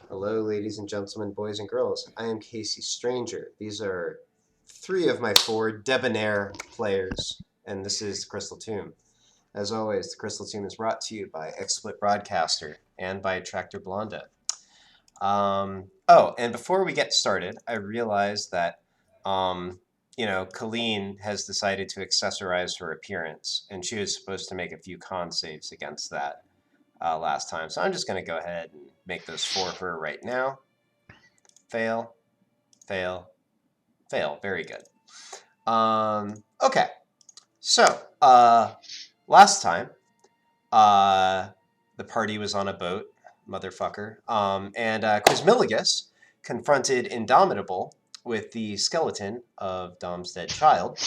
Hello, ladies and gentlemen, boys and girls. I am kcStranger. These are three of my four debonair players, and this is the Crystal Tomb. As always, the Crystal Tomb is brought to you by XSplit Broadcaster and by Tractor Blonda. And before we get started, I realized that, Colleen has decided to accessorize her appearance, and she was supposed to make a few con saves against that last time. So I'm just going to go ahead and make those for her right now. Fail, fail, fail. Very good. Okay. So, last time, the party was on a boat, motherfucker. And Quizmiligus confronted Indomitable with the skeleton of Dom's dead child.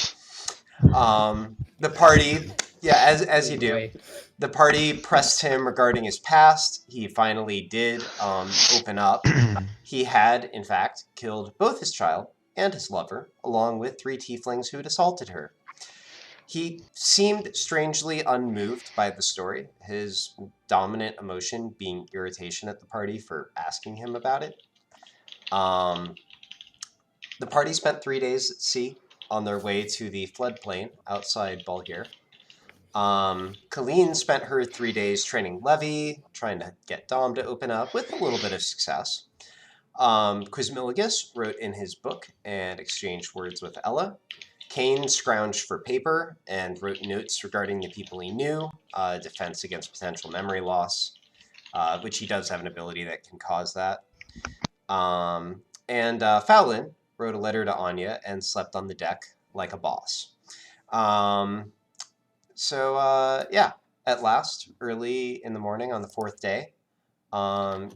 The party, as you do, the party pressed him regarding his past. He finally did open up. He had, in fact, killed both his child and his lover, along with 3 tieflings who had assaulted her. He seemed strangely unmoved by the story, his dominant emotion being irritation at the party for asking him about it. The party spent 3 days at sea on their way to the floodplain outside Bulgir. Colleen spent her 3 days training Levy, trying to get Dom to open up with a little bit of success. Quizmiligus wrote in his book and exchanged words with Ella. Kane scrounged for paper and wrote notes regarding the people he knew, defense against potential memory loss, which he does have an ability that can cause that. And Fallon wrote a letter to Anya and slept on the deck like a boss. At last, early in the morning on the 4th day,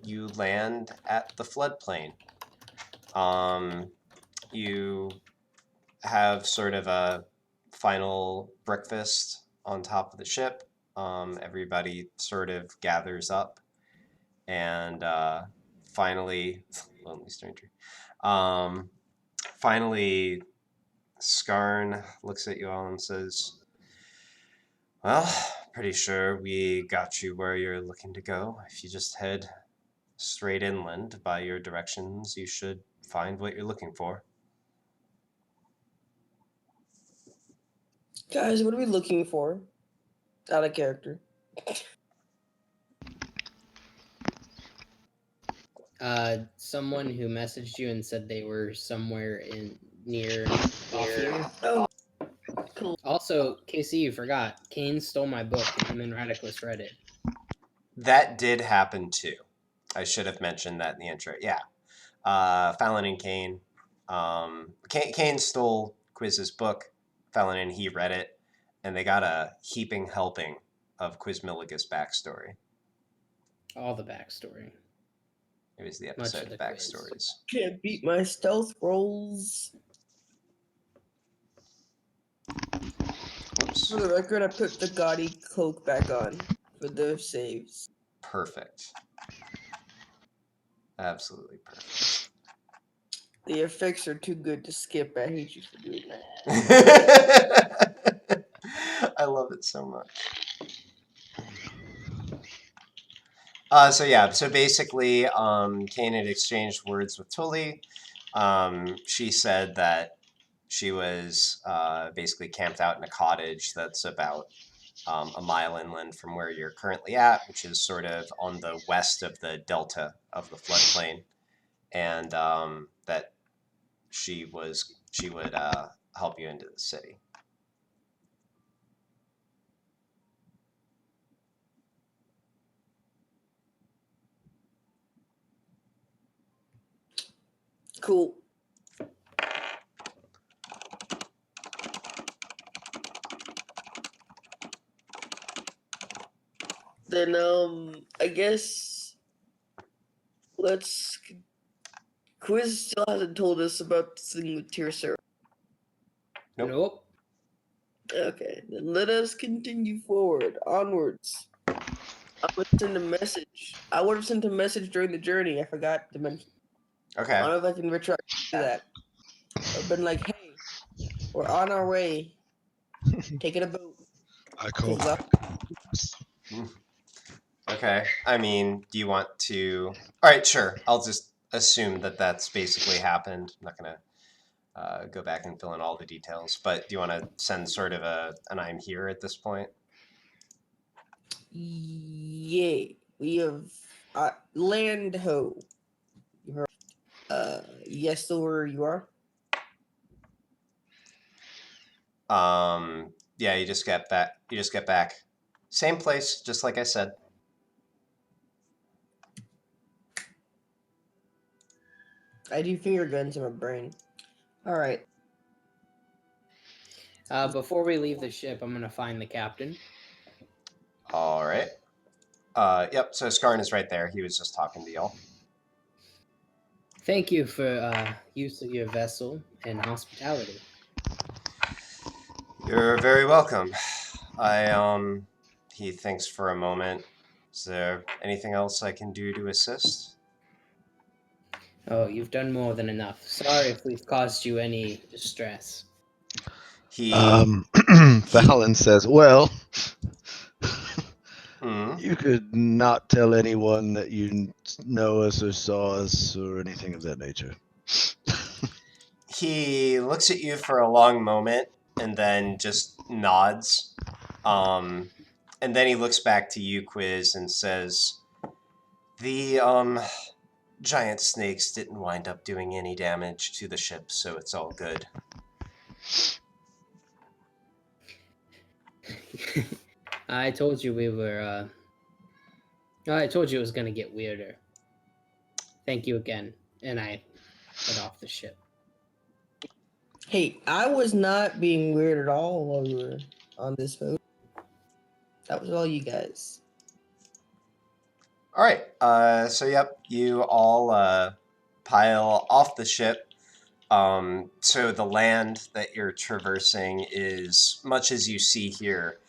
you land at the floodplain. You have sort of a final breakfast on top of the ship. Everybody sort of gathers up, and finally, lonely stranger. Finally, Skarn looks at you all and says, "Well, pretty sure we got you where you're looking to go. If you just head straight inland by your directions, you should find what you're looking for." Guys, what are we looking for? Out of character. Someone who messaged you and said they were somewhere near off here. Oh, cool. Also, KC, you forgot. Kane stole my book, and him and Radiclus read it. That did happen too. I should have mentioned that in the intro. Yeah. Fallon and Kane. Kane stole Quiz's book. Fallon and he read it, and they got a heaping helping of Quizmiligus' backstory. All the backstory. It was the episode of backstories. Can't beat my stealth rolls. Oops. For the record, I put the gaudy cloak back on for the saves. Perfect. Absolutely perfect. The effects are too good to skip. I hate you for doing that. I love it so much. So basically, Kane had exchanged words with Tully. She said that she was basically camped out in a cottage that's about a mile inland from where you're currently at, which is sort of on the west of the delta of the floodplain, and that she would help you into the city. Cool. Then, I guess let's. Quiz still hasn't told us about the thing with Tirsa. Nope. Okay, then let us continue forward, onwards. I would send a message. I would have sent a message during the journey. I forgot to mention. Okay. I don't know if I can retract that. I've been like, hey, we're on our way. Taking a boat. I call. Okay. I mean, do you want to... All right, sure. I'll just assume that that's basically happened. I'm not going to go back and fill in all the details, but do you want to send sort of an I'm here at this point? Yay. We have land ho. You heard. Yes, still where you are. Yeah, you just get back. You just get back. Same place, just like I said. I do finger guns in my brain. All right. Before we leave the ship, I'm gonna find the captain. All right. Yep. So Skarn is right there. He was just talking to y'all. Thank you for use of your vessel and hospitality. You're very welcome. He thinks for a moment. Is there anything else I can do to assist? Oh, you've done more than enough. Sorry if we've caused you any distress. Fallon says, well, Hmm? you could not tell anyone that you know us or saw us or anything of that nature. He looks at you for a long moment and then just nods. And then he looks back to you, Quiz, and says, the giant snakes didn't wind up doing any damage to the ship, so it's all good. I told you we were. I told you it was gonna get weirder. Thank you again, and I head off the ship. Hey, I was not being weird at all while we were on this boat. That was all you guys. All right. So yep, you all pile off the ship. So the land that you're traversing is much as you see here,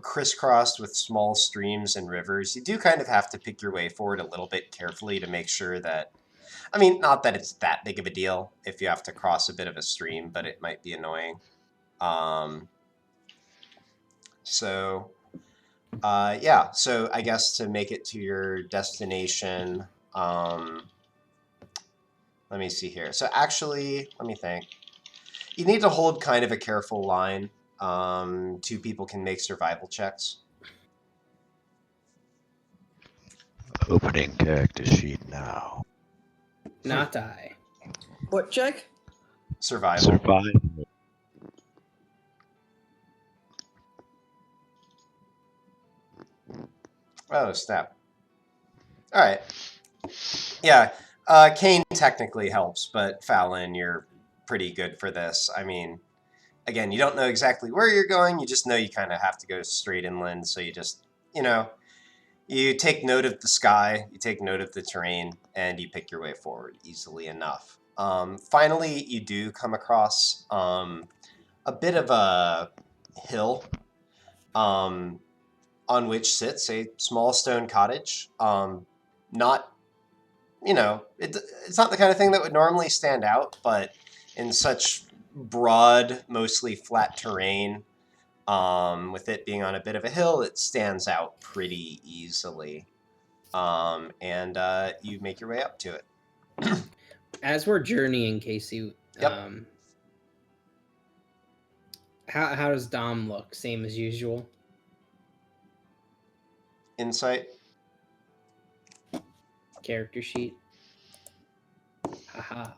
crisscrossed with small streams and rivers. You do kind of have to pick your way forward a little bit carefully to make sure that... I mean, not that it's that big of a deal if you have to cross a bit of a stream, but it might be annoying. Yeah, so I guess to make it to your destination, let me see here. So actually, let me think. You need to hold kind of a careful line. Two people can make survival checks. Opening character sheet now. Not I. What check? Survival. Survival. Oh, snap. All right. Yeah, Kane technically helps, but Fallon, you're pretty good for this. I mean, again, you don't know exactly where you're going. You just know you kind of have to go straight inland. So you just, you take note of the sky, you take note of the terrain, and you pick your way forward easily enough. Finally, you do come across a bit of a hill on which sits a small stone cottage. Not, it's not the kind of thing that would normally stand out, but in such broad, mostly flat terrain, with it being on a bit of a hill, it stands out pretty easily. And you make your way up to it. As we're journeying, Casey, Yep. How does Dom look? Same as usual? Insight. Character sheet. Haha.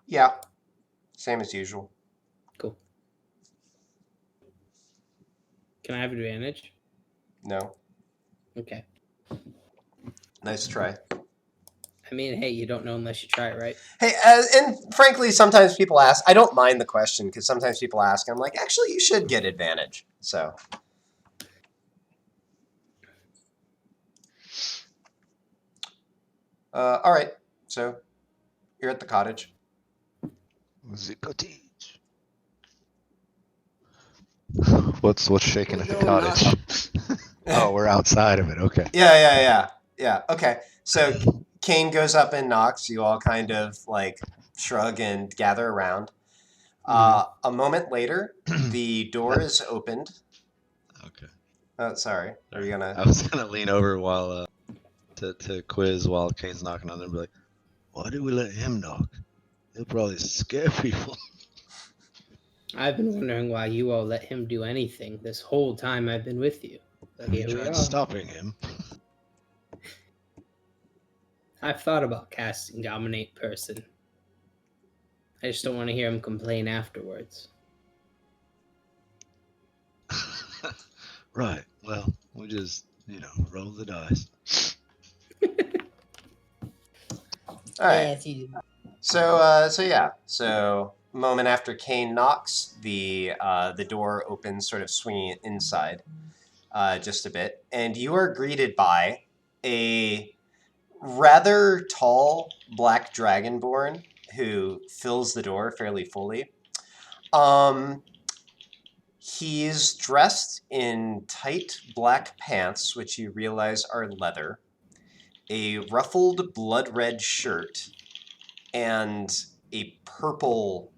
Yeah. Same as usual. Cool. Can I have advantage? No. Okay. Nice try. I mean, hey, you don't know unless you try, right? Hey, and frankly, sometimes people ask. I don't mind the question because sometimes people ask, and I'm like, actually, you should get advantage. So. All right. So, you're at the cottage. The cottage. What's shaking at the cottage? Oh, we're outside of it. Okay. Yeah. Okay. So Kane goes up and knocks. You all kind of like shrug and gather around. A moment later, the door is opened. Okay. Oh, sorry. Are you gonna? I was gonna lean over while to quiz while Kane's knocking on there and be like, "Why did we let him knock? He'll probably scare people." I've been wondering why you all let him do anything this whole time I've been with you. But Have you here we tried are. stopping him? I've thought about casting Dominate Person. I just don't want to hear him complain afterwards. Right. Well, we just roll the dice. All right. Yeah, it's easy. So moment after Kane knocks, the door opens, sort of swinging it inside, just a bit, and you are greeted by a rather tall black dragonborn who fills the door fairly fully. He's dressed in tight black pants, which you realize are leather, a ruffled blood red shirt, and a purple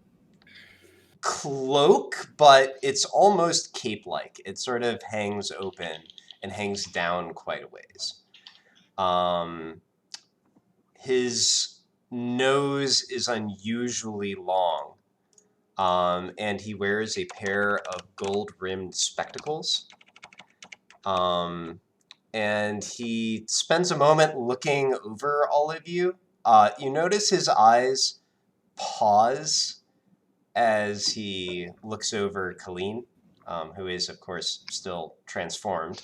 cloak, but it's almost cape-like. It sort of hangs open and hangs down quite a ways. His nose is unusually long, and he wears a pair of gold-rimmed spectacles. And he spends a moment looking over all of you. You notice his eyes pause as he looks over Colleen, who is, of course, still transformed.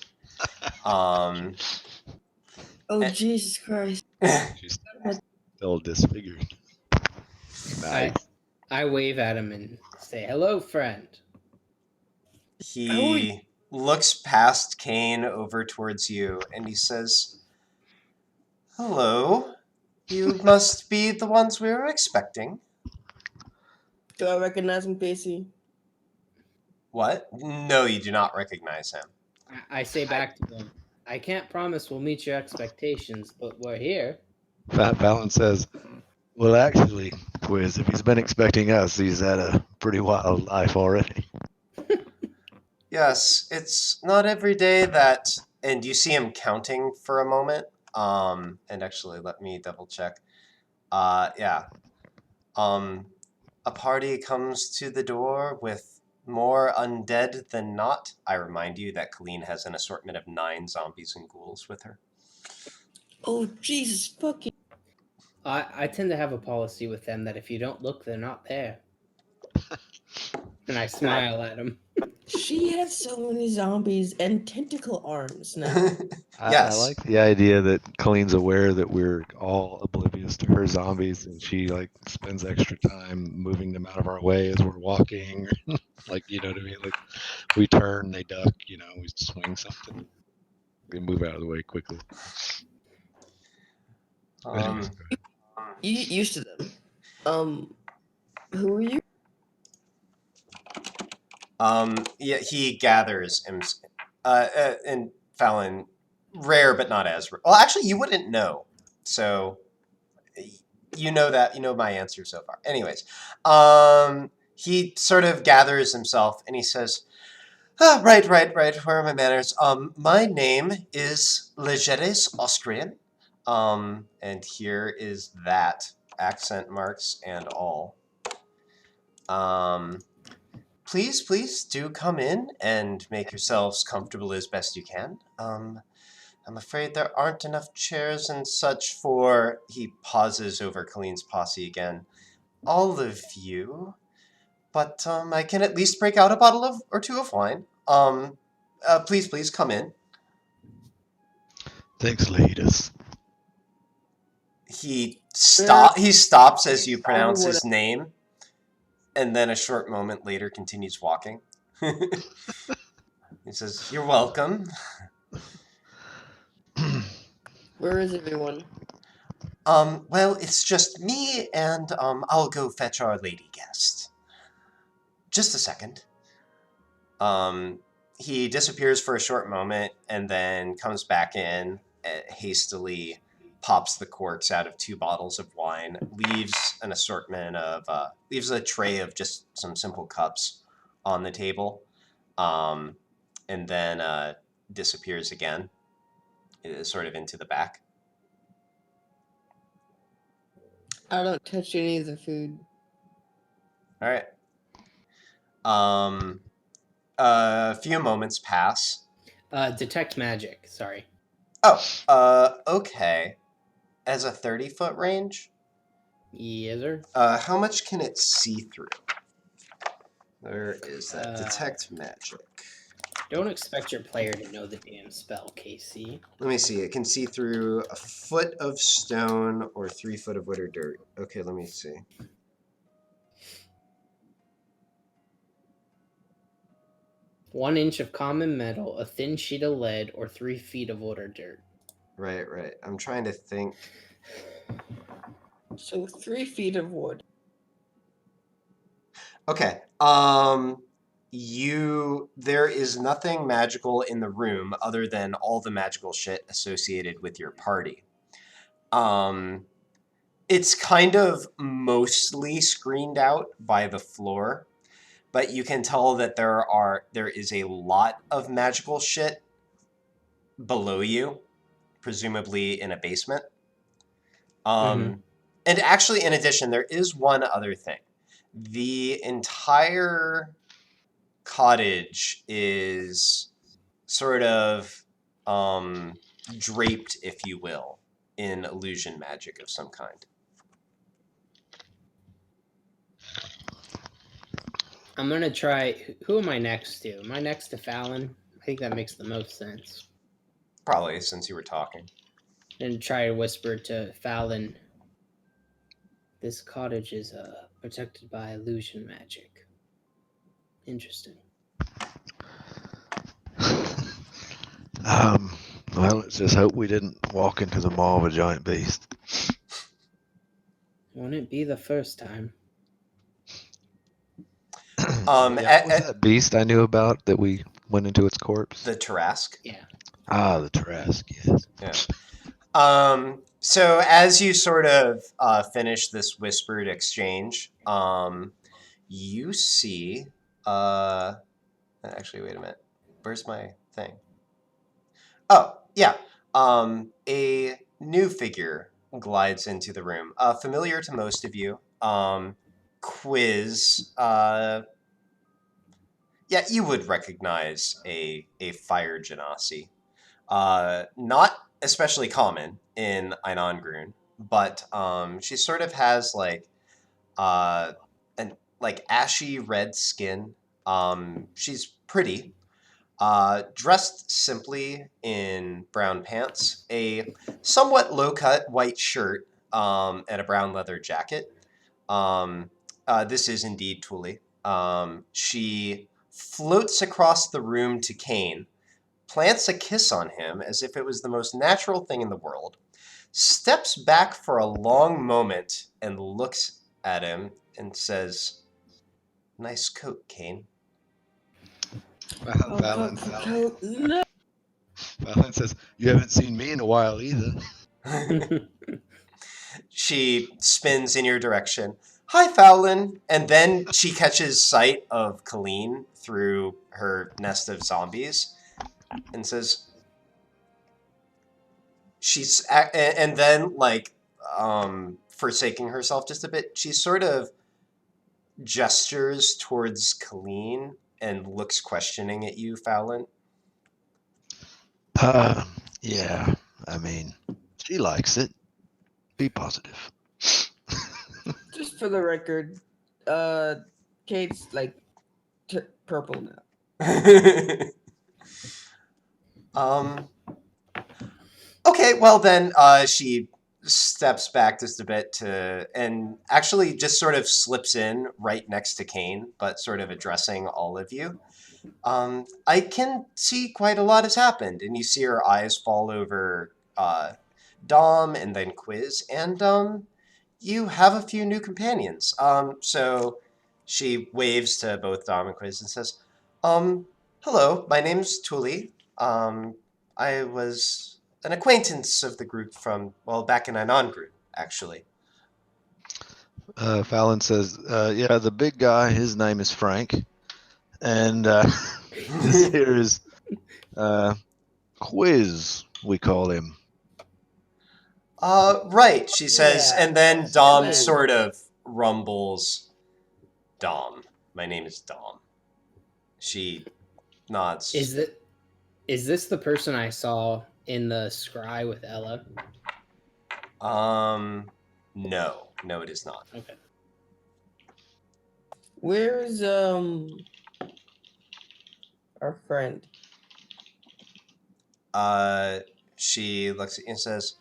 Oh, Jesus Christ. She's still disfigured. Nice. I wave at him and say, "Hello, friend." He looks past Kane over towards you, and he says, "Hello. You must be the ones we were expecting." Do I recognize him, Casey? What? No, you do not recognize him. I say back to him, "I can't promise we'll meet your expectations, but we're here." Fallon says, "Well, actually, Quiz, if he's been expecting us, he's had a pretty wild life already." Yes, it's not every day that, and you see him counting for a moment. And actually, let me double check. Yeah. A party comes to the door with more undead than not. I remind you that Colleen has an assortment of 9 zombies and ghouls with her. Oh, Jesus fucking. I tend to have a policy with them that if you don't look, they're not there. And I smile at him. She has so many zombies and tentacle arms now. I Yes. like the idea that Colleen's aware that we're all oblivious to her zombies, and she spends extra time moving them out of our way as we're walking. You know what I mean? Like we turn, they duck. We swing something, we move out of the way quickly. Anyways, go ahead. You get used to them. Who are you? Yeah, he gathers him. And Fallon, rare but not as rare. Well, actually, you wouldn't know. So, you know that. You know my answer so far. Anyways, he sort of gathers himself and he says, right. Where are my manners? My name is Legeres Austrian. And here is that. Accent marks and all. Please do come in and make yourselves comfortable as best you can. I'm afraid there aren't enough chairs and such for... He pauses over Colleen's posse again. All of you. But I can at least break out a bottle or two of wine. Please come in. Thanks, Laetus. He stops as you pronounce his name, and then a short moment later continues walking. He says, "You're welcome." Where is everyone? Well, it's just me, and I'll go fetch our lady guest. Just a second. He disappears for a short moment, and then comes back in, hastily pops the corks out of 2 bottles of wine, leaves an assortment of leaves a tray of just some simple cups on the table, and then disappears again, sort of into the back. I don't touch any of the food. All right. A few moments pass. Detect magic. Sorry. Oh, okay. As a 30-foot range, Yes, sir. how much can it see through? There is that. Detect magic. Don't expect your player to know the damn spell, KC. Let me see. It can see through a foot of stone or 3 foot of wood or dirt. Okay, let me see. One inch of common metal, a thin sheet of lead, or 3 feet of wood or dirt. Right. I'm trying to think. So 3 feet of wood. Okay. There is nothing magical in the room other than all the magical shit associated with your party. It's kind of mostly screened out by the floor, but you can tell that there is a lot of magical shit below you, presumably in a basement. And actually, in addition, there is one other thing. The entire cottage is sort of draped, if you will, in illusion magic of some kind. I'm gonna try. Who am I next to? Am I next to Fallon? I think that makes the most sense. Probably, since you were talking. And try to whisper to Fallon. This cottage is protected by illusion magic. Interesting. Well, let's just hope we didn't walk into the maw of a giant beast. Wouldn't be the first time. What was that beast I knew about that we went into its corpse? The Tarrasque. Yeah. The Tarrasque, yes. Yeah. So as you sort of finish this whispered exchange, you see. Actually, wait a minute. Where's my thing? Oh, yeah. A new figure glides into the room. Familiar to most of you. Quiz. Yeah, you would recognize a fire genasi. Not especially common in Einangrun, but she sort of has an ashy red skin. She's pretty. Dressed simply in brown pants, a somewhat low-cut white shirt, and a brown leather jacket. This is indeed Tuli. She floats across the room to Kane, plants a kiss on him as if it was the most natural thing in the world, steps back for a long moment and looks at him and says, "Nice coat, Kane." Fallon No. says, "You haven't seen me in a while either." She spins in your direction. "Hi, Fallon." And then she catches sight of Colleen through her nest of zombies and says, and then, forsaking herself just a bit, she sort of gestures towards Colleen and looks questioning at you, Fallon. Yeah, I mean, she likes it. Be positive. Just for the record, Kate's purple now. Okay, well then, she steps back just a bit and actually just sort of slips in right next to Kane, but sort of addressing all of you. I can see quite a lot has happened, and you see her eyes fall over Dom and then Quiz, and you have a few new companions. So she waves to both Dom and Quiz and says, "Hello, my name's Tuli. I was an acquaintance of the group from, well, back in Anon group, actually. Fallon says, yeah, the big guy, his name is Frank. And this here is Quiz, we call him. Right, she says, Yeah, and then that's Dom right. sort of rumbles, Dom. My name is Dom. She nods. Is this the person I saw in the scry with Ella? No, it is not. Okay. Where's our friend? She looks at you and says,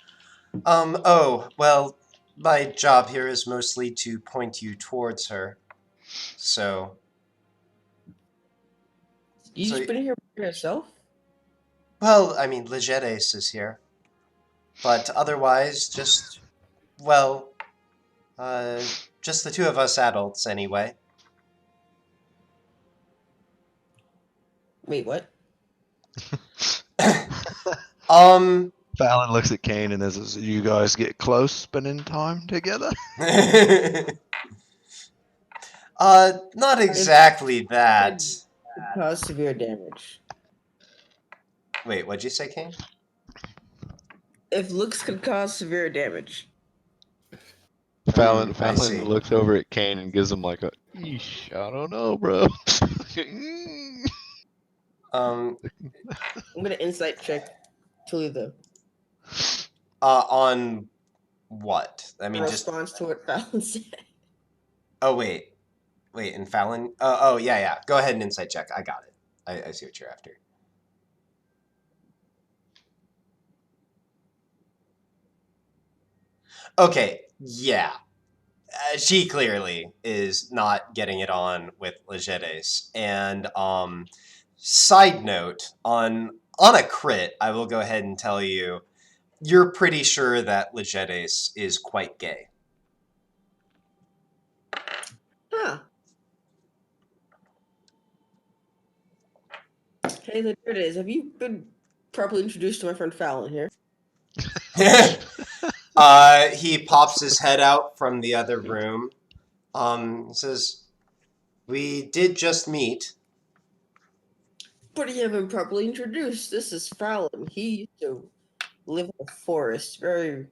oh, well, my job here is mostly to point you towards her. So, You just been here by yourself? well, I mean, Legeres is here. But otherwise, just, well, just the two of us adults, anyway. Wait, what? Fallon looks at Kane and says, you guys get close spending time together? Not exactly that. Cause severe damage. Wait, what'd you say, Kane? If looks could cause severe damage. Fallon I see. looks over at Kane and gives him like a, eesh, I don't know, bro. I'm gonna insight check Tully though. On what? I mean, just... response to what Fallon said. Oh, wait, and Fallon? Oh, yeah. Go ahead and insight check. I got it. I see what you're after. Okay, yeah. She clearly is not getting it on with Legeres. And, side note, on a crit, I will go ahead and tell you, you're pretty sure that Legeres is quite gay. Huh. Hey, there it is. Have you been properly introduced to my friend Fallon here? He pops his head out from the other room. Says, we did just meet. But you haven't properly introduced. This is Fallon. He used to live in the forest. Very...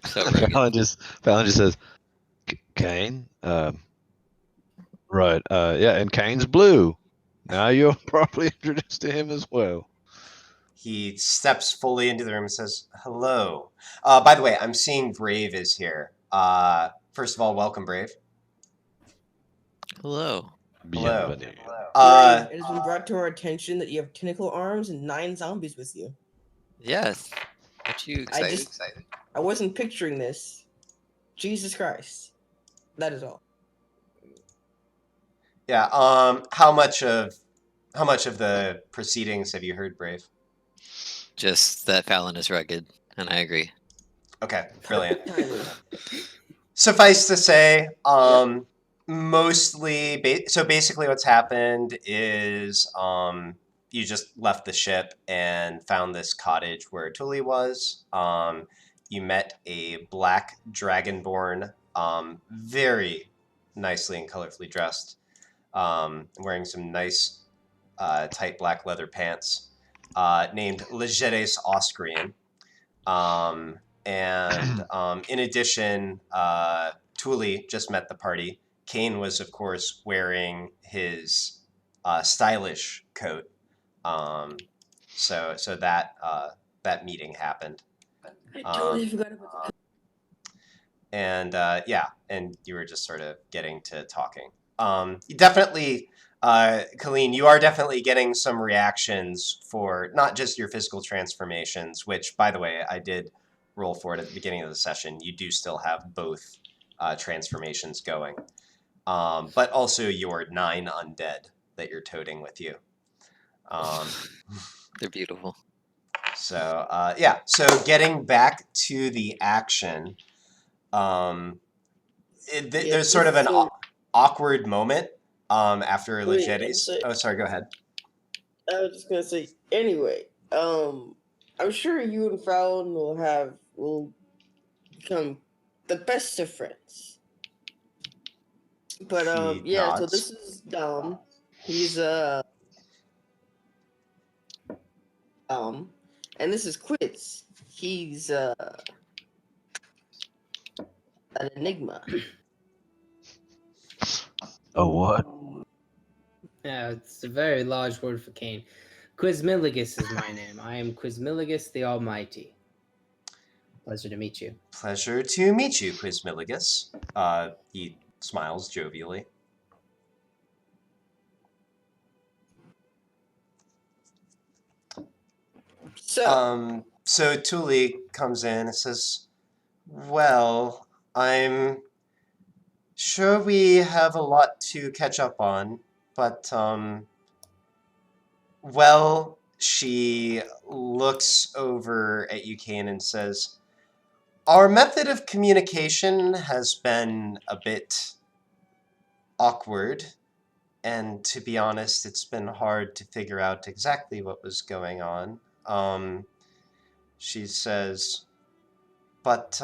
So Fallon just says, Kane? Right, yeah, and Kane's blue. Now you're properly introduced to him as well. He steps fully into the room and says, hello. By the way, I'm seeing Brave is here. First of all, welcome, Brave. hello. Hello. Bienvenue. it has been brought to our attention that you have tentacle arms and 9 zombies with you. Yes. Aren't you excited? I wasn't picturing this. Jesus Christ. That is all. Yeah, how much of the proceedings have you heard, Brave? Just that Fallon is rugged, and I agree. Okay, brilliant. Timing. Suffice to say, mostly, so basically what's happened is you just left the ship and found this cottage where Tully was. You met a black dragonborn, very nicely and colorfully dressed, wearing some nice tight black leather pants, named Legeres Austrian. In addition, Tully just met the party. Kane was, of course, wearing his stylish coat. So that meeting happened. I totally forgot about that. And you were just sort of getting to talking. You definitely, Colleen, you are definitely getting some reactions for not just your physical transformations, which, by the way, I did roll for it at the beginning of the session. You do still have both transformations going, but also your 9 undead that you're toting with you. They're beautiful. So getting back to the action, there's sort of an awkward moment after Legeres. Oh, sorry, go ahead. I was just gonna say, anyway, I'm sure you and Fallon will become the best of friends. But He yeah, so nods. this is Dom. He's and this is Quiz. He's an enigma. Oh, what? Yeah, it's a very large word for Kane. Quizmiligus is my name. I am Quizmiligus the Almighty. Pleasure to meet you. Pleasure to meet you, Quizmiligus. He smiles jovially. So Tuli comes in and says, well, I'm sure we have a lot to catch up on, but, well, she looks over at you, Kane, and says, our method of communication has been a bit awkward, and to be honest, it's been hard to figure out exactly what was going on. She says, but,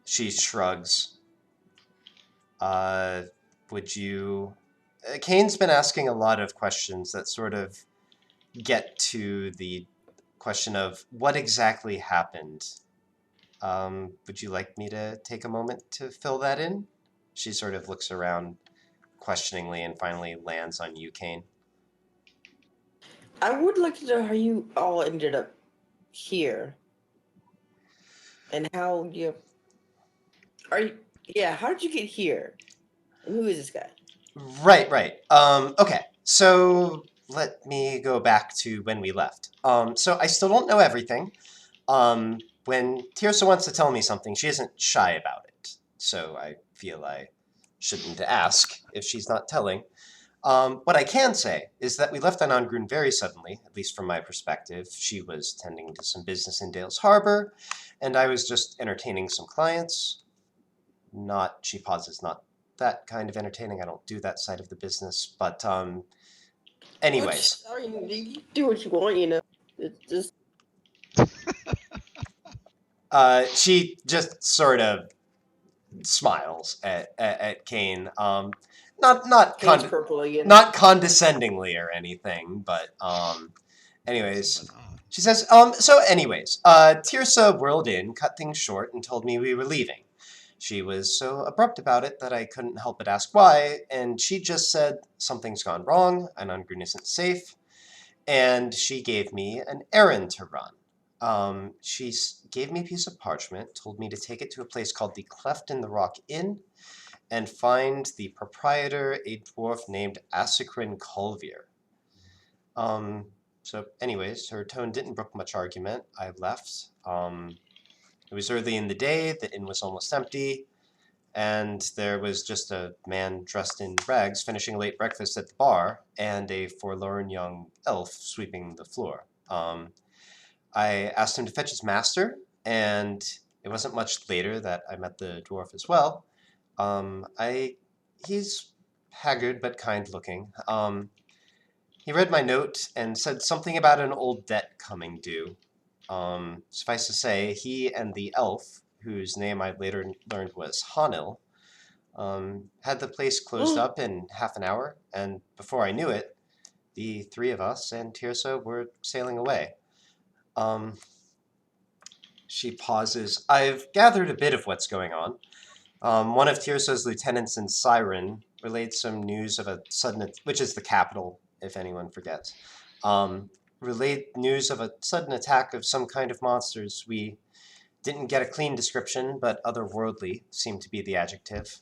she shrugs. Would you... Kane's been asking a lot of questions that sort of get to the question of what exactly happened. Would you like me to take a moment to fill that in? She sort of looks around questioningly and finally lands on you, Kane. I would like to know how you all ended up here. And how you are you yeah, how did you get here? And who is this guy? Right. Okay, so let me go back to when we left. So I still don't know everything. When Tirsa wants to tell me something, she isn't shy about it. So I feel I shouldn't ask if she's not telling. What I can say is that we left Anangrun very suddenly, at least from my perspective. She was tending to some business in Dales Harbor, and I was just entertaining some clients. She pauses, not that kind of entertaining. I don't do that side of the business, but, anyways. I mean, you do what you want, you know. It's just She just sort of smiles at Kane. Not Kane's purple again. not condescendingly or anything, but anyways, she says, so anyways, Tirsa whirled in, cut things short, and told me we were leaving. She was so abrupt about it that I couldn't help but ask why, and she just said something's gone wrong, Anangrun isn't safe, and she gave me an errand to run. She gave me a piece of parchment, told me to take it to a place called the Cleft in the Rock Inn, and find the proprietor, a dwarf named Asakrin Colvier. So anyways, her tone didn't brook much argument. I left. It was early in the day, the inn was almost empty, and there was just a man dressed in rags finishing a late breakfast at the bar, and a forlorn young elf sweeping the floor. I asked him to fetch his master, and it wasn't much later that I met the dwarf as well. He's haggard but kind-looking. He read my note and said something about an old debt coming due. Suffice to say, he and the elf, whose name I later learned was Hanil, had the place closed up in half an hour, and before I knew it, the three of us and Tirsa were sailing away. She pauses. I've gathered a bit of what's going on. One of Tirsa's lieutenants in Siren relayed some news of a sudden, which is the capital, if anyone forgets. Relayed news of a sudden attack of some kind of monsters. We didn't get a clean description, but otherworldly seemed to be the adjective.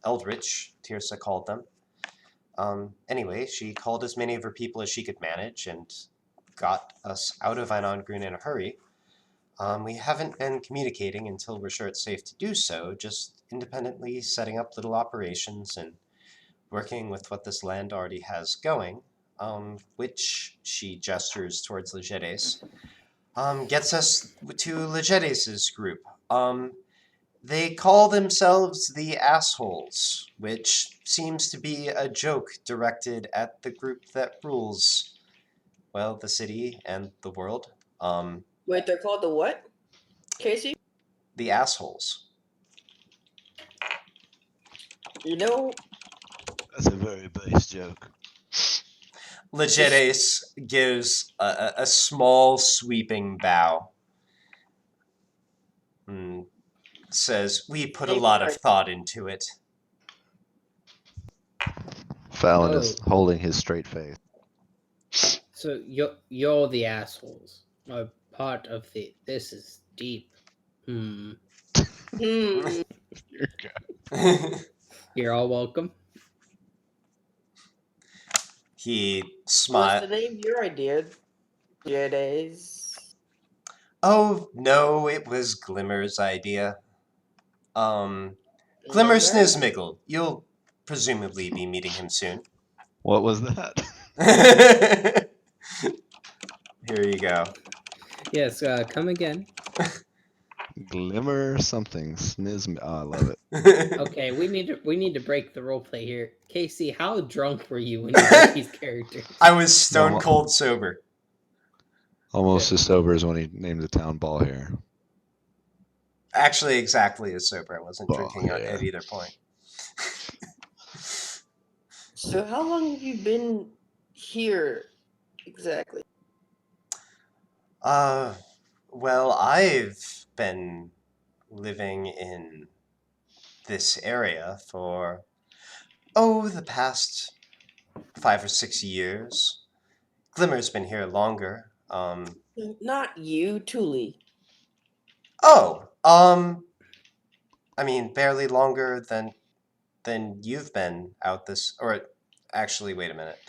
Eldritch, Tirsa called them. Anyway, she called as many of her people as she could manage and got us out of Einongrun in a hurry. We haven't been communicating until we're sure it's safe to do so, just independently setting up little operations and working with what this land already has going, which, she gestures towards Legedes, gets us to Legedes' group. They call themselves the Assholes, which seems to be a joke directed at the group that rules well, the city and the world. Wait, they're called the what? Casey? The assholes. You know, That's a very base joke. Legetes gives a small sweeping bow and says, "We put a Hey, lot of Mark. thought into it." Fallon is Oh. holding his straight face. So you're the assholes. Are part of the. This is deep. Hmm. Hmm. You're all welcome. He Was smiled. the name your idea? Jed's. Oh, no, it was Glimmer's idea. Glimmer Glimmer? Snizmiggle. You'll presumably be meeting him soon. What was that? Here you go. Yes. Come again. Glimmer something. Sniz. Oh, I love it. Okay. We need to break the role play here. Casey, how drunk were you when you did these characters? I was stone cold sober. Almost as sober as when he named the town Ball here. Actually, exactly as sober. I wasn't Ball, drinking yeah. at either point. So how long have you been here exactly? Well, I've been living in this area for, the past 5 or 6 years. Glimmer's been here longer. Not you, Thule. I mean, barely longer than you've been out this, or actually, wait a minute.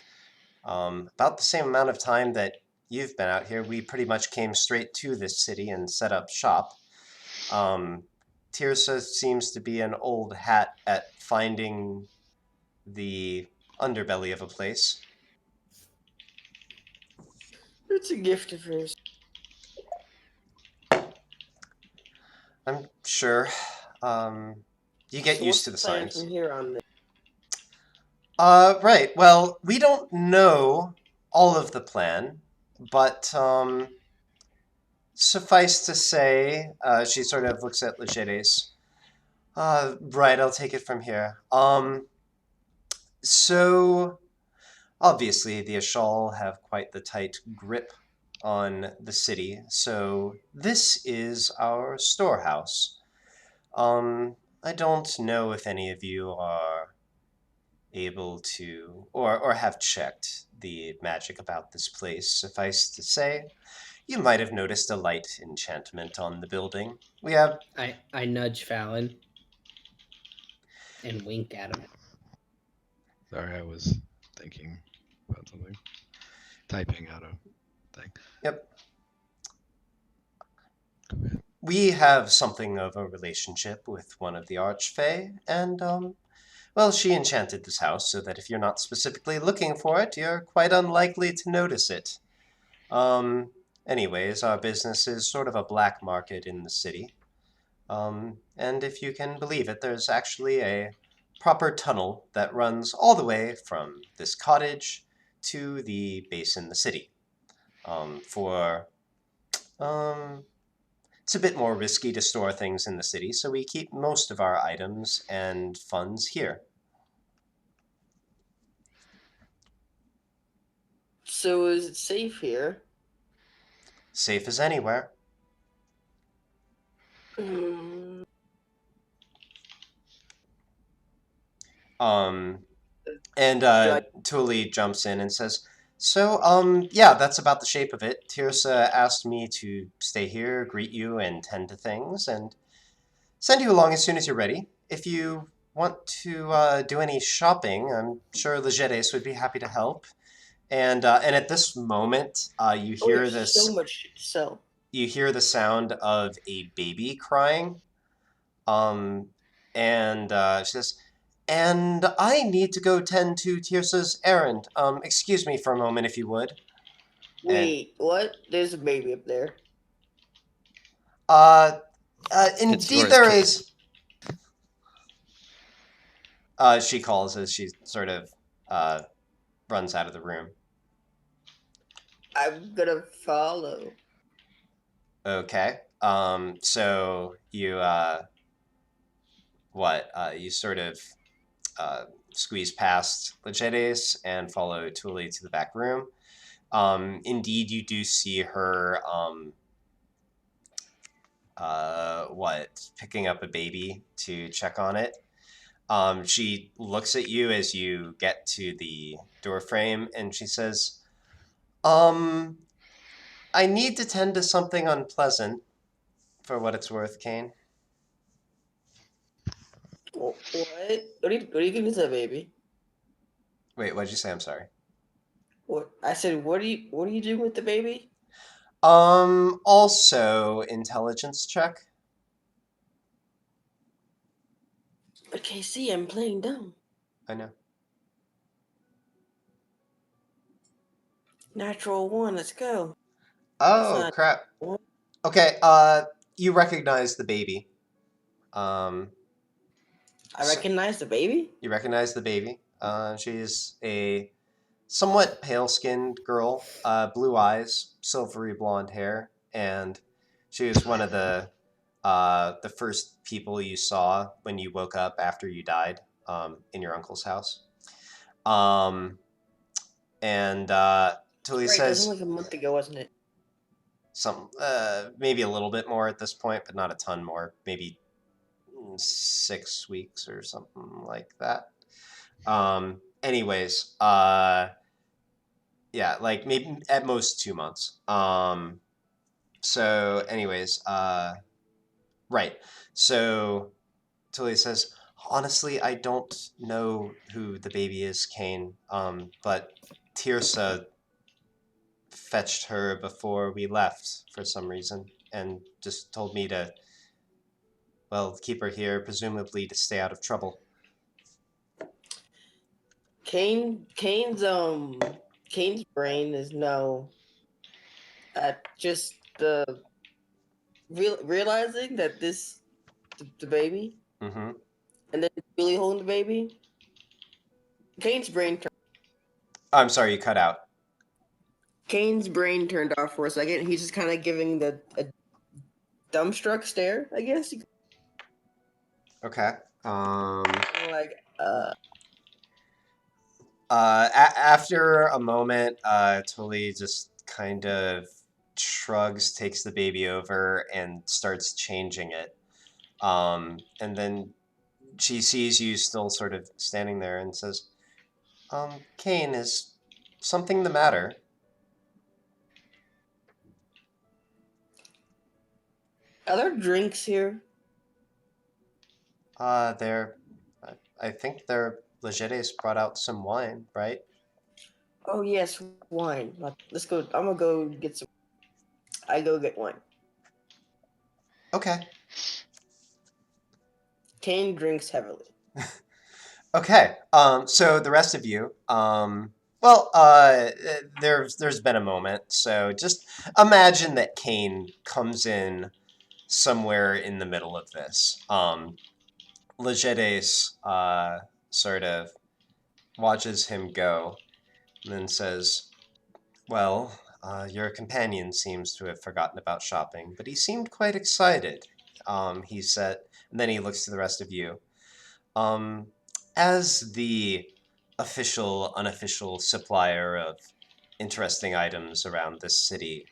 About the same amount of time that you've been out here, we pretty much came straight to this city and set up shop. Tirsa seems to be an old hat at finding the underbelly of a place. It's a gift of hers. I'm sure. You get So used what's to the plan signs. from here on? Right. Well, we don't know all of the plan, but suffice to say, she sort of looks at Legetes. Right, I'll take it from here. So obviously the Ashal have quite the tight grip on the city, so this is our storehouse. I don't know if any of you are able to, or have checked the magic about this place. Suffice to say, you might have noticed a light enchantment on the building. We have... I nudge Fallon and wink at him. Sorry, I was thinking about something. Typing out a thing. Yep. We have something of a relationship with one of the Archfey, and, well, she enchanted this house so that if you're not specifically looking for it, you're quite unlikely to notice it. Anyways, our business is sort of a black market in the city. And if you can believe it, there's actually a proper tunnel that runs all the way from this cottage to the base in the city. It's a bit more risky to store things in the city, so we keep most of our items and funds here. So is it safe here? Safe as anywhere. Hmm. And Thule jumps in and says, "So, yeah, that's about the shape of it. Tirsa asked me to stay here, greet you, and tend to things, and send you along as soon as you're ready. If you want to do any shopping, I'm sure Legetes would be happy to help." And at this moment, you Oh, hear there's so this. much shit to sell. You hear the sound of a baby crying. And she says, "And I need to go tend to Tirsa's errand. Excuse me for a moment, if you would." Wait, what? There's a baby up there. Indeed yours, there kid. is. She calls as she sort of runs out of the room. I'm gonna follow. Okay. So you you sort of squeeze past Legedes and follow Tuli to the back room. Indeed, you do see her picking up a baby to check on it. She looks at you as you get to the door frame and she says, um, I need to tend to something unpleasant for what it's worth, Kane. What? What are you giving to the baby? Wait, what'd you say? I'm sorry. What? I said, what are you doing with the baby? Also, intelligence check. But KC, I'm playing dumb. I know. Natural 1, let's go. That's Oh, not crap. one. Okay, you recognize the baby. Um, I so recognize the baby? you recognize the baby. She's a somewhat pale-skinned girl, blue eyes, silvery blonde hair, and she was one of the first people you saw when you woke up after you died in your uncle's house. Um, and Tully Right, that was says like a month ago, wasn't it? some maybe a little bit more at this point, but not a ton more. Maybe 6 weeks or something like that. Anyways, yeah, like maybe at most 2 months. So anyways, right. So Tully says, honestly, I don't know who the baby is, Kane. But Tirsa fetched her before we left for some reason and just told me to, well, keep her here, presumably to stay out of trouble. Kane's brain is now at just the realizing that the baby, Mm-hmm. and then really holding the baby. Kane's brain I'm sorry, you cut out. Kane's brain turned off for a second. He's just kind of giving a dumbstruck stare, I guess. Okay. Like, After a moment, Tully just kind of shrugs, takes the baby over, and starts changing it. And then she sees you still sort of standing there and says, Kane, is something the matter? are there drinks here? They're, I think they're, Legedes brought out some wine, right? Oh yes, wine. Let's go. I'm gonna go get some. I go get wine. Okay. Kane drinks heavily. Okay. So the rest of you, there's been a moment. So just imagine that Kane comes in somewhere in the middle of this. Legedes sort of watches him go and then says, well, your companion seems to have forgotten about shopping, but he seemed quite excited. He said, and then he looks to the rest of you. Um, as the official, unofficial supplier of interesting items around this city,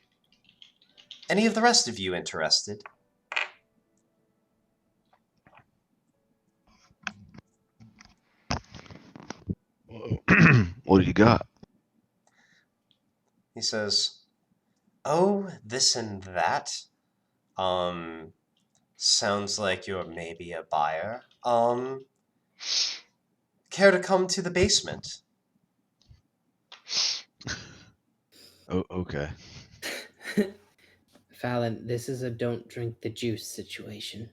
any of the rest of you interested? What do you got? He says, oh, this and that. Um, sounds like you're maybe a buyer. Care to come to the basement? Oh, okay. Fallon, this is a don't drink the juice situation.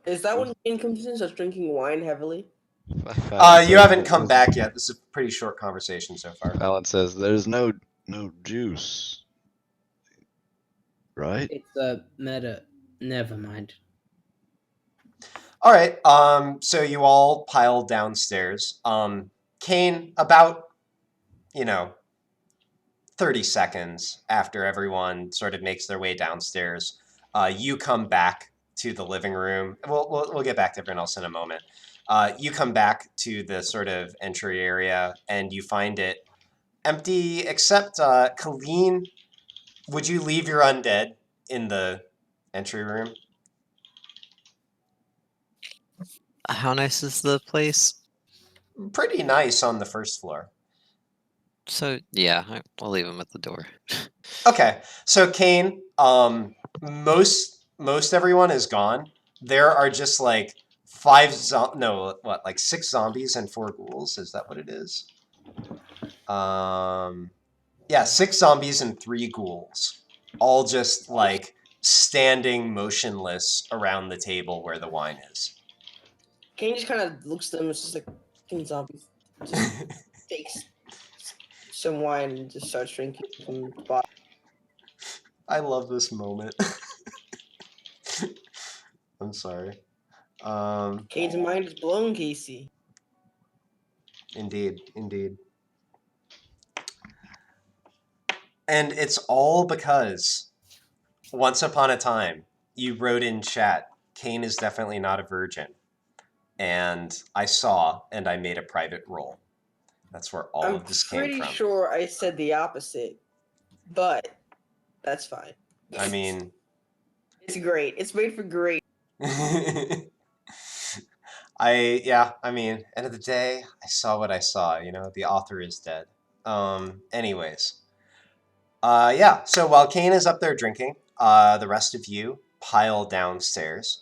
Is that when Kane comes in, starts drinking wine heavily? You haven't come back yet. This is a pretty short conversation so far. Fallon says, "There's no juice, right?" It's a meta. Never mind. All right. So you all pile downstairs. Kane, about, you know, 30 seconds after everyone sort of makes their way downstairs, you come back to the living room. We'll get back to everyone else in a moment. You come back to the sort of entry area, and you find it empty, except Colleen, would you leave your undead in the entry room? How nice is the place? Pretty nice on the first floor. So yeah, I'll leave him at the door. Okay, so Kane, most everyone is gone. There are just like like 6 zombies and 4 ghouls. Is that what it is? Yeah, 6 zombies and 3 ghouls, all just like standing motionless around the table where the wine is. Kane just kind of looks at them. It's just like fucking zombies. Just takes some wine and just starts drinking from the bottle. I love this moment. I'm sorry. Kane's mind is blown, Casey. Indeed, indeed. And it's all because once upon a time you wrote in chat, Kane is definitely not a virgin. And I saw and I made a private roll. That's where all of this came I'm from. pretty sure I said the opposite, but that's fine. I mean, it's great. It's made for great. I mean, end of the day, I saw what I saw, you know, the author is dead. Anyways. Yeah, so while Kane is up there drinking, the rest of you pile downstairs.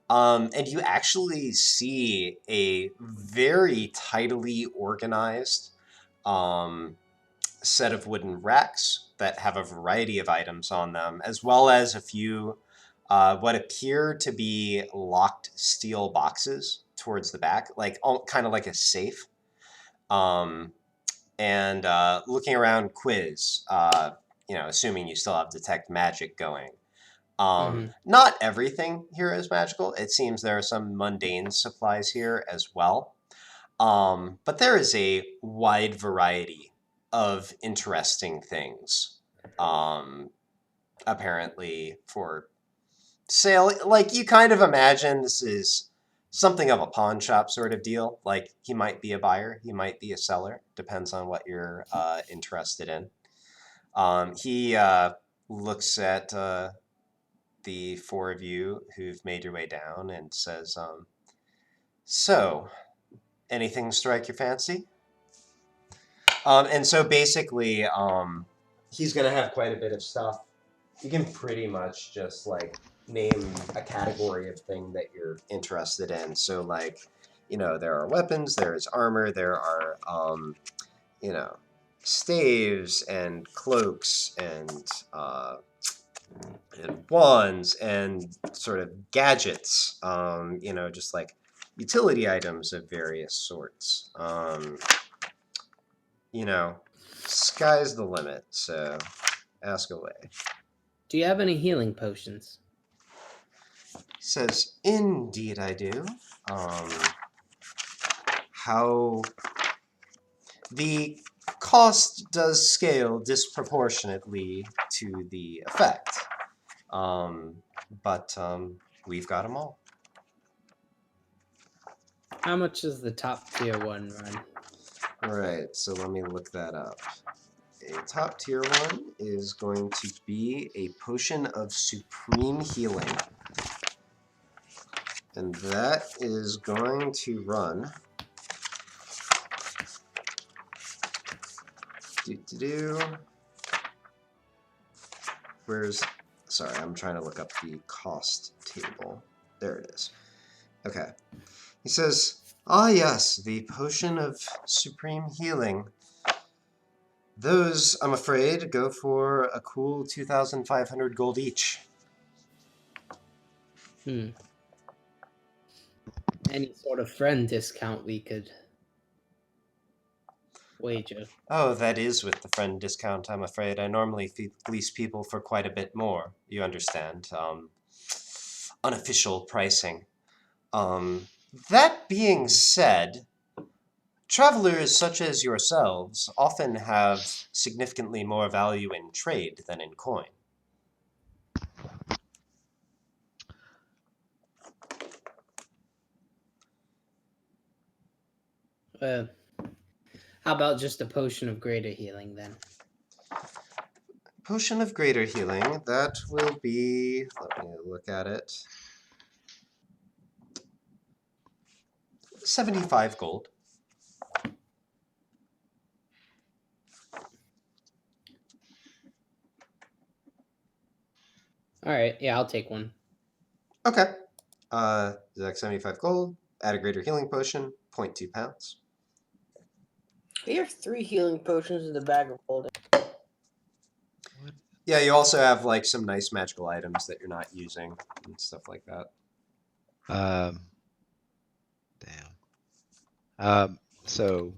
And you actually see a very tidily organized set of wooden racks that have a variety of items on them, as well as a few what appear to be locked steel boxes towards the back, like kind of like a safe. And looking around Quiz, assuming you still have Detect Magic going. Not everything here is magical. It seems there are some mundane supplies here as well. But there is a wide variety of interesting things, apparently, for sale. Like, you kind of imagine this is something of a pawn shop sort of deal. Like, he might be a buyer, he might be a seller. Depends on what you're interested in. He looks at the 4 of you who've made your way down and says, so, anything strike your fancy? And so basically, he's going to have quite a bit of stuff. You can pretty much just, like, name a category of thing that you're interested in. So, like, there are weapons, there's armor, there are, staves and cloaks and wands and sort of gadgets, just like utility items of various sorts. Sky's the limit, so ask away. Do you have any healing potions? He says, indeed I do. How the cost does scale disproportionately to the effect. But we've got them all. How much is the top tier one run? Right, so let me look that up. A top tier one is going to be a potion of supreme healing. And that is going to run... Where's... Sorry, I'm trying to look up the cost table. There it is. Okay. He says, yes, the potion of supreme healing. Those, I'm afraid, go for a cool 2,500 gold each. Any sort of friend discount we could wager? Oh, that is with the friend discount, I'm afraid. I normally fleece people for quite a bit more, you understand. Unofficial pricing. That being said, Travelers such as yourselves often have significantly more value in trade than in coin. How about just a potion of greater healing then? Potion of greater healing, that will be, let me look at it, 75 gold. All right, yeah, I'll take one. Okay. Zach, 75 gold, add a greater healing potion, 0.2 pounds. We have 3 healing potions in the bag of holding. Yeah, you also have like some nice magical items that you're not using and stuff like that. Damn. So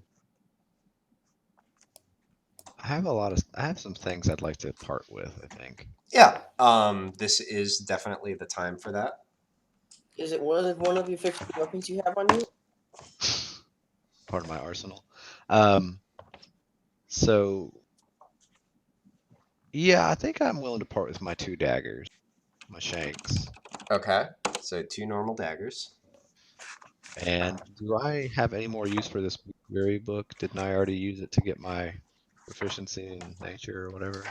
I have some things I'd like to part with, I think. Yeah, this is definitely the time for that. Is it one of your 50 weapons you have on you? Part of my arsenal. So yeah, I think I'm willing to part with my 2 daggers, my shanks. Okay, so 2 normal daggers. And do I have any more use for this weary book? Didn't I already use it to get my proficiency in nature or whatever?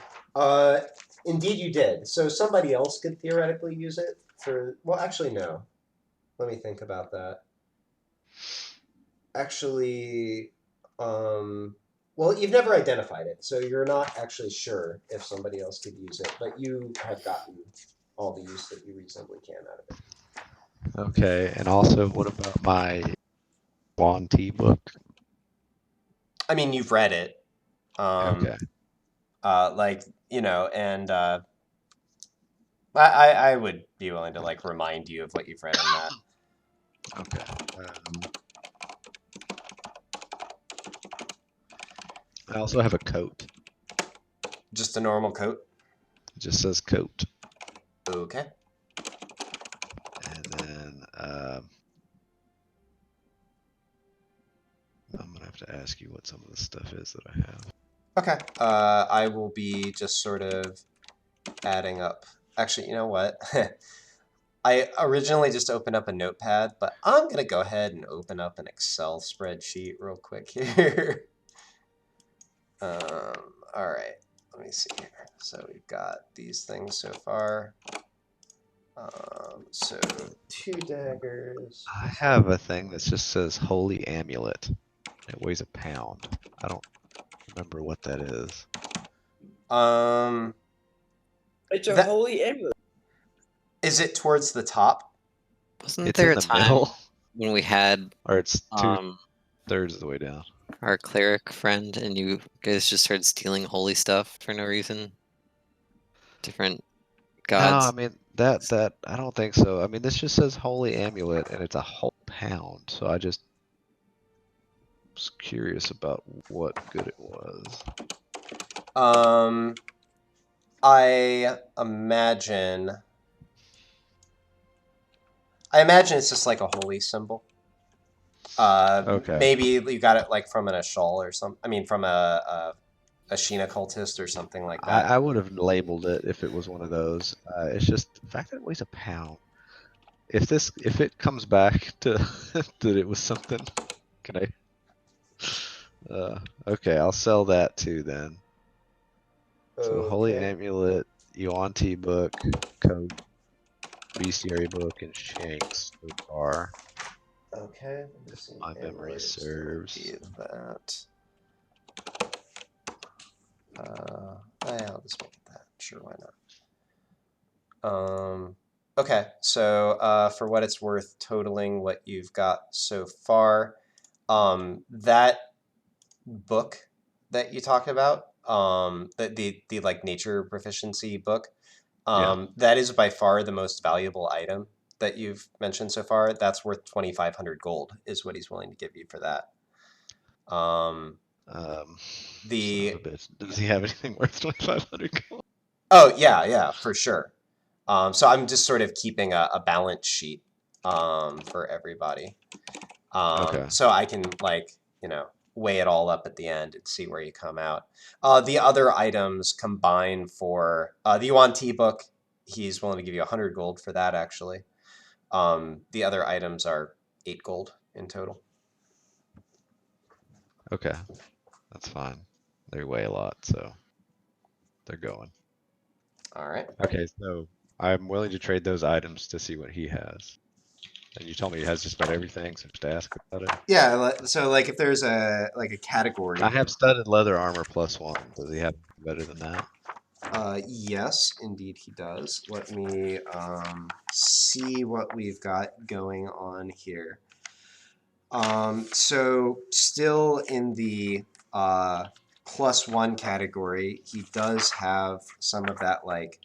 Indeed you did. So somebody else could theoretically use it for, well, actually, no. Let me think about that. Actually, well, you've never identified it, so you're not actually sure if somebody else could use it, but you have gotten all the use that you reasonably can out of it. Okay, and also what about my Juan T book? I mean, you've read it. Okay. Like, you know, and I would be willing to like remind you of what you've read in that. Okay. I also have a coat. Just a normal coat? It just says coat. Okay. And then I'm gonna have to ask you what some of the stuff is that I have. Okay. I will be just sort of adding up. Actually, you know what? I originally just opened up a notepad, but I'm going to go ahead and open up an Excel spreadsheet real quick here. All right. Let me see here. So we've got these things so far. So 2 daggers. I have a thing that just says Holy Amulet. It weighs 1 pound. I don't remember what that is. It's a holy amulet. Is it towards the top? Wasn't It's there in a the time middle. when we had Or it's 2/3 of the way down. our cleric friend and you guys just started stealing holy stuff for no reason? Different gods? No, I mean that I don't think so. I mean this just says Holy Amulet and it's a whole pound, so I just was curious about what good it was. I imagine it's just like a holy symbol. Okay. Maybe you got it like from an Ashal or something. I mean, from a Sheena cultist or something like that. I would have labeled it if it was one of those. It's just the fact that it weighs 1 pound. If it comes back to that it was something, can I? Okay, I'll sell that too then. So Holy Amulet, Yuan T book, Code, Bestiary book, and Shanks so far. Okay. If my memory serves. That. I'll just make it that. Sure, why not? Okay, so for what it's worth, totaling what you've got so far, that book that you talked about, the like nature proficiency book, that is by far the most valuable item that you've mentioned so far. That's worth 2,500 gold is what he's willing to give you for that. Son of a bitch. Does he have anything worth 2,500 gold? Oh yeah, for sure. So I'm just sort of keeping a balance sheet for everybody. Okay. So I can like weigh it all up at the end and see where you come out. The other items combine for the Yuan Ti book. He's willing to give you 100 gold for that, actually. The other items are 8 gold in total. Okay, that's fine. They weigh a lot, so they're going. All right. Okay, so I'm willing to trade those items to see what he has. And you told me he has just about everything, so just ask about it. Yeah, so like if there's a category. I have studded leather armor +1. Does he have better than that? Yes, indeed he does. Let me see what we've got going on here. So still in the +1 category, he does have some of that like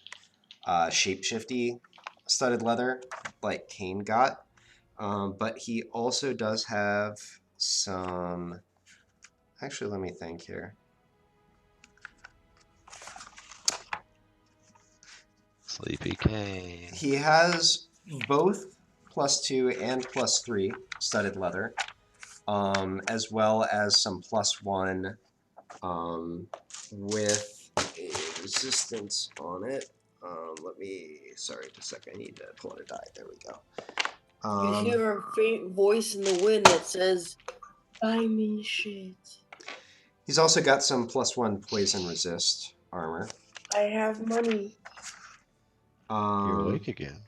shapeshifty studded leather like Kane got. But he also does have some. Actually, let me think here. Sleepy Kane. He has both +2 and +3 studded leather, as well as some +1 with a resistance on it. Sorry, just a second. I need to pull out a die. There we go. You hear a faint voice in the wind that says, "Buy me shit." He's also got some +1 poison resist armor. I have money. You're awake again.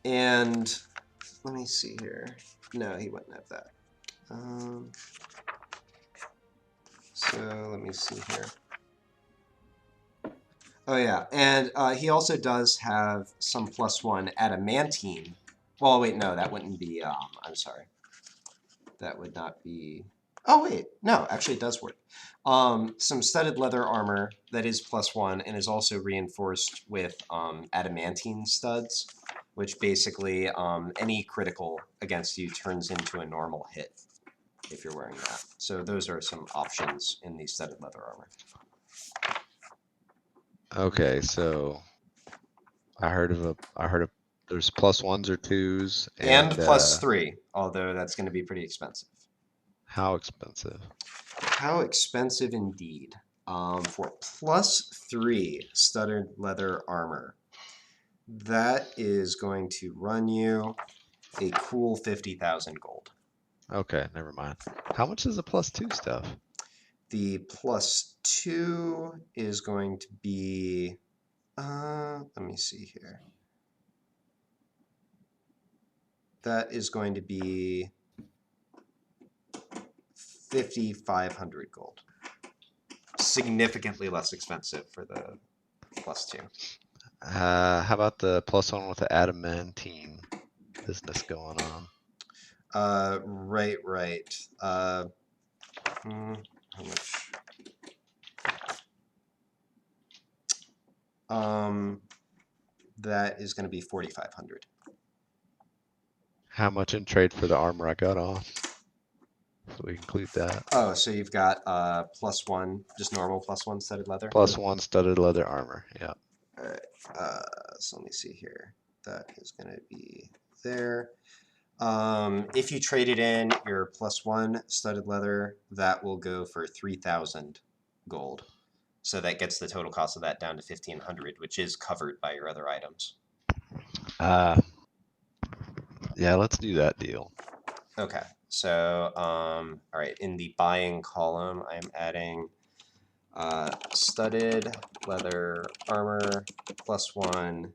And let me see here. No, he wouldn't have that. So let me see here. Oh yeah, and he also does have some +1 adamantine. Well, wait, no, that wouldn't be. I'm sorry. That would not be. Oh wait, no, actually it does work. Some studded leather armor that is +1 and is also reinforced with adamantine studs, which basically any critical against you turns into a normal hit if you're wearing that. So those are some options in the studded leather armor. Okay, so I heard of there's +1s or 2s And +3, although that's going to be pretty expensive. How expensive? How expensive indeed. For +3 studded leather armor, that is going to run you a cool 50,000 gold. Okay, never mind. How much is the +2 stuff? The +2 is going to be, let me see here. That is going to be 5,500 gold. Significantly less expensive for the +2. How about the +1 with the adamantine business going on? Right. How much? That is going to be 4,500. How much in trade for the armor I got on? So we include that. Oh, so you've got +1, just normal +1 studded leather? +1 studded leather armor, yeah. All right. So let me see here. That is going to be there. If you traded in your +1 studded leather, that will go for 3,000 gold. So that gets the total cost of that down to 1,500, which is covered by your other items. Yeah, let's do that deal. Okay. So, all right. In the buying column, I'm adding studded leather armor +1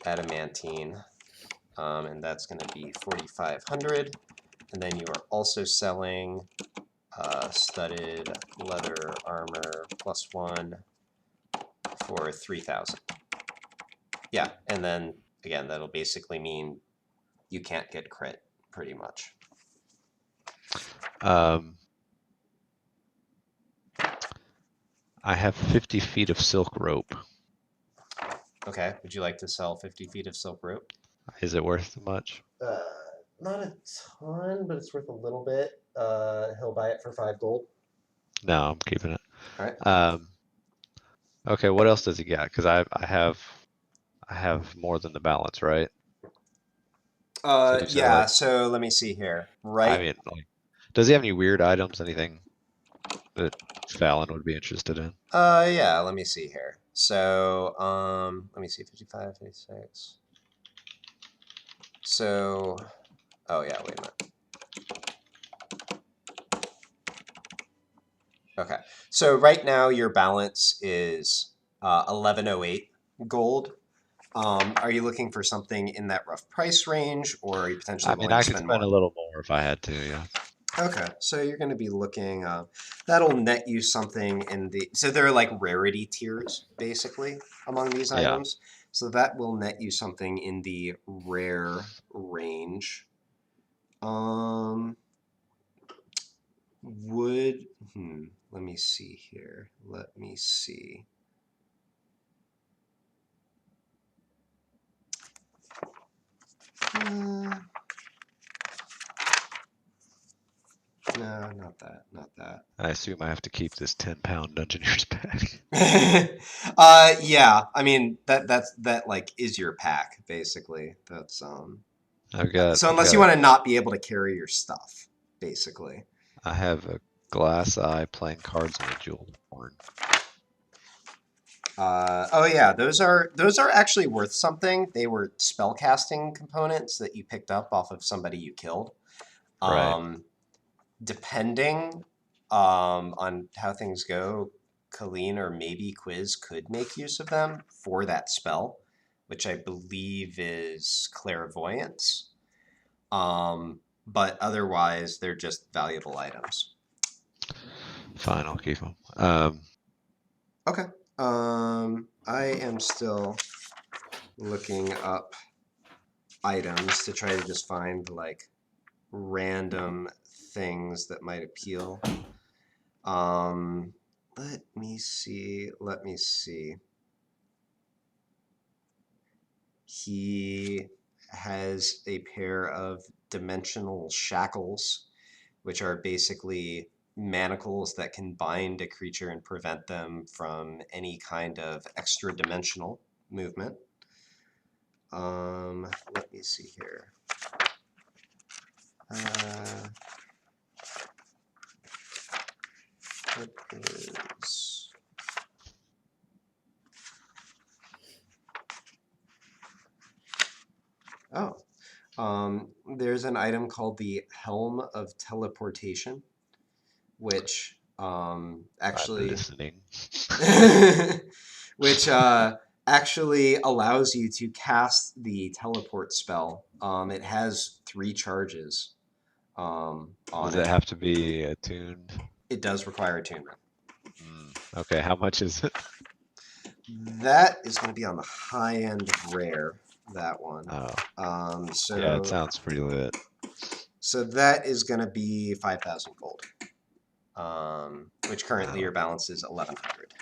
adamantine, and that's going to be 4,500. And then you are also selling studded leather armor +1 for 3,000. Yeah, and then again, that'll basically mean you can't get crit, pretty much. I have 50 feet of silk rope. Okay, would you like to sell 50 feet of silk rope? Is it worth much? Not a ton, but it's worth a little bit. He'll buy it for 5 gold. No, I'm keeping it. All right. Okay, what else does he got? Because I have more than the balance, right? So you said Yeah. like, So let me see here. I Right. mean, like, does he have any weird items? Anything that Fallon would be interested in? Yeah. Let me see here. So let me see. 55, 56. So, oh yeah. Wait a minute. Okay. So right now your balance is 1108 gold. Are you looking for something in that rough price range, or are you potentially I mean, willing to I could spend spend more? a little more if I had to. Yeah. Okay, so you're going to be looking. That'll net you something in the. So there are like rarity tiers basically among these Yeah. items. So that will net you something in the rare range. Um, would let me see here. Let me see. Uh, no, not that. Not that. I assume I have to keep this 10-pound Dungeoneer's pack. Yeah. I mean that like is your pack basically. That's So I've unless got you want to not be able to carry your stuff, basically. I have a glass eye playing cards and a jeweled horn. Oh yeah, those are actually worth something. They were spellcasting components that you picked up off of somebody you killed. Right. Depending on how things go, Colleen or maybe Quiz could make use of them for that spell, which I believe is clairvoyance. But otherwise, they're just valuable items. Fine, I'll keep them. Okay. I am still looking up items to try to just find like random things that might appeal. Let me see. Let me see. He has a pair of dimensional shackles, which are basically manacles that can bind a creature and prevent them from any kind of extra dimensional movement. Let me see here. What is... Oh, there's an item called the Helm of Teleportation, which I'm actually listening. which actually allows you to cast the teleport spell. It has 3 charges on Does it it. have to be attuned? It does require attunement. Okay, how much is it? That is going to be on the high end of rare. That one. Oh, So yeah, it sounds pretty lit. so that is going to be 5,000 gold. Which currently Wow. your balance is 1,100.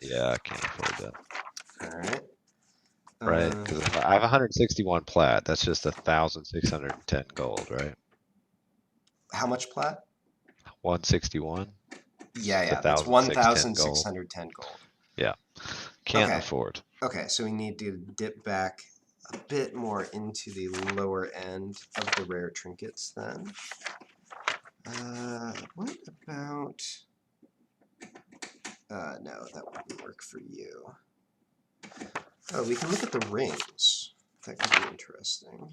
Yeah, I can't afford that. All right. Right, because I have 161 plat. That's just 1,610 gold, right? How much plat? 161. Yeah, that's 1,610 gold. 1,610 gold. Yeah, can't Okay. afford. Okay, so we need to dip back a bit more into the lower end of the rare trinkets then. What about... no, that wouldn't work for you. Oh, we can look at the rings. That could be interesting.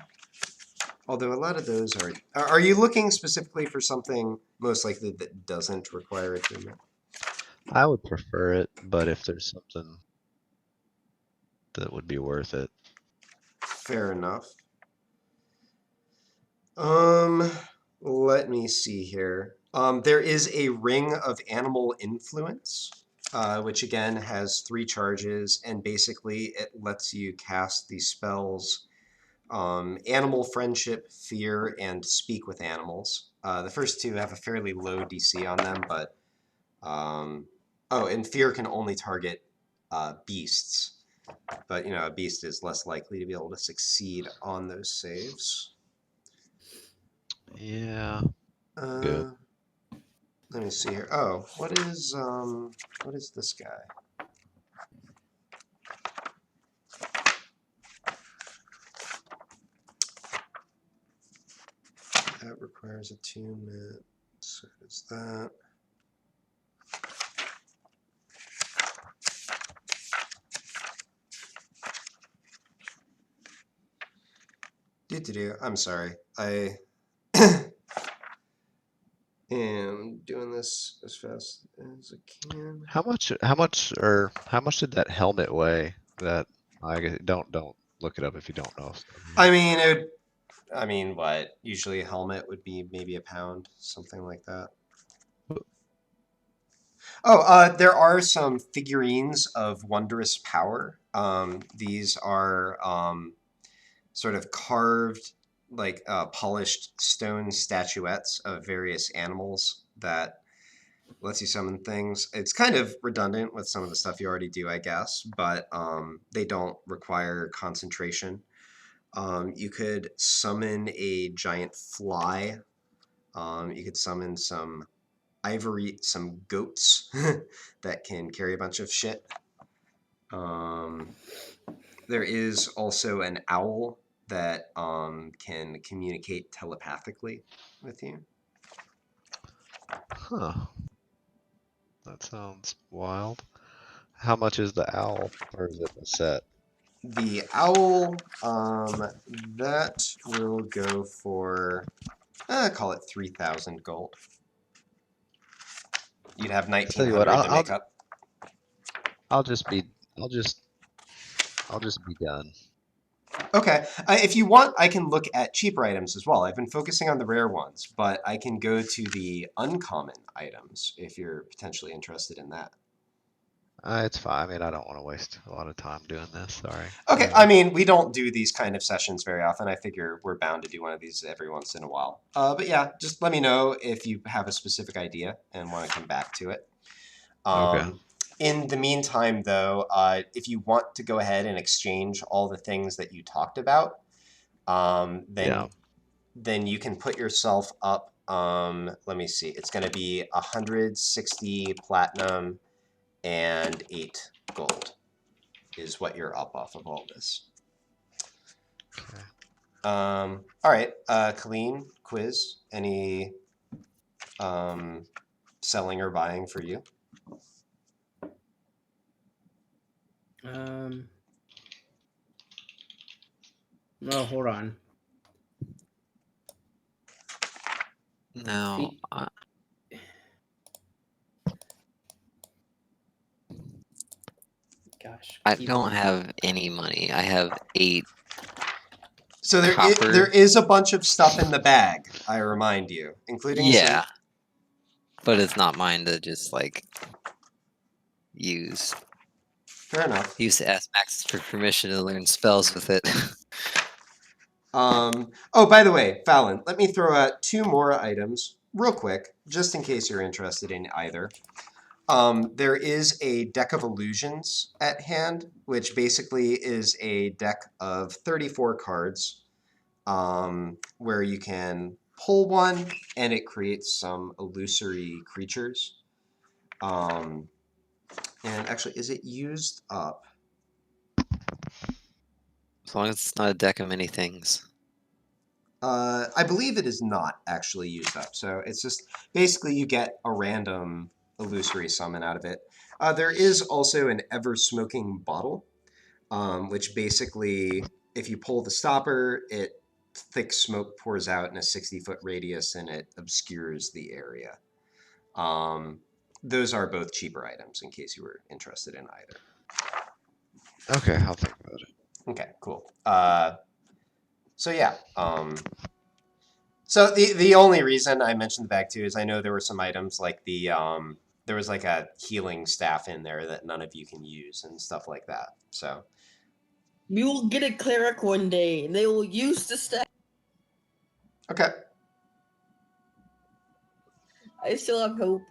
Although a lot of those are... Are you looking specifically for something most likely that doesn't require attunement? I would prefer it, but if there's something that would be worth it. Fair enough. Let me see here. There is a Ring of Animal Influence, which again has 3 charges, and basically it lets you cast the spells Animal Friendship, Fear, and Speak with Animals. The first 2 have a fairly low DC on them, but oh, and Fear can only target beasts. But you know, a beast is less likely to be able to succeed on those saves. Yeah, Uh, good. let me see here. Oh, what is this guy? requires attunement. So does that. I'm sorry. I am doing this as fast as I can. How much did that helmet weigh? That I guess, don't look it up if you don't know. I mean, what? Usually a helmet would be maybe a pound, something like that. Oh, there are some figurines of wondrous power. These are sort of carved, like polished stone statuettes of various animals that lets you summon things. It's kind of redundant with some of the stuff you already do, I guess, but they don't require concentration. You could summon a giant fly. You could summon some goats that can carry a bunch of shit. There is also an owl that can communicate telepathically with you. Huh. That sounds wild. How much is the owl, or is it a set? The owl, that will go for, call it 3,000 gold. You'd have I tell you what, 1,900 to make up. I'll just be done. Okay, if you want, I can look at cheaper items as well. I've been focusing on the rare ones, but I can go to the uncommon items if you're potentially interested in that. It's fine. I mean, I don't want to waste a lot of time doing this. Sorry. Okay, I mean, we don't do these kind of sessions very often. I figure we're bound to do one of these every once in a while. But yeah, just let me know if you have a specific idea and want to come back to it. Okay. In the meantime, though, if you want to go ahead and exchange all the things that you talked about, then you can put yourself up. Let me see. It's going to be 160 platinum and 8 gold is what you're up off of all this. Okay. All right, Colleen, Quiz, any selling or buying for you? No, hold on. No, Gosh. I don't have any money. I have 8. So Copper. there is a bunch of stuff in the bag, I remind you, including Yeah, but it's not mine to just like use. Fair enough. I used to ask Max for permission to learn spells with it. Oh, by the way, Fallon, let me throw out 2 more items real quick, just in case you're interested in either. There is a deck of illusions at hand, which basically is a deck of 34 cards, where you can pull one and it creates some illusory creatures. And actually, is it used up? As long as it's not a deck of many things. I believe it is not actually used up. So it's just basically you get a random illusory summon out of it. There is also an ever-smoking bottle, which basically, if you pull the stopper, thick smoke pours out in a 60-foot radius and it obscures the area. Those are both cheaper items in case you were interested in either. Okay, I'll think about it. Okay, cool. So yeah. So the only reason I mentioned the bag too is I know there were some items like there was like a healing staff in there that none of you can use and stuff like that. So We will get a cleric one day, and they will use the staff. okay. I still have hope.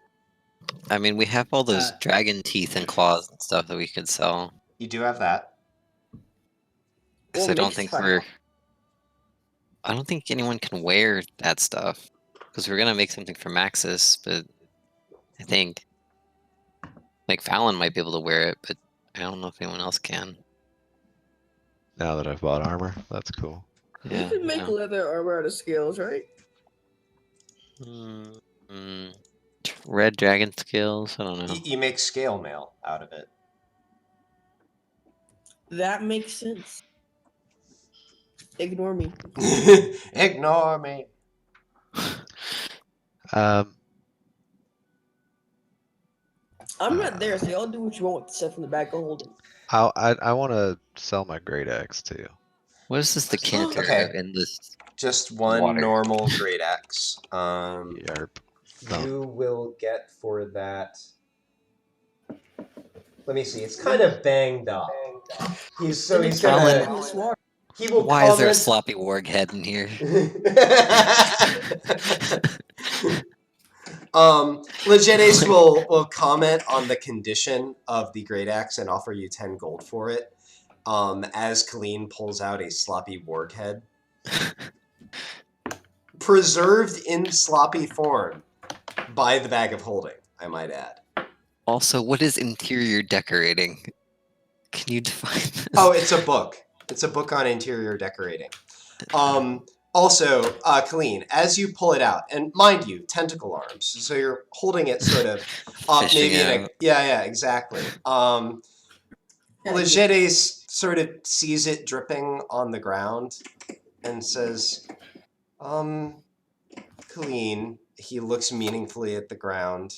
I mean, we have all those dragon teeth and claws and stuff that we could sell. You do have that. Because Well, I don't makes think fun. I don't think anyone can wear that stuff. Because we're gonna make something for Maxis, but I think like Fallon might be able to wear it, but I don't know if anyone else can. Now that I've bought armor, that's cool. You Yeah, can make no. leather armor out of scales, right? Red dragon scales. I don't know. You make scale mail out of it. That makes sense. Ignore me. Ignore me. I'm not there, so y'all do what you want with the stuff in the bag of holding. I want to sell my great axe too. What is this decanter Okay. in this? Just one Water. normal great axe. Yarp. No. You will get for that. Let me see. It's kind of banged up. He's Then gonna. in this water. He will. Why is there a comment- sloppy warg head in here? Legedes will comment on the condition of the great axe and offer you 10 gold for it. As Colleen pulls out a sloppy warg head, preserved in sloppy form by the bag of holding, I might add. Also, what is interior decorating? Can you define this? Oh, it's a book. It's a book on interior decorating. Also, Colleen, as you pull it out, and mind you, tentacle arms, so you're holding it sort of up, Fishing maybe in a out. yeah, exactly. Legedes sort of sees it dripping on the ground and says, Colleen, he looks meaningfully at the ground.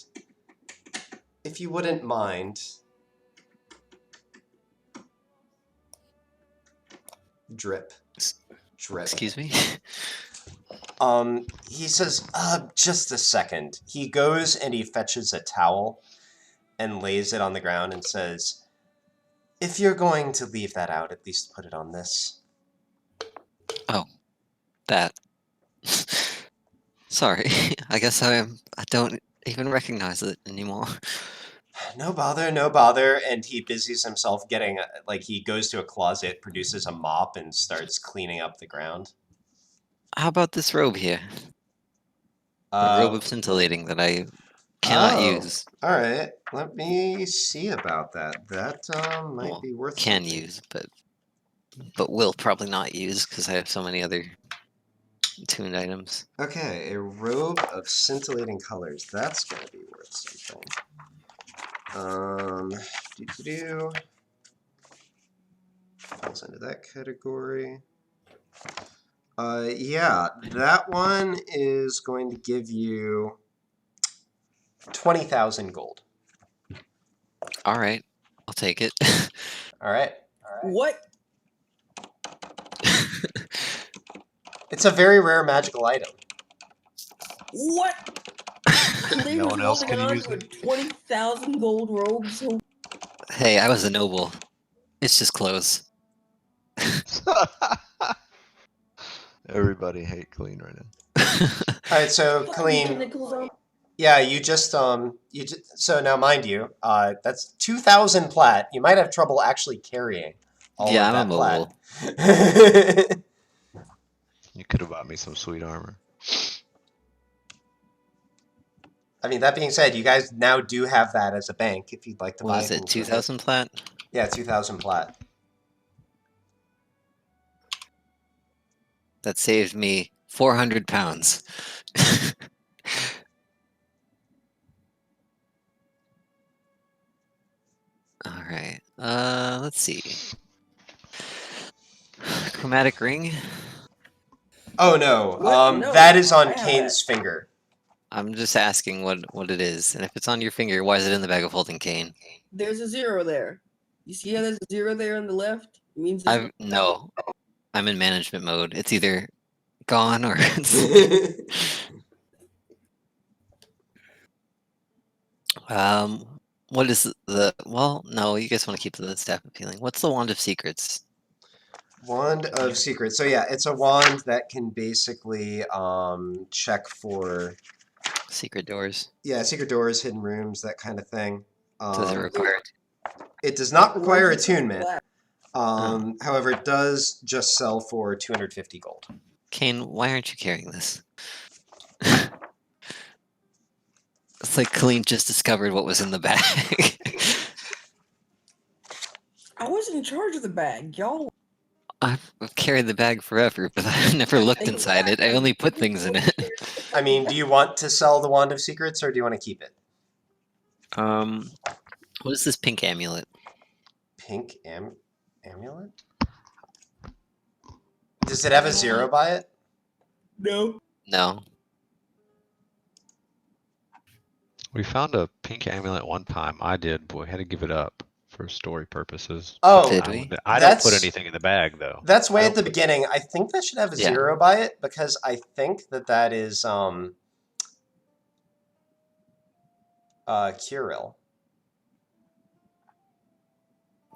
If you wouldn't mind. Drip. Drip. Excuse me? He says, just a second. He goes and he fetches a towel and lays it on the ground and says, if you're going to leave that out, at least put it on this. Oh. That. Sorry. I guess I don't even recognize it anymore. No bother, no bother. And he busies himself getting, he goes to a closet, produces a mop, and starts cleaning up the ground. How about this robe here? A robe of scintillating that I cannot use. All right. Let me see about that. That might be worth Can something. use, but will probably not use because I have so many other tuned items. Okay, a robe of scintillating colors. That's going to be worth something. Falls into that category. Yeah, that one is going to give you 20,000 gold. All right, I'll take it. All right. What? It's a very rare magical item. What? They No was one else holding can on use to a it. 20,000 gold robe, so Hey, I was a noble. It's just clothes. Everybody hate Colleen right now. All right, so Colleen, yeah, you just so now mind you, that's 2,000 plat. You might have trouble actually carrying all Yeah, of I'm that a mobile. plat. You could have bought me some sweet armor. I mean, that being said, you guys now do have that as a bank if you'd like to buy What is it, things with 2,000 plat? Yeah, 2,000 plat. That saved me 400 pounds. All right. Let's see. Chromatic ring. Oh no, What? No, that is on I have Kane's finger. I'm just asking what it is, and if it's on your finger, why is it in the bag of holding, Kane? there's a 0 there. You see how there's a 0 there on the left? It means No. I'm in management mode. It's either gone or it's what is well, no, you guys want to keep the staff appealing. What's the wand of secrets? Wand of secrets. So yeah, it's a wand that can basically check for Secret doors. yeah, secret doors, hidden rooms, that kind of thing. Does it require It does not require Where's the attunement. black? However, it does just sell for 250 gold. Kane, why aren't you carrying this? It's like Colleen just discovered what was in the bag. I was in charge of the bag, y'all. I've carried the bag forever, but I've never looked inside it. I only put things in it. I mean, do you want to sell the Wand of Secrets or do you want to keep it? What is this pink amulet? Pink amulet? Does it have a 0 by it? No. No. We found a pink amulet one time. I did, but we had to give it up for story purposes. Oh, Did I, we? I don't put That's- anything in the bag though. That's way I at the don't put- beginning. I think that should have a Yeah. 0 by it because I think that is Kirill.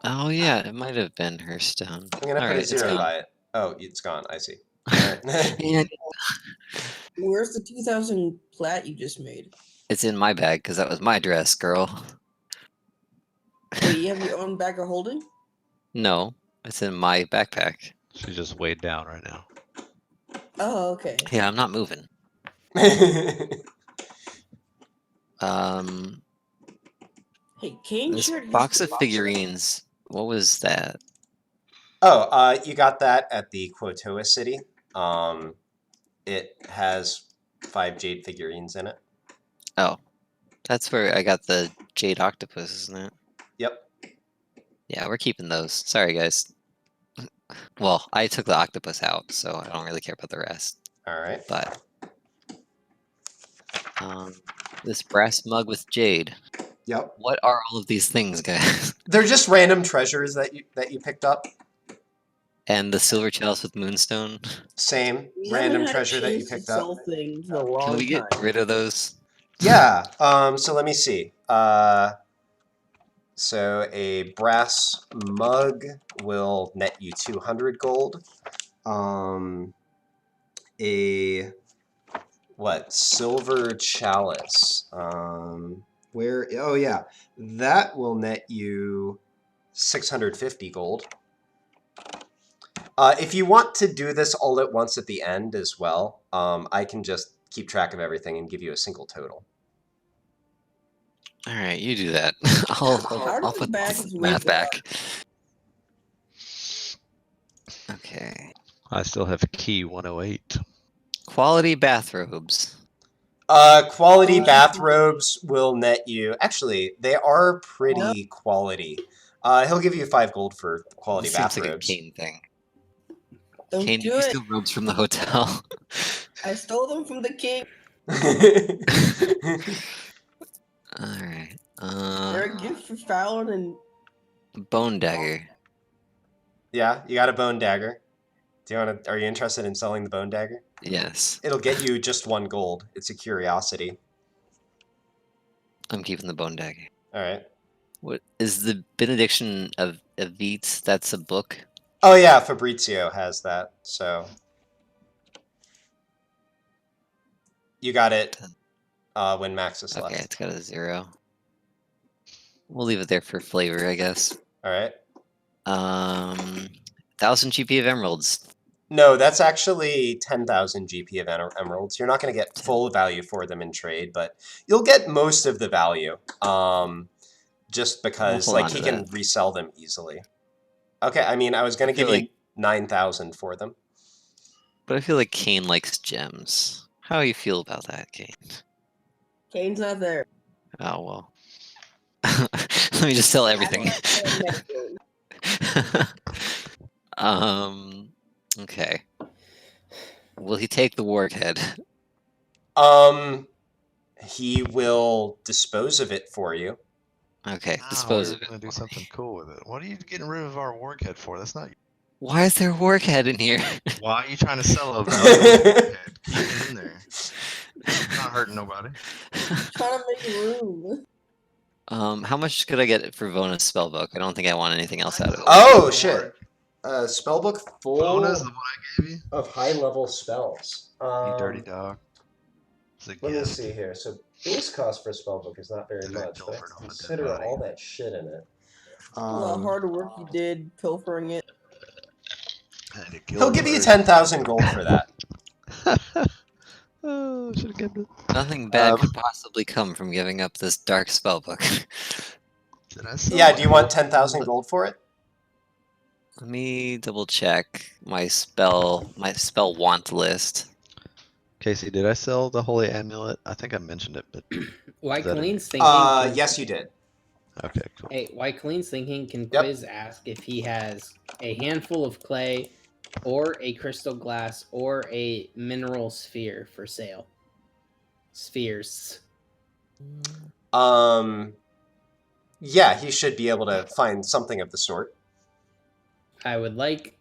Oh yeah, it might have been her stone. I'm gonna put a Alright, it's 0 gone. by it. Oh, it's gone. I see. Alright. Yeah, Where's the 2,000 plat you just made? it's in my bag because that was my dress, girl. Wait, you have your own bag of holding? No, it's in my backpack. She's just weighed down right now. Oh, okay. Yeah, I'm not moving. Um, Hey, Kane this shared his box of box figurines. What was that? Oh, you got that at the Quotoa City. It has 5 jade figurines in it. Oh, that's where I got the jade octopus, isn't it? Yep. Yeah, we're keeping those. Sorry, guys. Well, I took the octopus out, so I don't really care about the rest. All right. But this brass mug with jade. Yep. What are all of these things, guys? They're just random treasures that you picked up. And the silver chalice with moonstone. Same We random haven't had a treasure that you chance to picked up. sell things in a long Can we get time. rid of those? Yeah. So let me see. So a brass mug will net you 200 gold. Silver chalice. Where? Oh yeah, that will net you 650 gold. If you want to do this all at once at the end as well, I can just keep track of everything and give you a single total. All right, you do that. How I'll does put bags the weight math go back. up? Okay. I still have key 108. Quality bathrobes. Quality bathrobes will net you. Actually, they are pretty quality. He'll give you 5 gold for quality This seems like a bathrobes. Kane thing. Don't Kane, do did you it. steal robes from the hotel? I stole them from the king. Alright. They're a gift for Fallon and Bone dagger. Yeah, you got a bone dagger. Do you want to? Are you interested in selling the bone dagger? Yes. It'll get you just 1 gold. It's a curiosity. I'm keeping the bone dagger. All right. What is the benediction of Evite? That's a book. Oh yeah, Fabrizio has that. So you got it when Maxis Okay, left. it's got a 0. We'll leave it there for flavor, I guess. All right. 1000 GP of emeralds. No, that's actually 10,000 GP of emeralds. You're not going to get full value for them in trade, but you'll get most of the value. Just because hold like on he to can that. resell them easily. Okay, I mean, I was going to I feel give you like- 9,000 for them. But I feel like Kane likes gems. How do you feel about that, Kane? Kane's not there. Oh well. Let me just sell everything. Okay. Will he take the warhead? He will dispose of it for you. Okay, No, dispose we're of it. gonna do something cool with it. What are you getting rid of our warhead for? That's not. Why is there a warhead in here? Why are you trying to sell a valuable warhead? Keep it in there. It's not hurting nobody. Trying to make room. How much could I get for Vona's spellbook? I don't think I want anything else out of it. Oh shit! Spellbook full Bonus, the one I gave you. of high-level spells. You dirty dog. It's a Let me gift. see here. So base cost for a spellbook is not very Did I much, but I have pilfer to off a dead consider body? all that shit in it. A lot of hard work you did pilfering it. I had to kill He'll it give you first. 10,000 gold for that. Oh, should have kept it. Nothing bad could possibly come from giving up this dark spellbook. Did I sell Yeah, my do you want gold? 10,000 gold for it? Let me double check my spell want list. Casey, did I sell the holy amulet? I think I mentioned it, but While that Colleen's thinking, Yes, you did. okay, cool. hey, while Colleen's thinking, can Yep. Quiz ask if he has a handful of clay, or a crystal glass, or a mineral sphere for sale? Spheres. Yeah, he should be able to find something of the sort. I would like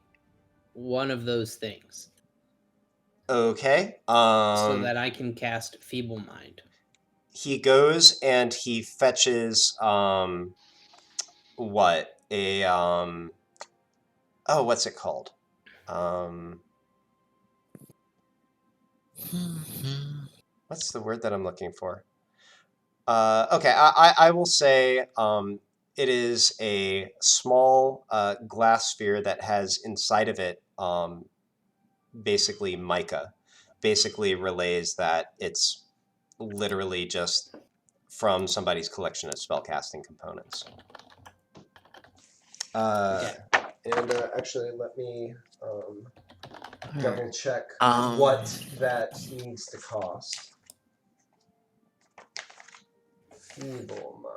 one of those things Okay. so that I can cast Feeble Mind. He goes and he fetches what? What's it called? What's the word that I'm looking for? Okay, I will say it is a small glass sphere that has inside of it basically mica. Basically relays that it's literally just from somebody's collection of spellcasting components. Okay. And actually, let me double check Um, what that needs to cost. Feeble Mind.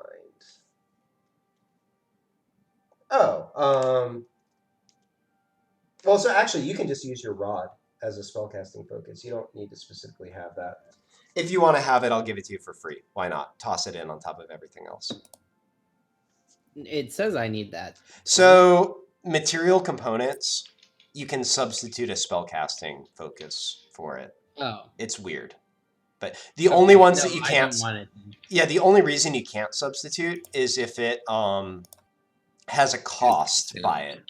Well, so actually, you can just use your rod as a spellcasting focus. You don't need to specifically have that. If you want to have it, I'll give it to you for free. Why not? Toss it in on top of everything else. It says I need that. So, material components, you can substitute a spellcasting focus for it. Oh. It's weird. But the only ones that you I can't... don't want it. Yeah, the only reason you can't substitute is if it has a cost by it.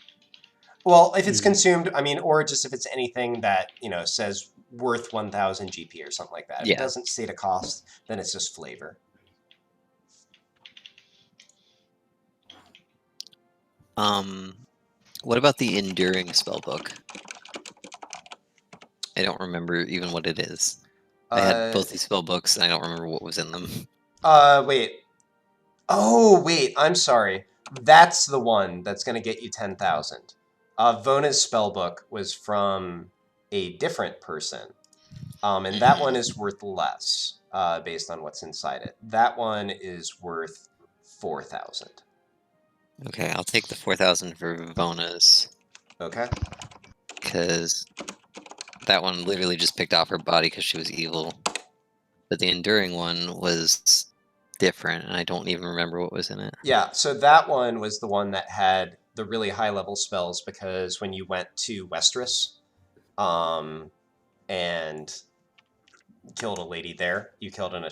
Well, if it's consumed, I mean, or just if it's anything that, says worth 1,000 GP or something like that. If it doesn't state a cost, then it's just flavor. What about the Enduring spellbook? I don't remember even what it is. I had both these spellbooks, and I don't remember what was in them. Wait. Oh, wait, I'm sorry. That's the one that's going to get you 10,000. Vona's spellbook was from a different person. And that one is worth less, based on what's inside it. That one is worth 4,000. Okay, I'll take the 4,000 for Vona's. Okay. Because that one literally just picked off her body because she was evil. But the Enduring one was different, and I don't even remember what was in it. Yeah, so that one was the one that had the really high-level spells, because when you went to Westeros and killed a lady there, you killed a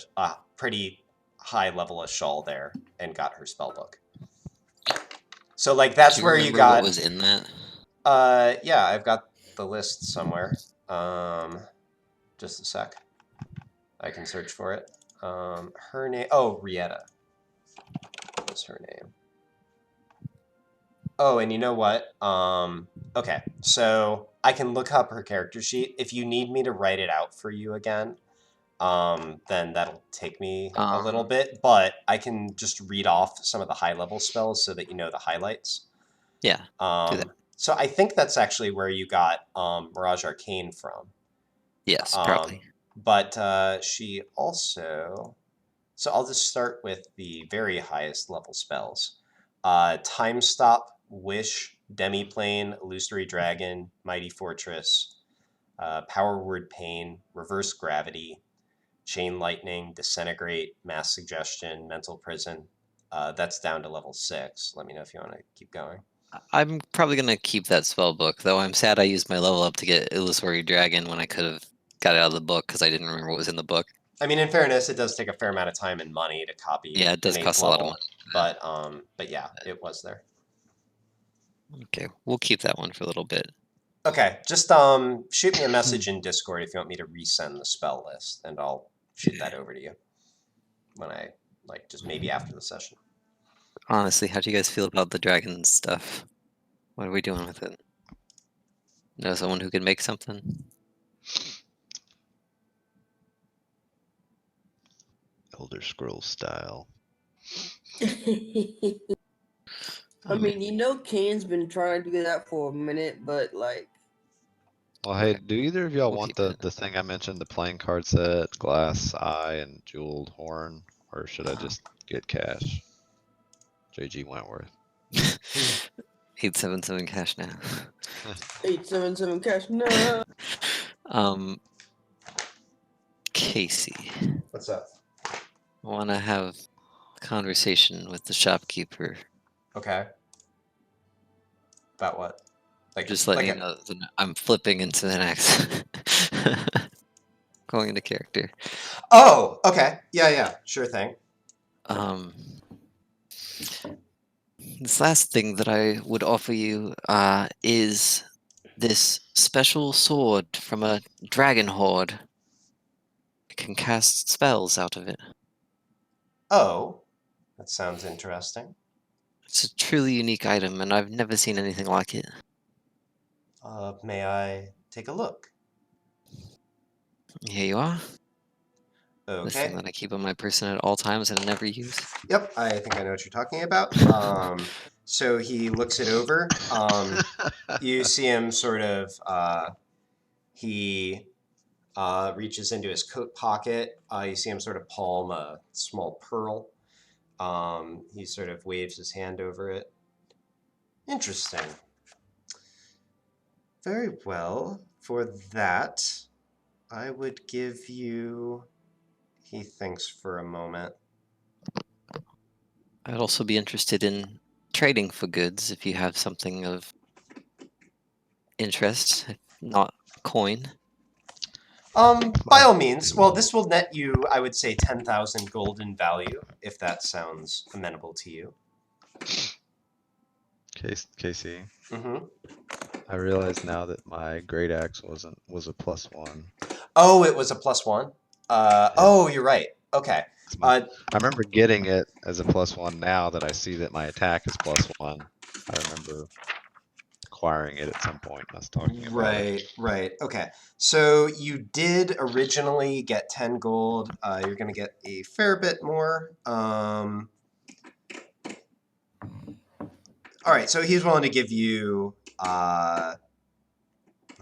pretty high-level Ashal there and got her spellbook. So, like, that's where you got... what was in that? Yeah, I've got the list somewhere. Just a sec. I can search for it. Her name... Oh, Rieta. What was her name? Oh, and you know what? Okay, so I can look up her character sheet. If you need me to write it out for you again, then that'll take me a little bit, but I can just read off some of the high-level spells so that you know the highlights. Yeah, do that. So I think that's actually where you got Mirage Arcane from. Yes, probably. But she also... So I'll just start with the very highest level spells. Time Stop, Wish, Demiplane, Illusory Dragon, Mighty Fortress, Power Word Pain, Reverse Gravity, Chain Lightning, Disintegrate, Mass Suggestion, Mental Prison. That's down to level 6. Let me know if you want to keep going. I'm probably going to keep that spell book, though I'm sad I used my level up to get Illusory Dragon when I could have got it out of the book because I didn't remember what was in the book. I mean, in fairness, it does take a fair amount of time and money to copy. Yeah, it does an 8th cost a level, lot of money. But yeah, it was there. Okay, we'll keep that one for a little bit. Okay, just shoot me a message in Discord if you want me to resend the spell list, and I'll shoot that over to you when I, just maybe after the session. Honestly, how do you guys feel about the dragon stuff? What are we doing with it? Know someone who can make something? Elder Scrolls style. I mean, Kane's been trying to do that for a minute, but Well, hey, Okay. do either of y'all We'll want keep it. the thing I mentioned, the playing card set, glass eye, and jeweled horn, or should I just get cash? JG Wentworth. 877 cash now. 877 cash. No. Casey, What's up? I want to have a conversation with the shopkeeper. Okay. About what? Like Just letting like you know that I'm flipping into the next. Going into character. Oh, okay. Yeah, sure thing. This last thing that I would offer you is this special sword from a dragon horde. You can cast spells out of it. Oh, that sounds interesting. It's a truly unique item, and I've never seen anything like it. May I take a look? Here you are. This thing Okay. that I keep on my person at all times and I never use. Yep, I think I know what you're talking about. So he looks it over. You see him sort of. He reaches into his coat pocket. You see him sort of palm a small pearl. He sort of waves his hand over it. Interesting. Very well. For that, I would give you. He thinks for a moment. I'd also be interested in trading for goods if you have something of interest, if not coin. By all means. Well, this will net you, I would say, 10,000 gold in value, if that sounds amenable to you. Casey, Mm-hmm. I realize now that my great axe was a +1. Oh, it was a +1. Oh, you're right. Okay. I remember getting it as a +1. Now that I see that my attack is +1, I remember acquiring it at some point. I was talking about it. Right. Okay. So you did originally get 10 gold. You're going to get a fair bit more. All right. So he's willing to give you. Let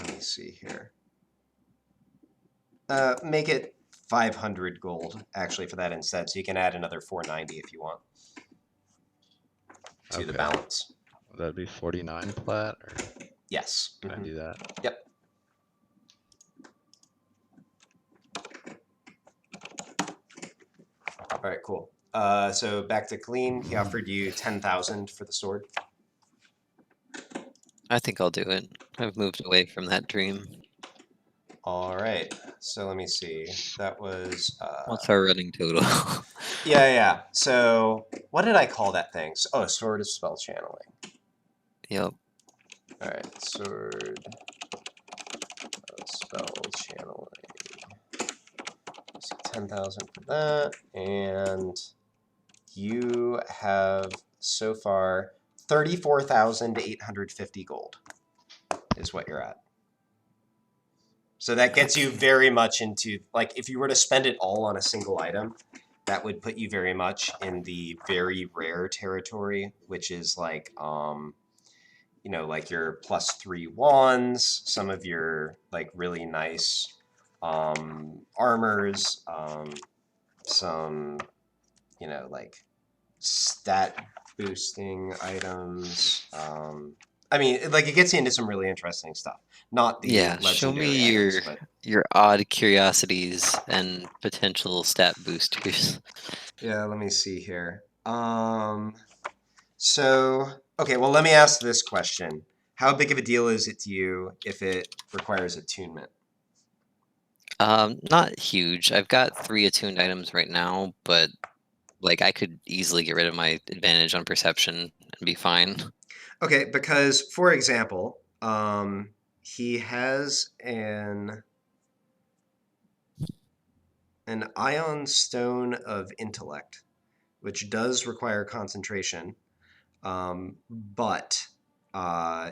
me see here. Make it 500 gold actually for that instead. So you can add another 490 if you want to the balance. That'd be 49 plat, or Yes. can I do that? Yep. All right, cool. So back to Colleen. He offered you 10,000 for the sword. I think I'll do it. I've moved away from that dream. All right. So let me see. That was. What's our running total? Yeah. So what did I call that thing? Oh, sword of spell channeling. Yep. All right, sword of spell channeling. 10,000 for that, and you have so far 34,850 gold is what you're at. So that gets you very much into, like, if you were to spend it all on a single item, that would put you very much in the very rare territory, which is like, like your +3 wands, some of your like really nice armors, some, like stat boosting items. I mean, like it gets you into some really interesting stuff. Not the Yeah, show legendary me items, but your odd curiosities and potential stat boosters. yeah, let me see here. So, okay, well, let me ask this question. How big of a deal is it to you if it requires attunement? Not huge. I've got 3 attuned items right now, but like I could easily get rid of my advantage on perception and be fine. Okay, because, for example, he has an ion stone of intellect, which does require concentration, but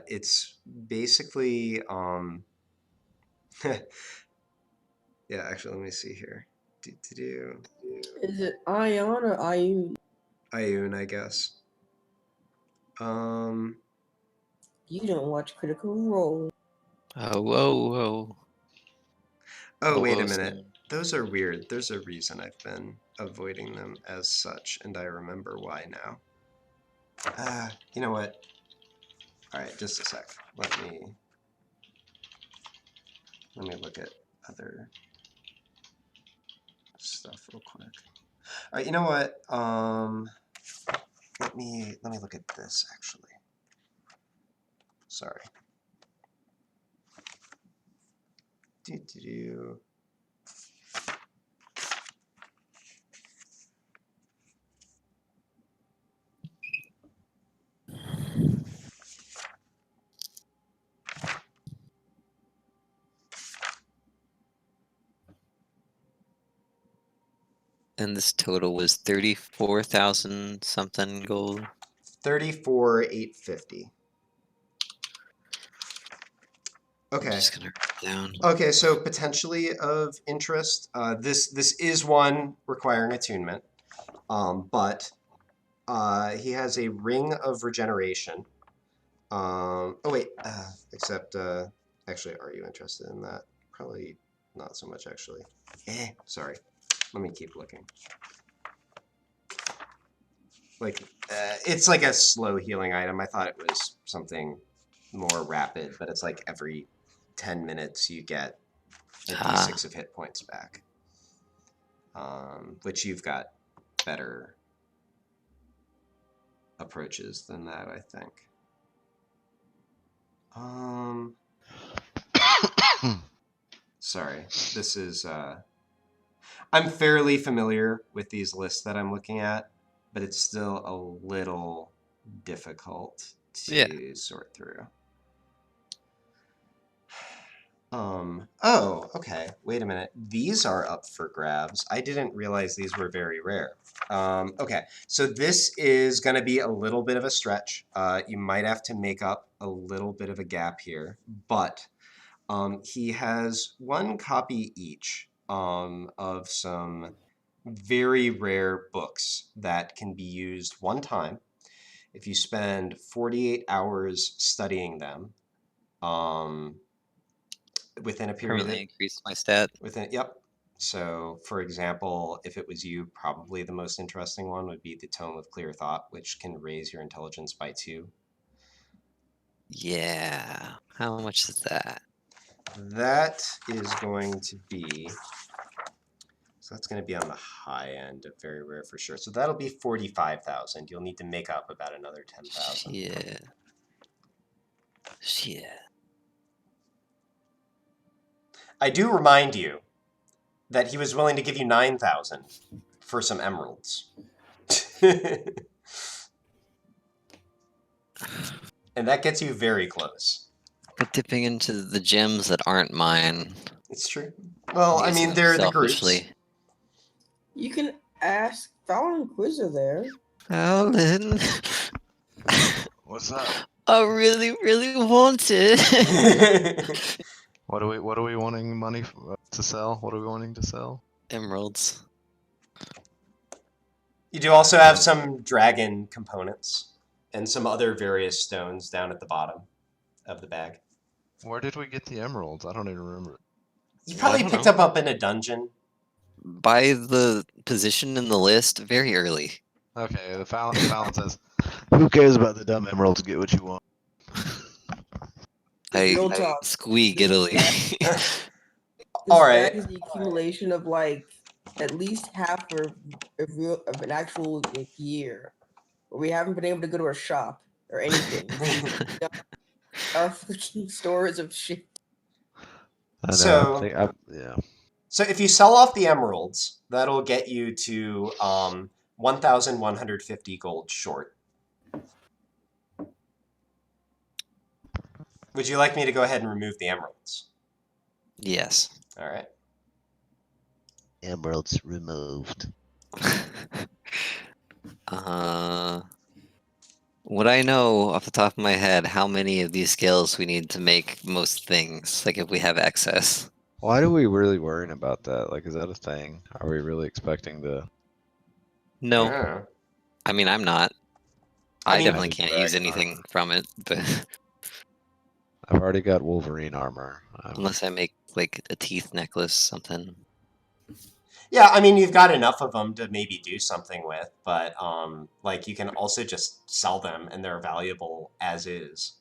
it's basically yeah. Actually, let me see here. Is it Ion or Ion? Ioun, I guess. You don't watch Critical Role. Oh, whoa, whoa. Oh, wait a whoa, minute. Sam. Those are weird. There's a reason I've been avoiding them as such, and I remember why now. You know what? All right, just a sec. Let me look at other stuff real quick. All right, you know what? Let me look at this actually. Sorry. Do. And this total was 34,000 something gold. 34,850. I'm Okay. just gonna write it down. Okay, so potentially of interest. This is one requiring attunement, but he has a ring of regeneration. Oh wait, except actually, are you interested in that? Probably not so much actually. Sorry. Let me keep looking. Like, it's like a slow healing item. I thought it was something more rapid, but it's like every 10 minutes you get a d6 of hit points back, which you've got better approaches than that, I think. Sorry, this is I'm fairly familiar with these lists that I'm looking at, but it's still a little difficult to sort through. Oh, okay. Wait a minute. These are up for grabs. I didn't realize these were very rare. Okay, so this is going to be a little bit of a stretch. You might have to make up a little bit of a gap here, but he has one copy each of some very rare books that can be used one time. If you spend 48 hours studying them, within a period Permanently increased my stat. Yep. So, for example, if it was you, probably the most interesting one would be the Tome of Clear Thought, which can raise your intelligence by 2. Yeah. How much is that? That is going to be, so that's going to be on the high end of very rare for sure. So that'll be 45,000. You'll need to make up about another 10,000. Shit. Shit. I do remind you that he was willing to give you 9,000 for some emeralds. And that gets you very close. But dipping into the gems that aren't mine. It's true. Well, I mean, Using they're them the groups. selfishly. You can ask Fallon and Quiz are there. Alan. What's up? I really, really want it. What are we wanting money to sell? What are we wanting to sell? Emeralds. You do also have some dragon components and some other various stones down at the bottom of the bag. Where did we get the emeralds? I don't even remember. You I probably don't picked know. up in a dungeon. By the position in the list, very early. Okay, the Fallon says, "Who cares about the dumb emeralds? Get what you want." Real I talk. squeak Italy. This All bag right. is the accumulation of like at least half of an actual like, year. Where we haven't been able to go to a shop or anything. Our freaking stores of shit. I know. So- yeah. So if you sell off the emeralds, that'll get you to 1,150 gold short. Would you like me to go ahead and remove the emeralds? Yes. All right. Emeralds removed. Would I know off the top of my head how many of these skills we need to make most things? Like if we have excess. Why do we really worrying about that? Like, is that a thing? Are we really expecting to? No. Yeah. I mean, I'm not. I I mean, definitely Just can't brag use about it. anything from it, but I've already got Wolverine armor. Unless I make like a teeth necklace, something. Yeah, I mean, you've got enough of them to maybe do something with, but like you can also just sell them and they're valuable as is.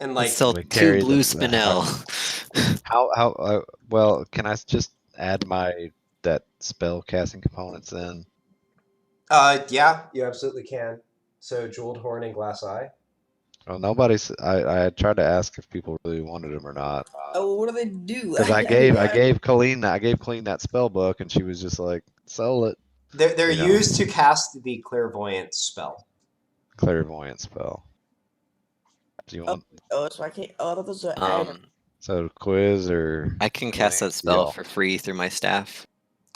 And like, Let's sell we 2 carry blue the spinel. how well, can I just add that spell casting components in? yeah, you absolutely can. So jeweled horn and glass eye. Well, I tried to ask if people really wanted them or not. Oh, what do they do? Because I gave Colleen that spell book, and she was just like, sell it. They're You know. used to cast the clairvoyance spell. Clairvoyant spell. Do you want Oh, so I can't. Oh, I thought those are added. so quiz or I can cast that Colleen spell deal? for free through my staff.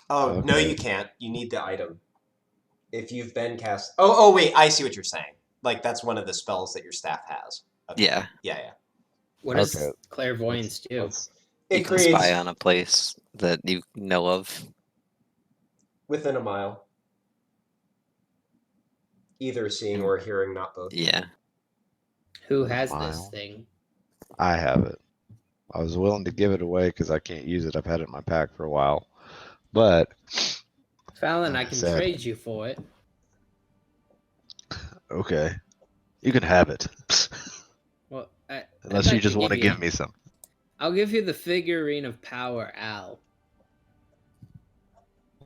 Oh, no, Okay. you can't. You need the item. If you've been cast... Oh, wait, I see what you're saying. Like, that's one of the spells that your staff has. Okay. Yeah. Yeah. What does Okay. clairvoyance do? Let's- You It can creates spy on a place that you know of. within a mile. Either seeing or hearing, not both. Yeah. Who has this Mile. thing? I have it. I was willing to give it away because I can't use it. I've had it in my pack for a while. But Fallon, I like I can said- trade you for it. okay, you can have it. Well, Unless I'd you like just to want to give you- give me some. I'll give you the figurine of Power Al.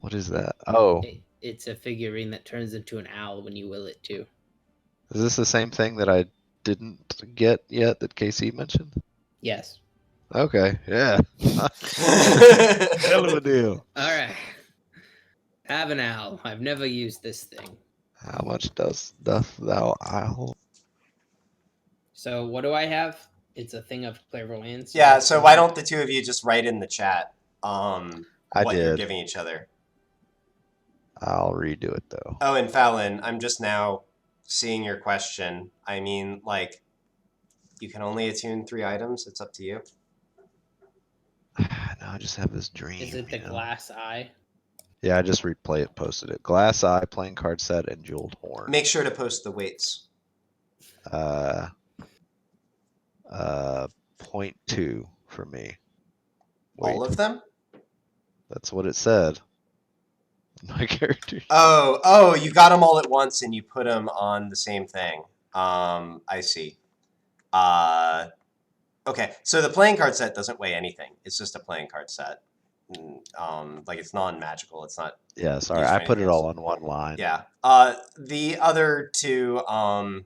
What is that? Oh, It's a figurine that turns into an owl when you will it to. is this the same thing that I didn't get yet that KC mentioned? Yes. Okay, yeah. Hell of a deal. All right. Have an owl. I've never used this thing. How much doth thou owl? So what do I have? It's a thing of clairvoyance. Yeah, so why don't the two of you just write in the chat I what you're did. giving each other? I'll redo it though. Oh, and Fallon, I'm just now seeing your question. I mean, like, you can only attune 3 items. It's up to you. Now I just have this dream. Is it the glass eye? Yeah, I just posted it. Glass eye, playing card set, and jeweled horn. Make sure to post the weights. 0.2 for me. All of them? That's what it said. My character. Oh, you got them all at once and you put them on the same thing. I see. Okay, so the playing card set doesn't weigh anything. It's just a playing card set. Like it's non-magical. It's not. Yeah, sorry, used for I put it anything all else. on one line. Yeah. The other two, I'm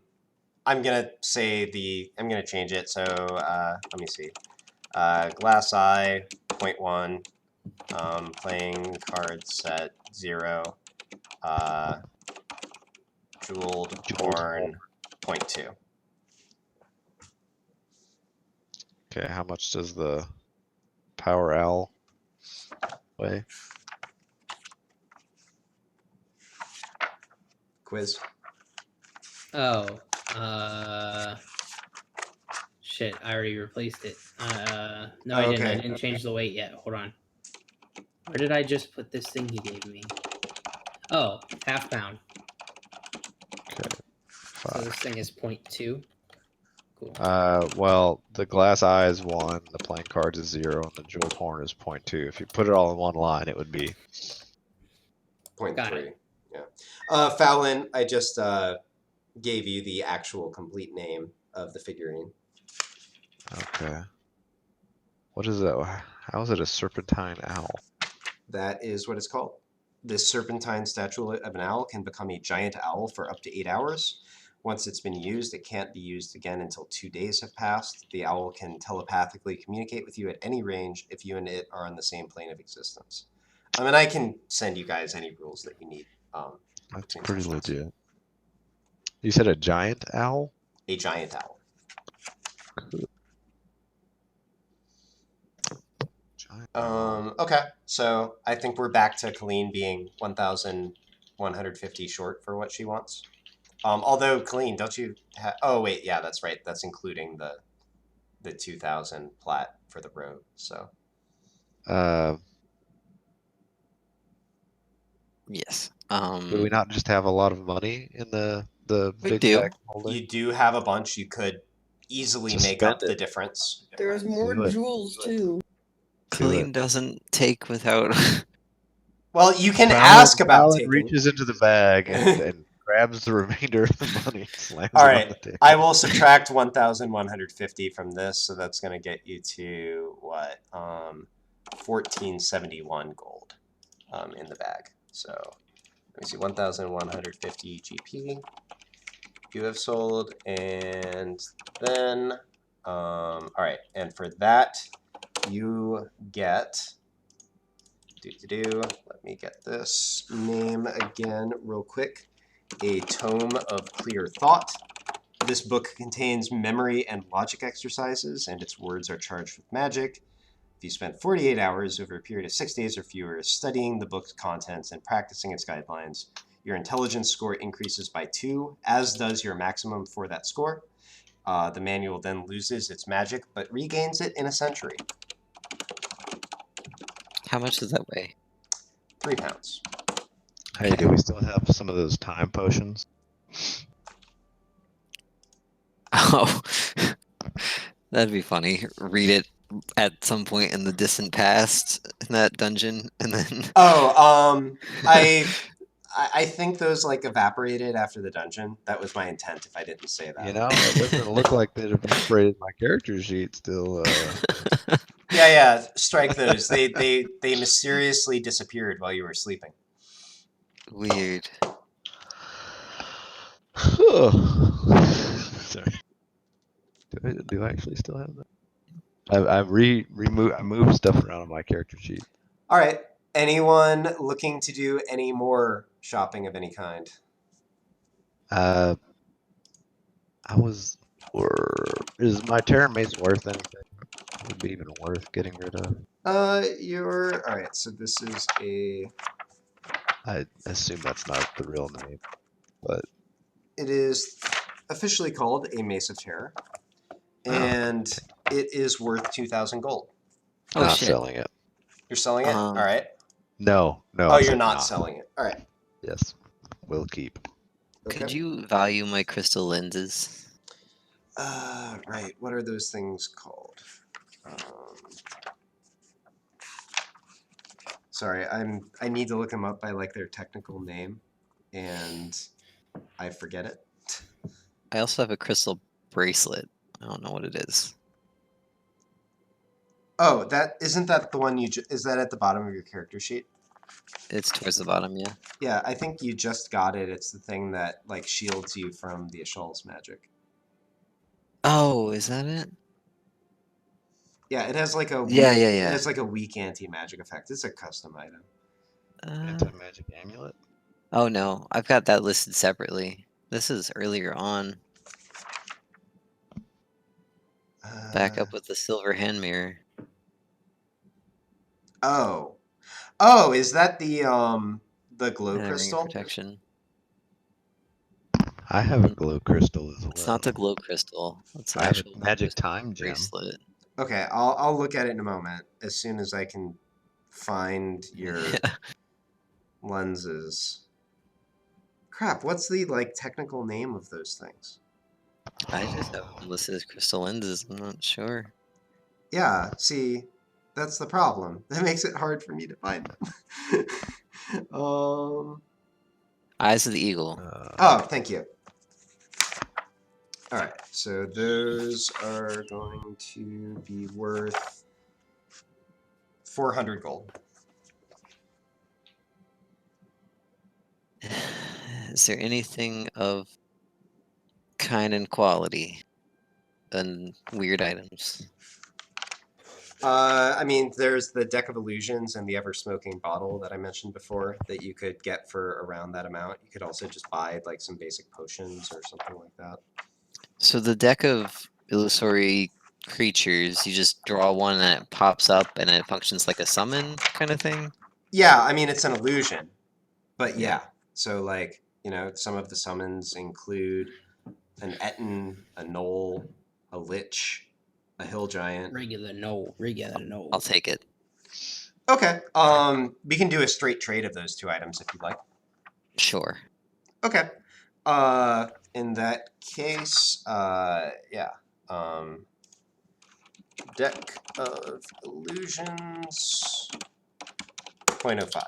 gonna change it. So let me see. Glass eye 0.1. Playing card set 0. Jeweled horn 0.2. Okay, how much does the Power Owl weigh? Quiz. Oh. Shit, I already replaced it. No, I didn't. I didn't change the weight yet. Hold on. Where did I just put this thing he gave me? Oh, half pound. Okay. So this thing is 0.2. Cool. Well, the glass eye is 1, the playing cards is 0, and the jeweled horn is 0.2. If you put it all in one line, it would be 0.3. Yeah. Fallon, I just gave you the actual complete name of the figurine. okay. What is that? How is it a serpentine owl? That is what it's called. This serpentine statue of an owl can become a giant owl for up to 8 hours. Once it's been used, it can't be used again until 2 days have passed. The owl can telepathically communicate with you at any range if you and it are on the same plane of existence. I mean, I can send you guys any rules that you need. That's pretty legit. You said a giant owl? A giant owl. Okay, so I think we're back to Colleen being 1,150 short for what she wants. Although Colleen, don't you have? Oh wait, yeah, that's right. That's including the 2,000 plat for the road. So. Yes. Do we not just have a lot of money in the We big do. bag holding? You do have a bunch. You could easily Just make up spend the it. difference. There's more Do it. jewels too. Colleen it. doesn't take without. Well, you can Fallon, ask about Fallon taking. reaches into the bag and grabs the remainder of the money and slams All it right, on the table. I will subtract 1,150 from this, so that's going to get you to what? 1,471 gold in the bag. So let me see, 1,150 GP you have sold, and then all right, and for that you get. Let me get this name again real quick. A Tome of Clear Thought. This book contains memory and logic exercises, and its words are charged with magic. If you spend 48 hours over a period of 6 days or fewer studying the book's contents and practicing its guidelines, your intelligence score increases by 2, as does your maximum for that score. The manual then loses its magic, but regains it in a century. How much does that weigh? 3 pounds. Hey, do we still have some of those time potions? Oh, that'd be funny. Read it at some point in the distant past in that dungeon, and then. Oh, I think those like evaporated after the dungeon. That was my intent if I didn't say that. You know, it doesn't look like they've evaporated my character sheet still. Yeah, strike those. They mysteriously disappeared while you were sleeping. Weird. Sorry. Do I actually still have that? I moved stuff around on my character sheet. All right. Anyone looking to do any more shopping of any kind? I was. Is my Terra Mace worth anything? Would be even worth getting rid of. You're all right. So this is a. I assume that's not the real name, but It is officially called a Mace of Terror, and it is worth 2,000 gold. Oh not shit. selling it. You're selling it. All right. No. Oh, I you're said not selling it. All right. Yes, we'll keep. Okay. Could you value my crystal lenses? Right. What are those things called? Sorry, I need to look them up by like their technical name, and I forget it. I also have a crystal bracelet. I don't know what it is. Oh, that isn't that the one you is that at the bottom of your character sheet? It's towards the bottom, yeah. Yeah, I think you just got it. It's the thing that like shields you from the Ashal's magic. Oh, is that it? Yeah, it has like a Yeah. It has like a weak anti-magic effect. It's a custom item. Anti-magic amulet. Oh no, I've got that listed separately. This is earlier on. Back up with the silver hand mirror. Oh, is that the glow And a ring of crystal? protection. I have a glow crystal as well. It's not the glow crystal. It's an I have actual a magic time gem. bracelet. Okay, I'll look at it in a moment as soon as I can find your lenses. Crap, what's the like technical name of those things? I just have them listed as crystal lenses. I'm not sure. Yeah, see, that's the problem. That makes it hard for me to find them. Eyes of the Eagle. Oh, thank you. All right, so those are going to be worth 400 gold. Is there anything of kind and quality and weird items? I mean, there's the Deck of Illusions and the Ever-Smoking Bottle that I mentioned before that you could get for around that amount. You could also just buy like some basic potions or something like that. So the deck of illusory creatures, you just draw one and it pops up and it functions like a summon kind of thing? Yeah, I mean, it's an illusion, but yeah. So like, you know, some of the summons include an Etten, a Gnoll, a Lich, a Hill Giant. Regular no. I'll take it. Okay. We can do a straight trade of those two items if you'd like. Sure. Okay. In that case, yeah. Deck of Illusions 0.05.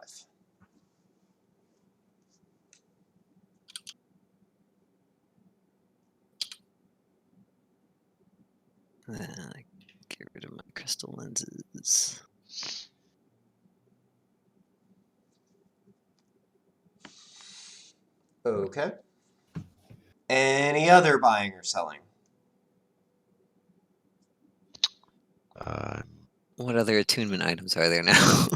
Get rid of my crystal lenses. Okay. Any other buying or selling? What other attunement items are there now?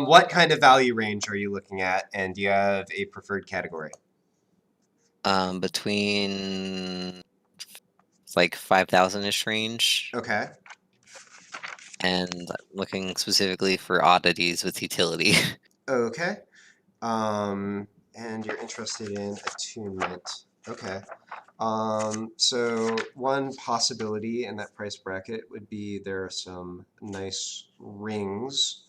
What kind of value range are you looking at, and do you have a preferred category? Between like 5,000-ish range, Okay. and looking specifically for oddities with utility. Okay. And you're interested in attunement. Okay. So one possibility in that price bracket would be there are some nice rings.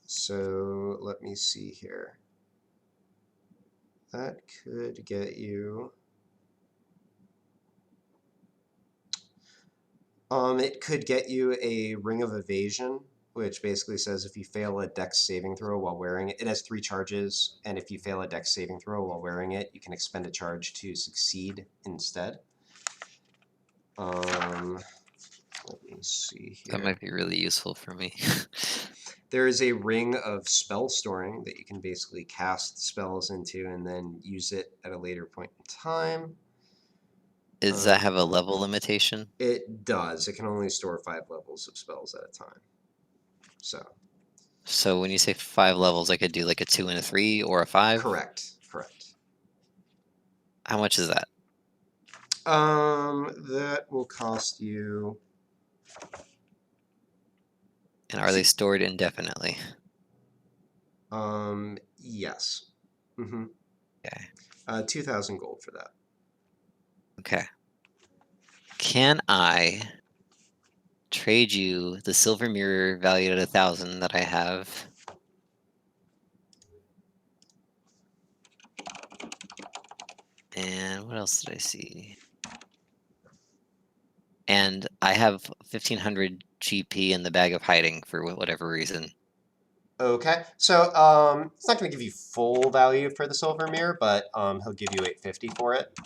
So let me see here. That could get you. It could get you a Ring of Evasion, which basically says if you fail a Dex saving throw while wearing it, it has 3 charges, and if you fail a Dex saving throw while wearing it, you can expend a charge to succeed instead. Let me see here. That might be really useful for me. There is a Ring of Spell Storing that you can basically cast spells into and then use it at a later point in time. Does that have a level limitation? It does. It can only store 5 levels of spells at a time. So when you say 5 levels, I could do like a 2 and a 3 or a 5? Correct. How much is that? That will cost you. And are they stored indefinitely? Yes. Mm-hmm. Okay. 2,000 gold for that. Okay. Can I trade you the silver mirror valued at 1,000 that I have? And what else did I see? And I have 1,500 GP in the bag of hiding for whatever reason. Okay, so it's not going to give you full value for the silver mirror, but he'll give you 850 for it.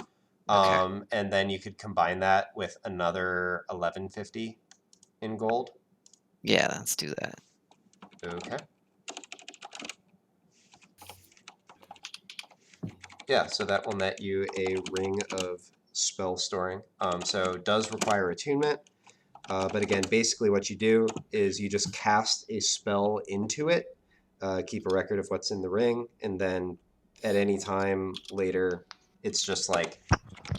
Okay. And then you could combine that with another 1150 in gold. Yeah, let's do that. Okay. Yeah, so that will net you a Ring of Spell Storing. So it does require attunement, but again, basically what you do is you just cast a spell into it, keep a record of what's in the ring, and then at any time later, it's just like,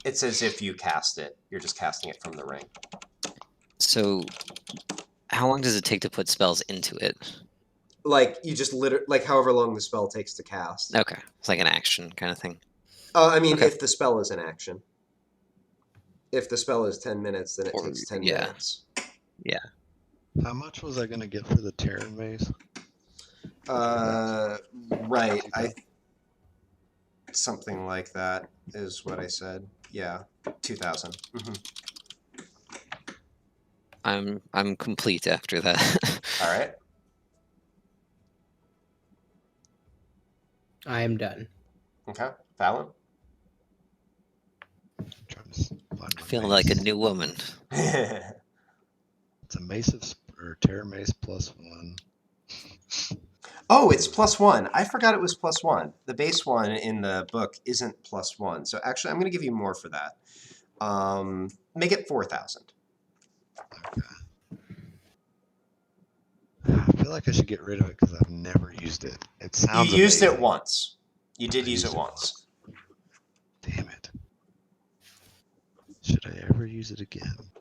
it's as if you cast it. You're just casting it from the ring. So, how long does it take to put spells into it? Like, you just like however long the spell takes to cast. Okay, it's like an action kind of thing. I mean, Okay. if the spell is an action. If the spell is 10 minutes, then it takes 10 minutes. Yeah. How much was I going to get for the Terran maze? Right. Something like that is what I said. Yeah, 2,000. Mm-hmm. I'm complete after that. All right. I am done. Okay, Fallon. I feel like a new woman. It's a mace or Terran mace +1. Oh, it's +1. I forgot it was +1. The base one in the book isn't +1. So actually, I'm going to give you more for that. Make it 4,000. Okay. I feel like I should get rid of it because I've never used it. It sounds You used amazing. it once. You did use it once. Damn it. Should I ever use it again?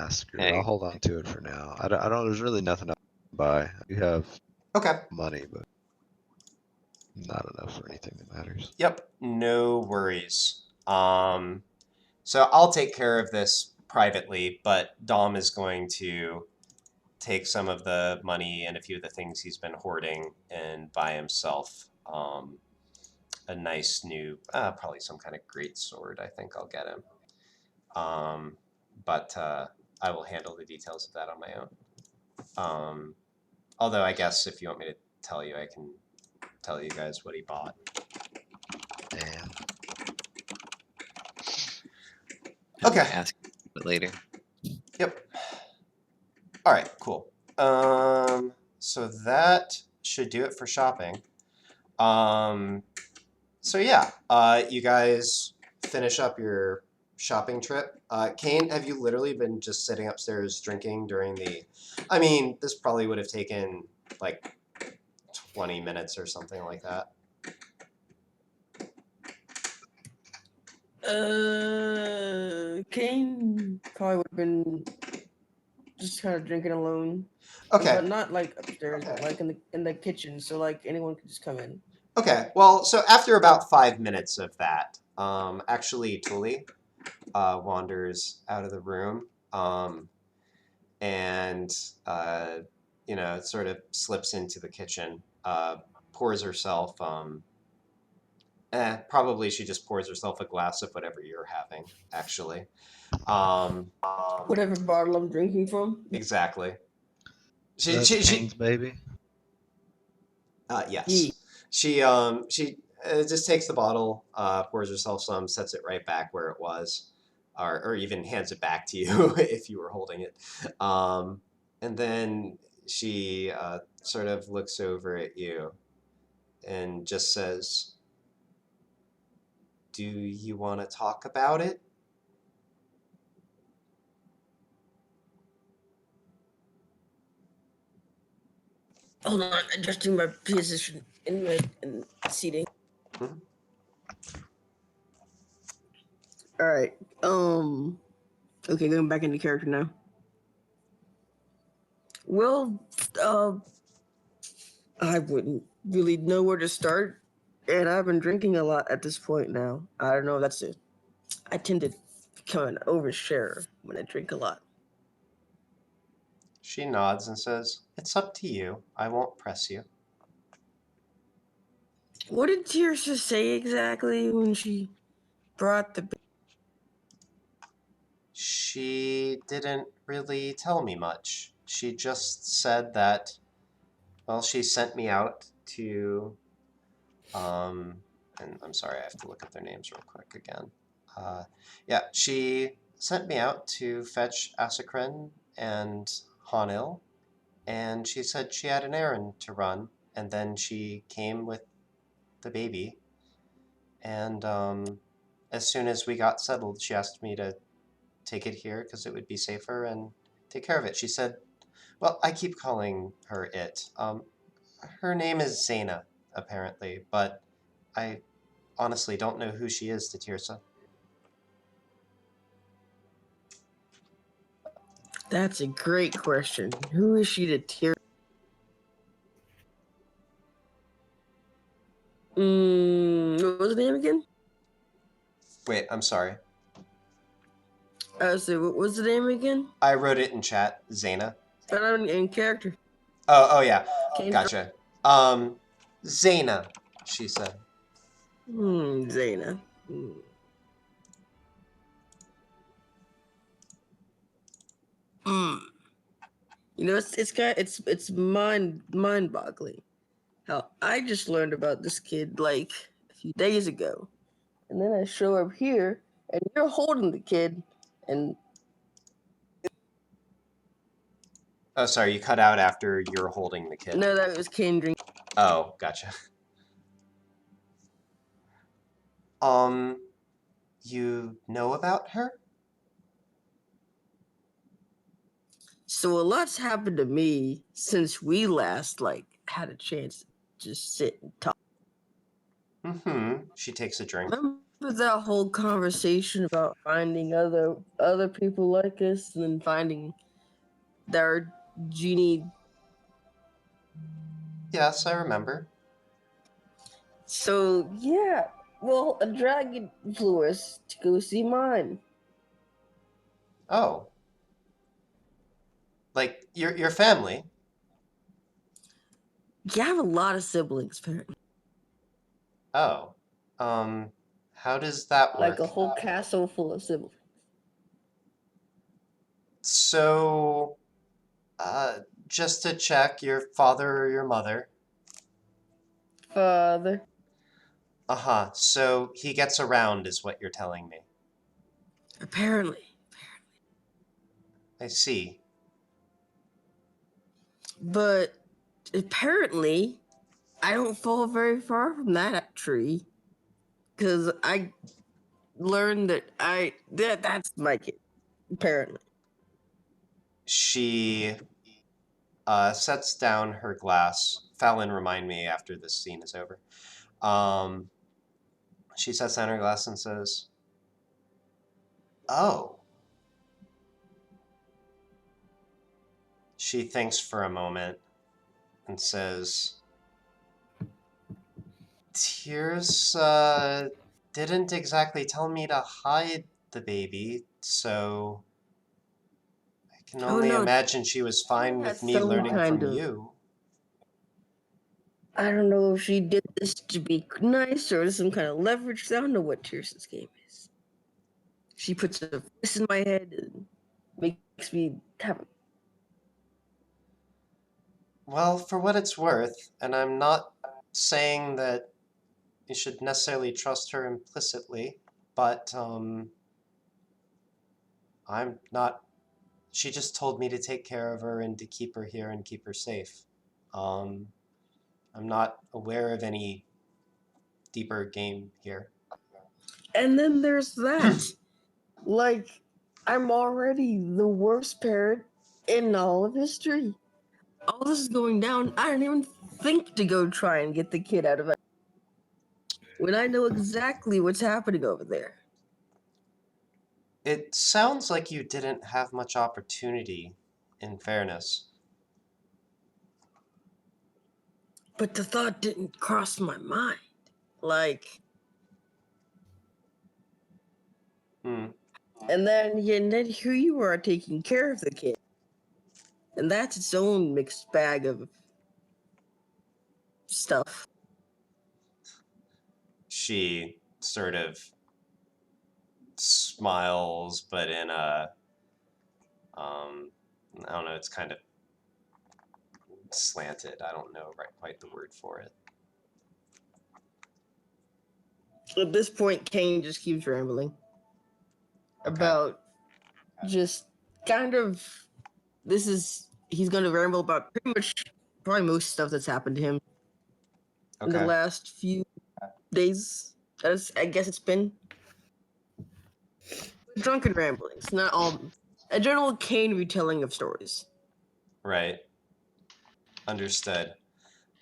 Screw it. Hey. I'll hold on to it for now. I don't. There's really nothing else to buy. You have money, but not enough for anything that matters. Yep, no worries. So I'll take care of this privately, but Dom is going to take some of the money and a few of the things he's been hoarding and buy himself a nice new, probably some kind of great sword. I think I'll get him. But I will handle the details of that on my own. Although I guess if you want me to tell you, I can tell you guys what he bought. Damn. Okay. Ask it later. Yep. All right, cool. So that should do it for shopping. So yeah, you guys finish up your shopping trip. Kane, have you literally been just sitting upstairs drinking during the... I mean, this probably would have taken like 20 minutes or something like that. Kane probably would have been just kind of drinking alone. Okay. But not like upstairs, but like in the kitchen, so like anyone could just come in. Okay, well, so after about 5 minutes of that, actually Tuli wanders out of the room, and you know, sort of slips into the kitchen, pours herself, probably she just pours herself a glass of whatever you're having, actually. Whatever bottle I'm drinking from. Exactly. That's Kane's baby. Yes. Yeah. She just takes the bottle, pours herself some, sets it right back where it was, or even hands it back to you if you were holding it. And then she sort of looks over at you and just says, "Do you want to talk about it?" Hold on, adjusting my position in the seating. Mhm. All right. Okay, going back into character now. Well, I wouldn't really know where to start, and I've been drinking a lot at this point now. I don't know. That's it. I tend to become an oversharer when I drink a lot. She nods and says, "It's up to you. I won't press you." What did Tirsa say exactly when she brought the? She didn't really tell me much. She just said that, well, she sent me out to, and I'm sorry, I have to look at their names real quick again. Yeah, she sent me out to fetch Asakren and Hanil, and she said she had an errand to run, and then she came with the baby, and as soon as we got settled, she asked me to take it here because it would be safer and take care of it. She said, well, I keep calling her it. Her name is Zaina, apparently, but I honestly don't know who she is to Tirsa. That's a great question. Who is she to Tirsa? What was the name again? Wait, I'm sorry. So what was the name again? I wrote it in chat, Zaina. But I'm in character. Oh yeah, Kane gotcha. Zaina, she said. Zaina. You know, it's mind-boggling how I just learned about this kid like a few days ago, and then I show up here and you're holding the kid, and Oh, sorry, you cut out after you're holding the kid. no, that was Kane drinking. Oh, gotcha. You know about her? So a lot's happened to me since we last had a chance to just sit and talk. Mm-hmm. She takes a drink. Remember that whole conversation about finding other people like us and then finding their genie? Yes, I remember. So yeah, well, a dragon flew us to go see mine. Oh. Like, your family? Yeah, I have a lot of siblings, apparently. Oh. How does that Like work? a whole castle full of siblings. So, just to check, your father or your mother? Father. Uh-huh. So he gets around, is what you're telling me. Apparently. I see. But apparently, I don't fall very far from that tree. Because I learned that that's my kid. Apparently. She sets down her glass. Fallon, remind me after this scene is over. She sets down her glass and says, "Oh." She thinks for a moment and says, "Tears didn't exactly tell me to hide the baby, so I can Oh, only no. imagine she was fine She with had me some learning kind from of- you." I don't know if she did this to be nice or some kind of leverage. I don't know what Tears' game is. She puts a voice in my head and makes me have. Well, for what it's worth, and I'm not saying that you should necessarily trust her implicitly, but I'm not. She just told me to take care of her and to keep her here and keep her safe. Um, I'm not aware of any deeper game here. And then there's that. Like, I'm already the worst parent in all of history. All this is going down. I don't even think to go try and get the kid out of it when I know exactly what's happening over there. It sounds like you didn't have much opportunity, in fairness. But the thought didn't cross my mind. Like, and then here you are taking care of the kid. And that's its own mixed bag of stuff. She sort of smiles, but in a, I don't know, it's kind of slanted. I don't know quite the word for it. At this point, Kane just keeps rambling about just kind of he's going to ramble about pretty much probably most stuff that's happened to him in the last few days. I guess it's been drunken ramblings, not all a general Kane retelling of stories. Right. Understood.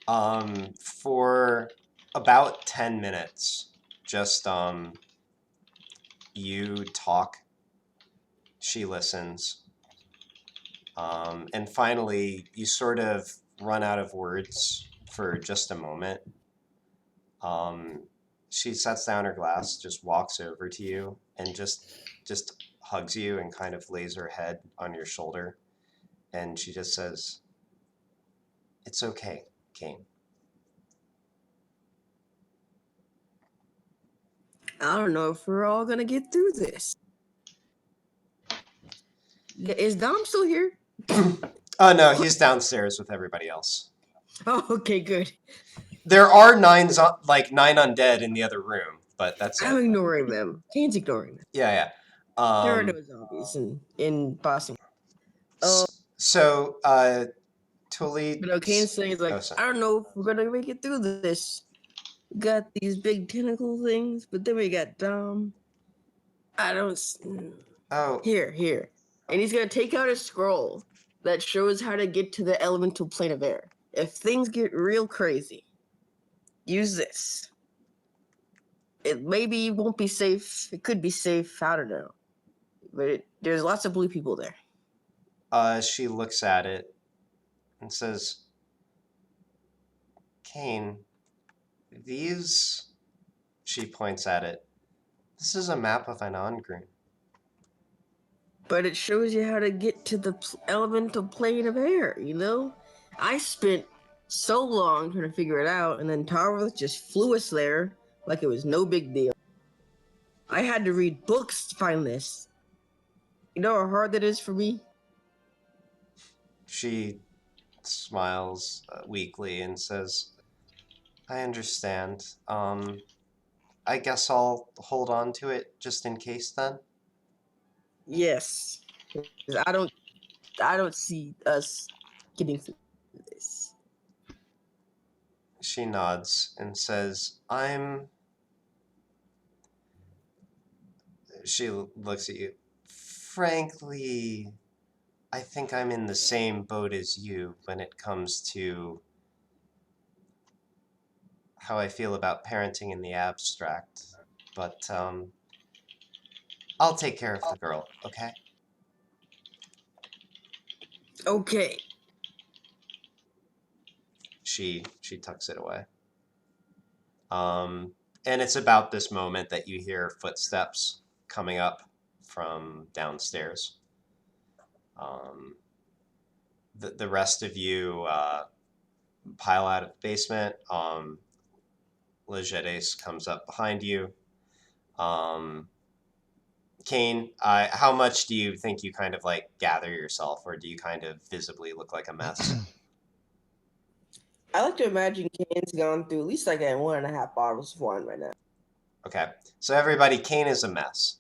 For about 10 minutes, just you talk, she listens, and finally you sort of run out of words for just a moment. She sets down her glass, just walks over to you, and just hugs you and kind of lays her head on your shoulder, and she just says, "It's okay, Kane." I don't know if we're all gonna get through this. Is Dom still here? Oh no, he's downstairs with everybody else. Oh, okay, good. There are nine undead in the other room, but that's I'm it. ignoring them. Kane's ignoring them. Yeah. There are no zombies in Boston. So, Tully. But no, Kane's saying is like, I don't know if we're gonna make it through this. We got these big tentacle things, but then we got Dom. I don't. Oh. Here. And he's gonna take out a scroll that shows how to get to the elemental plane of air. If things get real crazy, use this. It maybe won't be safe. It could be safe. I don't know. But there's lots of blue people there. She looks at it and says, "Kane, these." She points at it. "This is a map of an on-green." But it shows you how to get to the elemental plane of air, you know? I spent so long trying to figure it out, and then Tarvith just flew us there like it was no big deal. I had to read books to find this. You know how hard that is for me? She smiles weakly and says, I understand. I guess I'll hold on to it just in case then. Yes. 'Cause I don't see us getting through this. She nods and says, She looks at you. Frankly, I think I'm in the same boat as you when it comes to how I feel about parenting in the abstract. But I'll take care of the girl, okay? Okay. She tucks it away. And it's about this moment that you hear footsteps coming up from downstairs. The rest of you pile out of the basement. Legedes comes up behind you. Kane, how much do you think you kind of like gather yourself, or do you kind of visibly look like a mess? I like to imagine Kane's gone through at least like 1.5 bottles of wine right now. Okay, so everybody, Kane is a mess.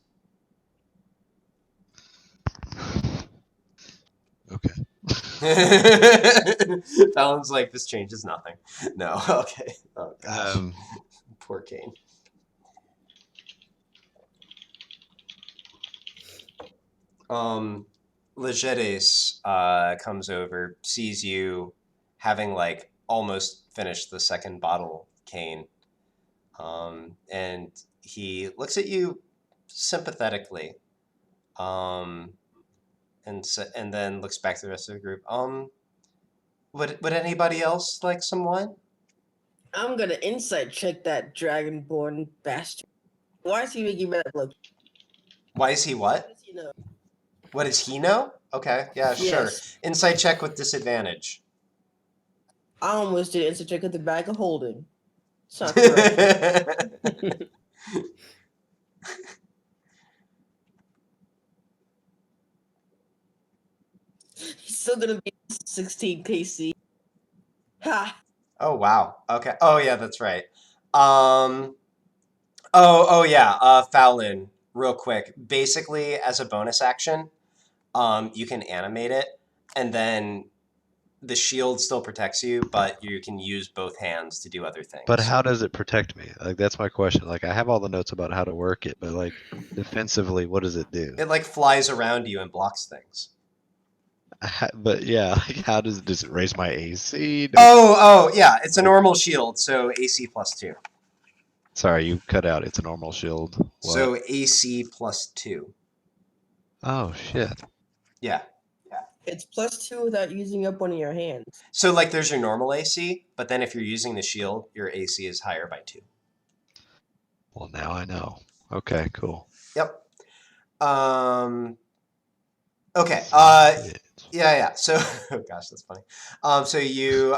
Okay. Fallon's like, this changes nothing. No, okay. Oh gosh, poor Kane. Legedes comes over, sees you having like almost finished the second bottle, Kane, and he looks at you sympathetically, and then looks back to the rest of the group. Would anybody else like some wine? I'm gonna insight check that dragonborn bastard. Why is he making me that look? Why is he what? What does he know? What does he know? Okay, yeah, sure. Yes. Insight check with disadvantage. I almost did insight check with the bag of holding. It's not correct. He's still gonna be 16 KC. Ha! Oh wow. Okay. Oh yeah, that's right. Oh yeah. Fallon, real quick. Basically, as a bonus action, you can animate it, and then the shield still protects you, but you can use both hands to do other things. But how does it protect me? Like, that's my question. Like, I have all the notes about how to work it, but like defensively, what does it do? It like flies around you and blocks things. But yeah, like, how does it raise my AC? Oh yeah, it's a normal shield, so AC +2. Sorry, you cut out. It's a normal shield. What? So AC +2. Oh shit. Yeah. It's +2 without using up one of your hands. So like there's your normal AC, but then if you're using the shield, your AC is higher by 2. Well, now I know. Okay, cool. Yep. Okay. Yeah. So, oh gosh, that's funny. So you,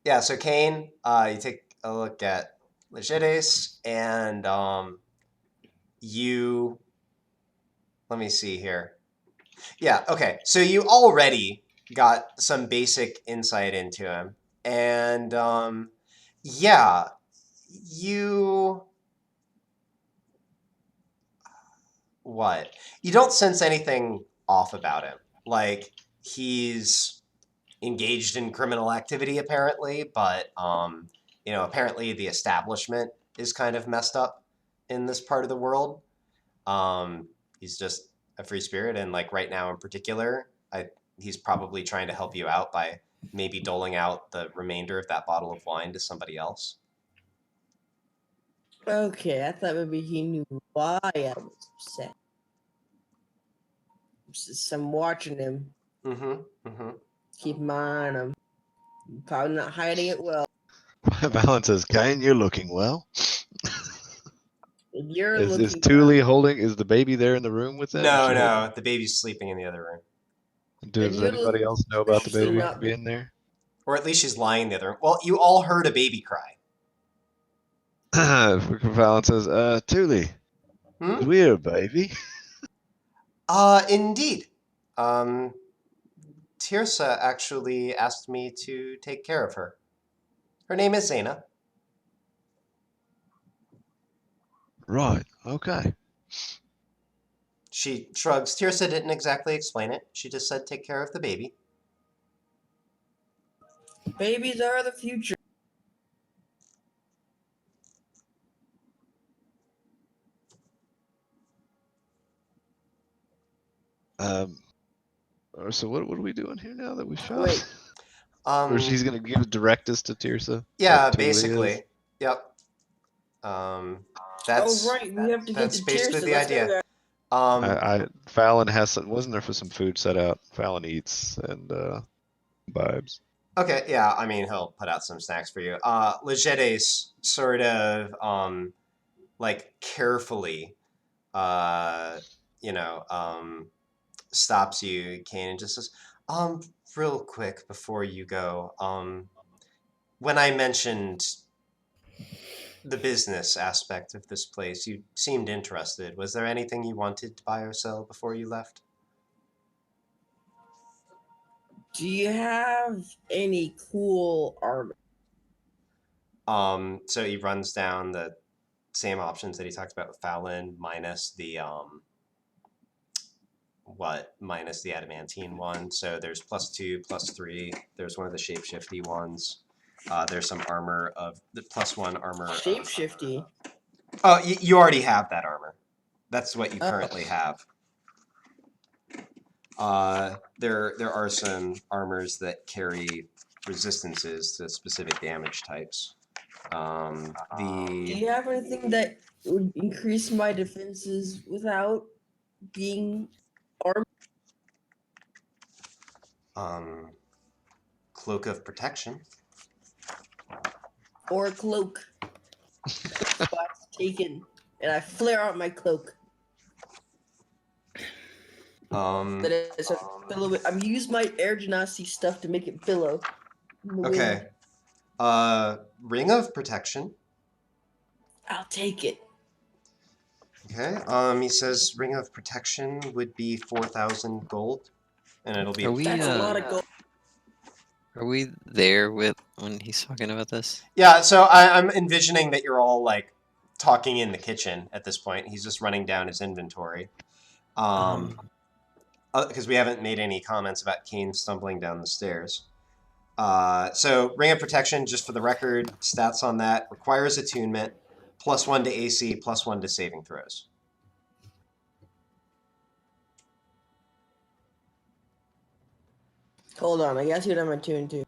yeah. So Kane, you take a look at Legedes, and you. Let me see here. Yeah. Okay. So you already got some basic insight into him, and yeah, you. What? You don't sense anything off about him. Like he's engaged in criminal activity apparently, but apparently the establishment is kind of messed up in this part of the world. He's just a free spirit, and like right now in particular, he's probably trying to help you out by maybe doling out the remainder of that bottle of wine to somebody else. Okay, I thought maybe he knew why I was upset. Since I'm watching him, keep my eye on him. Probably not hiding it well. Valent says, Kane, you're looking well. You're Is looking Thule holding? Is the baby there in the room with them? No, the baby's sleeping in the other room. Does anybody else know about the baby being there? Or at least she's lying in the other room. Well, you all heard a baby cry. Fallon says, Thule, Hmm? is we a baby? Indeed. Tirsa actually asked me to take care of her. Her name is Zaina. Right, okay. She shrugs. Tirsa didn't exactly explain it. She just said take care of the baby. Babies are the future. So what are we doing here now that we shot? Wait. Or she's gonna give direct us to Tirsa? Yeah, like Thule is? basically. Yep. That's Right, we have to get that's to basically Tirsa. the Let's go, idea. guys. Fallon has some, wasn't there for some food set out? Fallon eats and vibes. Okay, yeah, I mean he'll put out some snacks for you. Legetes sort of like carefully you know, stops you, Kane, and just says, real quick before you go, when I mentioned the business aspect of this place, you seemed interested. Was there anything you wanted to buy or sell before you left? Do you have any cool armor? So he runs down the same options that he talked about with Fallon, minus the minus the adamantine one. So there's +2, +3. There's one of the shapeshifty ones. There's some armor of the +1 armor. Shapeshifty. Oh, you already have that armor. That's what you currently have. There are some armors that carry resistances to specific damage types. Do you have anything that would increase my defenses without being Cloak of Protection. or a cloak? Spot's taken, and I flare out my cloak. That is a billow. I'm use my air genasi stuff to make it billow. Okay. Ring of Protection. I'll take it. Okay. He says Ring of Protection would be 4,000 gold, and it'll be. That's a lot of gold. Are we there with when he's talking about this? Yeah. So I'm envisioning that you're all like talking in the kitchen at this point. He's just running down his inventory. Because we haven't made any comments about Kane stumbling down the stairs. So Ring of Protection, just for the record, stats on that requires attunement, +1 to AC, +1 to saving throws. Hold on, I guess you have my tune too.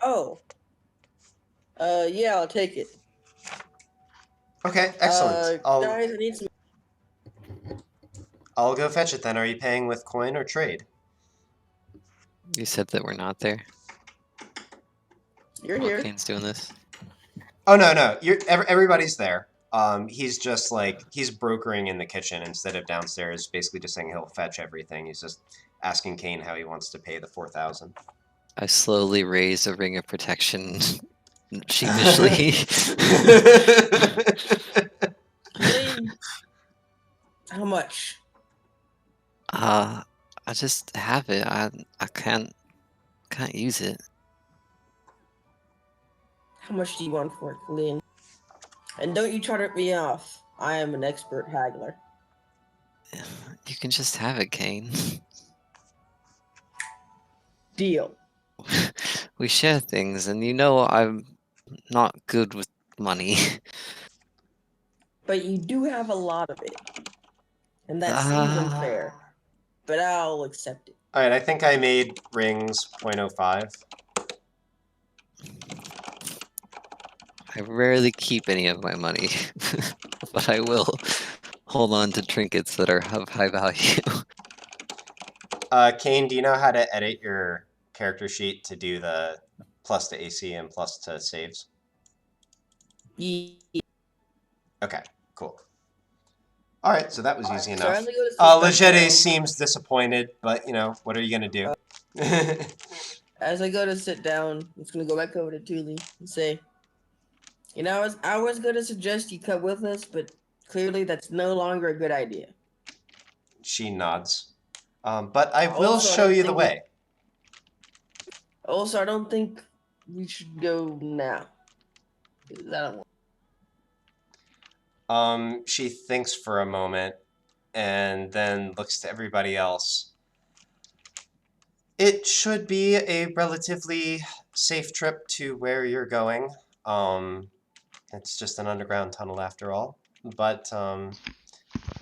Oh. Yeah, I'll take it. Okay, excellent. Guys, I need some. I'll go fetch it then. Are you paying with coin or trade? You said that we're not there. You're here. Kane's doing this. Oh no, everybody's there. He's just like he's brokering in the kitchen instead of downstairs. Basically, just saying he'll fetch everything. He's just asking Kane how he wants to pay the 4,000. I slowly raise a ring of protection sheepishly. How much? I just have it. I can't use it. How much do you want for it, Lynn? And don't you try to rip me off. I am an expert haggler. You can just have it, Kane. Deal. We share things, and you know I'm not good with money. But you do have a lot of it. And that seems unfair. But I'll accept it. Alright, I think I made rings 0.05. I rarely keep any of my money, but I will hold on to trinkets that are of high value. Kane, do you know how to edit your character sheet to do the plus to AC and plus to saves? Yeah. Okay, cool. All right, so that was easy So enough. as I go to sit back Legere down, seems disappointed, but you know, what are you gonna do? as I go to sit down, I'm just gonna go back over to Thule and say, you know, I was gonna suggest you come with us, but clearly that's no longer a good idea. She nods. But I will Also, I show don't you the think way. Also, I don't think we should go now. I don't want. She thinks for a moment and then looks to everybody else. It should be a relatively safe trip to where you're going. It's just an underground tunnel after all. But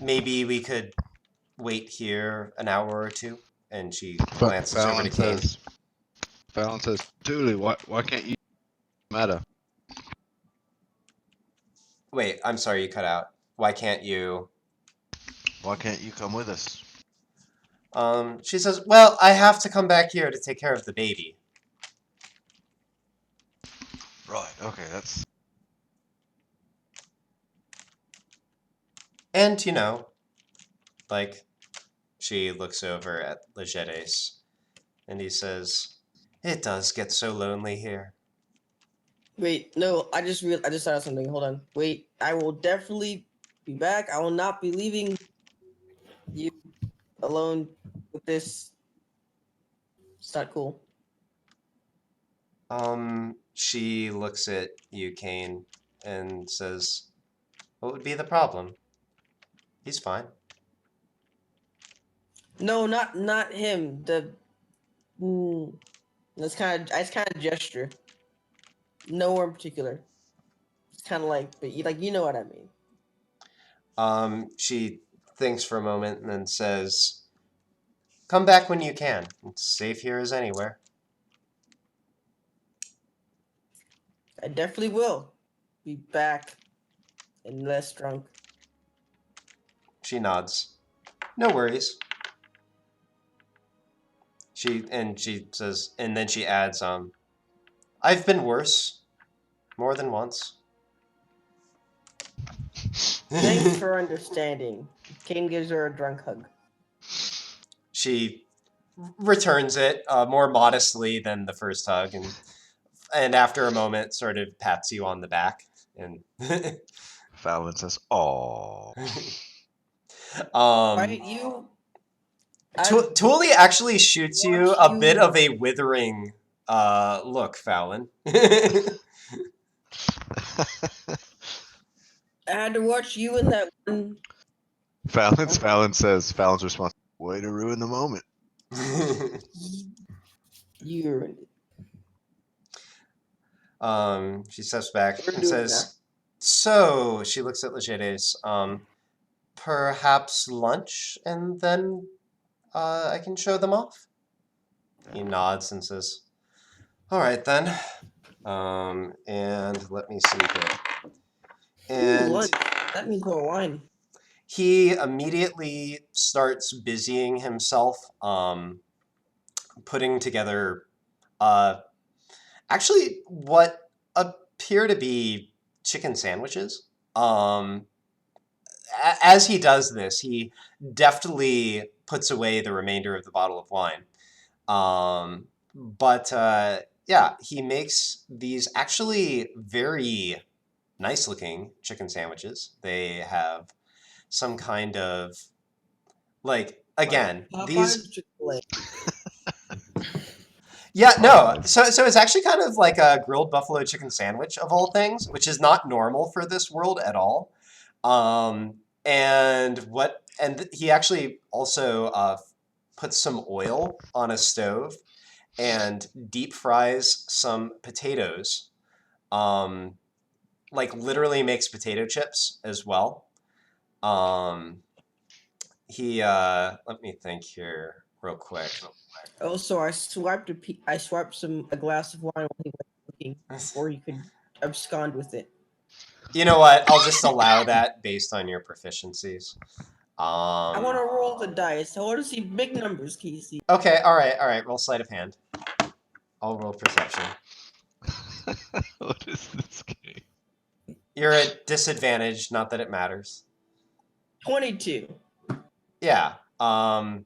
maybe we could wait here an hour or two. And she glances over to Kane. Fallon says, Dooley, why can't you meta? Wait, I'm sorry, you cut out. Why can't you? Why can't you come with us? She says, well, I have to come back here to take care of the baby. Right, okay, that's... And, you know, like, she looks over at Legeres, and he says, it does get so lonely here. Wait, no, I just thought of something. Hold on. Wait, I will definitely be back. I will not be leaving you alone with this. It's not cool. She looks at you, Kane, and says, what would be the problem? He's fine. No, not him. That's kind of gesture. Nowhere in particular. It's kind of like, but you know what I mean. She thinks for a moment and then says, come back when you can. It's safe here as anywhere. I definitely will be back and less drunk. She nods. No worries. She says, and then she adds, I've been worse. More than once. Thanks for understanding. Kane gives her a drunk hug. She returns it more modestly than the first hug, and after a moment, sort of pats you on the back. And Fallon says, "Oh." Right, you. Thule actually shoots you watch a you- bit of a withering look, Fallon. I had to watch you in that one. Fallon's response, way to ruin the moment. You ruined it. She steps back We're and doing says, so, she looks at Legeres, perhaps lunch, and then I can show them off? He nods and says, all right then. And let me see here. And lunch. That means more wine. he immediately starts busying himself, putting together, actually what appear to be chicken sandwiches. As he does this, he deftly puts away the remainder of the bottle of wine. But yeah, he makes these actually very nice looking chicken sandwiches. They have some kind of, like, again, these... Chick-fil-A. Yeah, no. So it's actually kind of like a grilled buffalo chicken sandwich of all things, which is not normal for this world at all. And he actually also puts some oil on a stove and deep fries some potatoes. Like literally makes potato chips as well. Let me think here real quick. Also, I swiped a glass of wine while he was looking, or you could abscond with it. You know what? I'll just allow that based on your proficiencies. I want to roll the dice. I want to see big numbers, Casey. Okay, all right. Roll sleight of hand. I'll roll perception. What is this game? You're at disadvantage, not that it matters. 22. Yeah. Oh,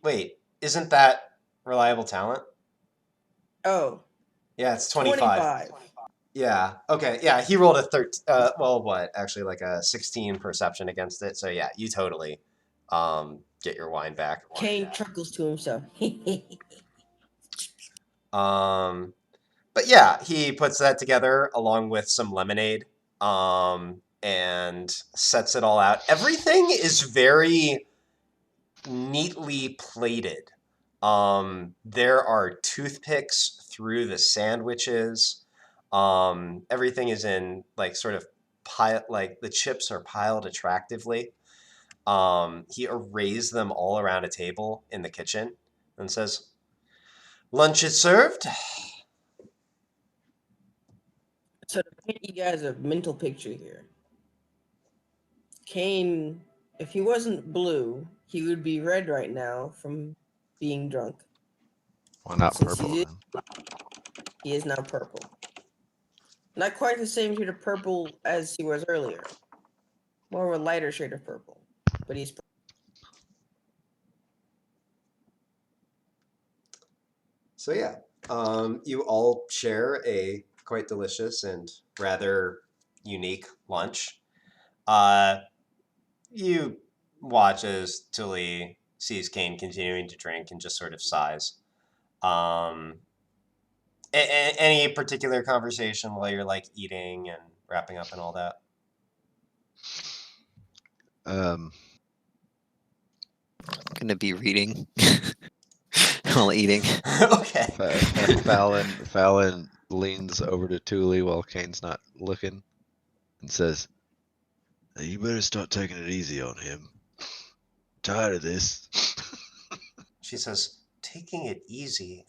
wait, isn't that reliable talent? Oh, Yeah, it's 25. Yeah. Okay. Yeah, he rolled a 13. Well, what? Actually, like a 16 perception against it. So yeah, you totally get your wine back. Kane chuckles to himself. But yeah, he puts that together along with some lemonade, and sets it all out. Everything is very neatly plated. There are toothpicks through the sandwiches. Everything is in like sort of pile, like the chips are piled attractively. He arrays them all around a table in the kitchen and says, "Lunch is served." So to paint you guys a mental picture here, Kane, if he wasn't blue, he would be red right now from being drunk. Why not Since purple he then? he is now purple. Not quite the same shade of purple as he was earlier. More of a lighter shade of purple, but he's purple. So yeah, you all share a quite delicious and rather unique lunch. You watch as Tully sees Kane continuing to drink and just sort of sighs. Um, any particular conversation while you're like eating and wrapping up and all that? Gonna be reading while eating. Okay. Fallon leans over to Thule while Kane's not looking and says, "Hey, you better start taking it easy on him. Tired of this." She says, "Taking it easy."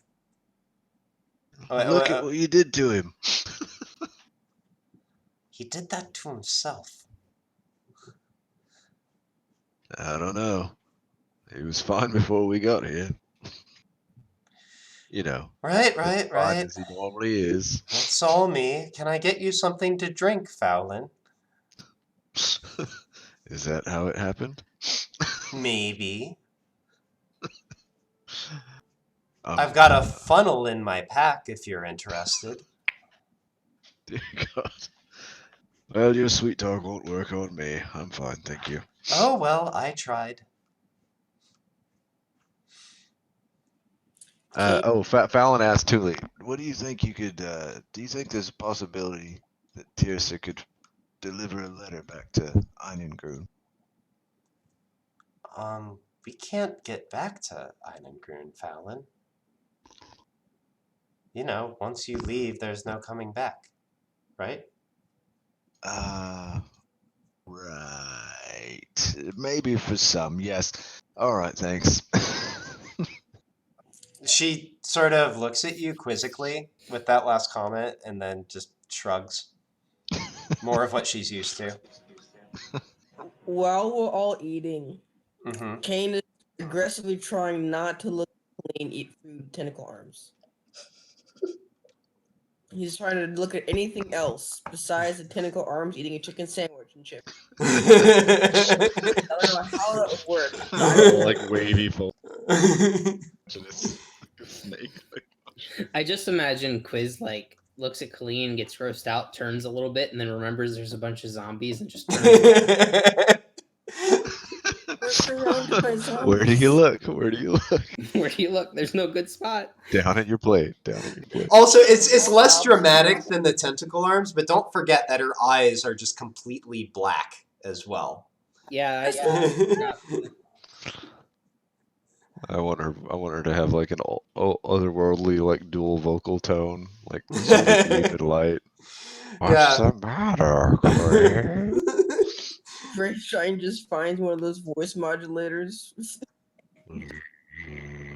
Look at what you did to him. He did that to himself. I don't know. He was fine before we got here. You know. Right. Fine as he normally is. That's all me. Can I get you something to drink, Fallon? Is that how it happened? Maybe. I've got a funnel in my pack if you're interested. Dear God. Well, your sweet talk won't work on me. I'm fine, thank you. Oh, well, I tried. Fallon asked Thule, "What do you think you could? Do you think there's a possibility that Tirsa could deliver a letter back to Einengrun?" We can't get back to Einengrun, Fallon. You know, once you leave, there's no coming back, right? Right. Maybe for some, yes. All right, thanks. She sort of looks at you quizzically with that last comment and then just shrugs. More of what she's used to. While we're all eating, Mm-hmm. Kane is aggressively trying not to look clean, eat food, tentacle arms. He's trying to look at anything else besides the tentacle arms eating a chicken sandwich and chips. I don't know how that would work. Like wavy full. Snake. I just imagine Quiz like looks at Colleen, gets grossed out, turns a little bit, and then remembers there's a bunch of zombies and just turns. We're surrounded by zombies. Where do you look? Where do you look? Where do you look? There's no good spot. Down at your plate. Down at your plate. Also, it's less dramatic than the tentacle arms, but don't forget that her eyes are just completely black as well. Yeah. I want her to have like an otherworldly, like dual vocal tone, like super deep and light. What's the matter, Corey? BraveShine just finds one of those voice modulators.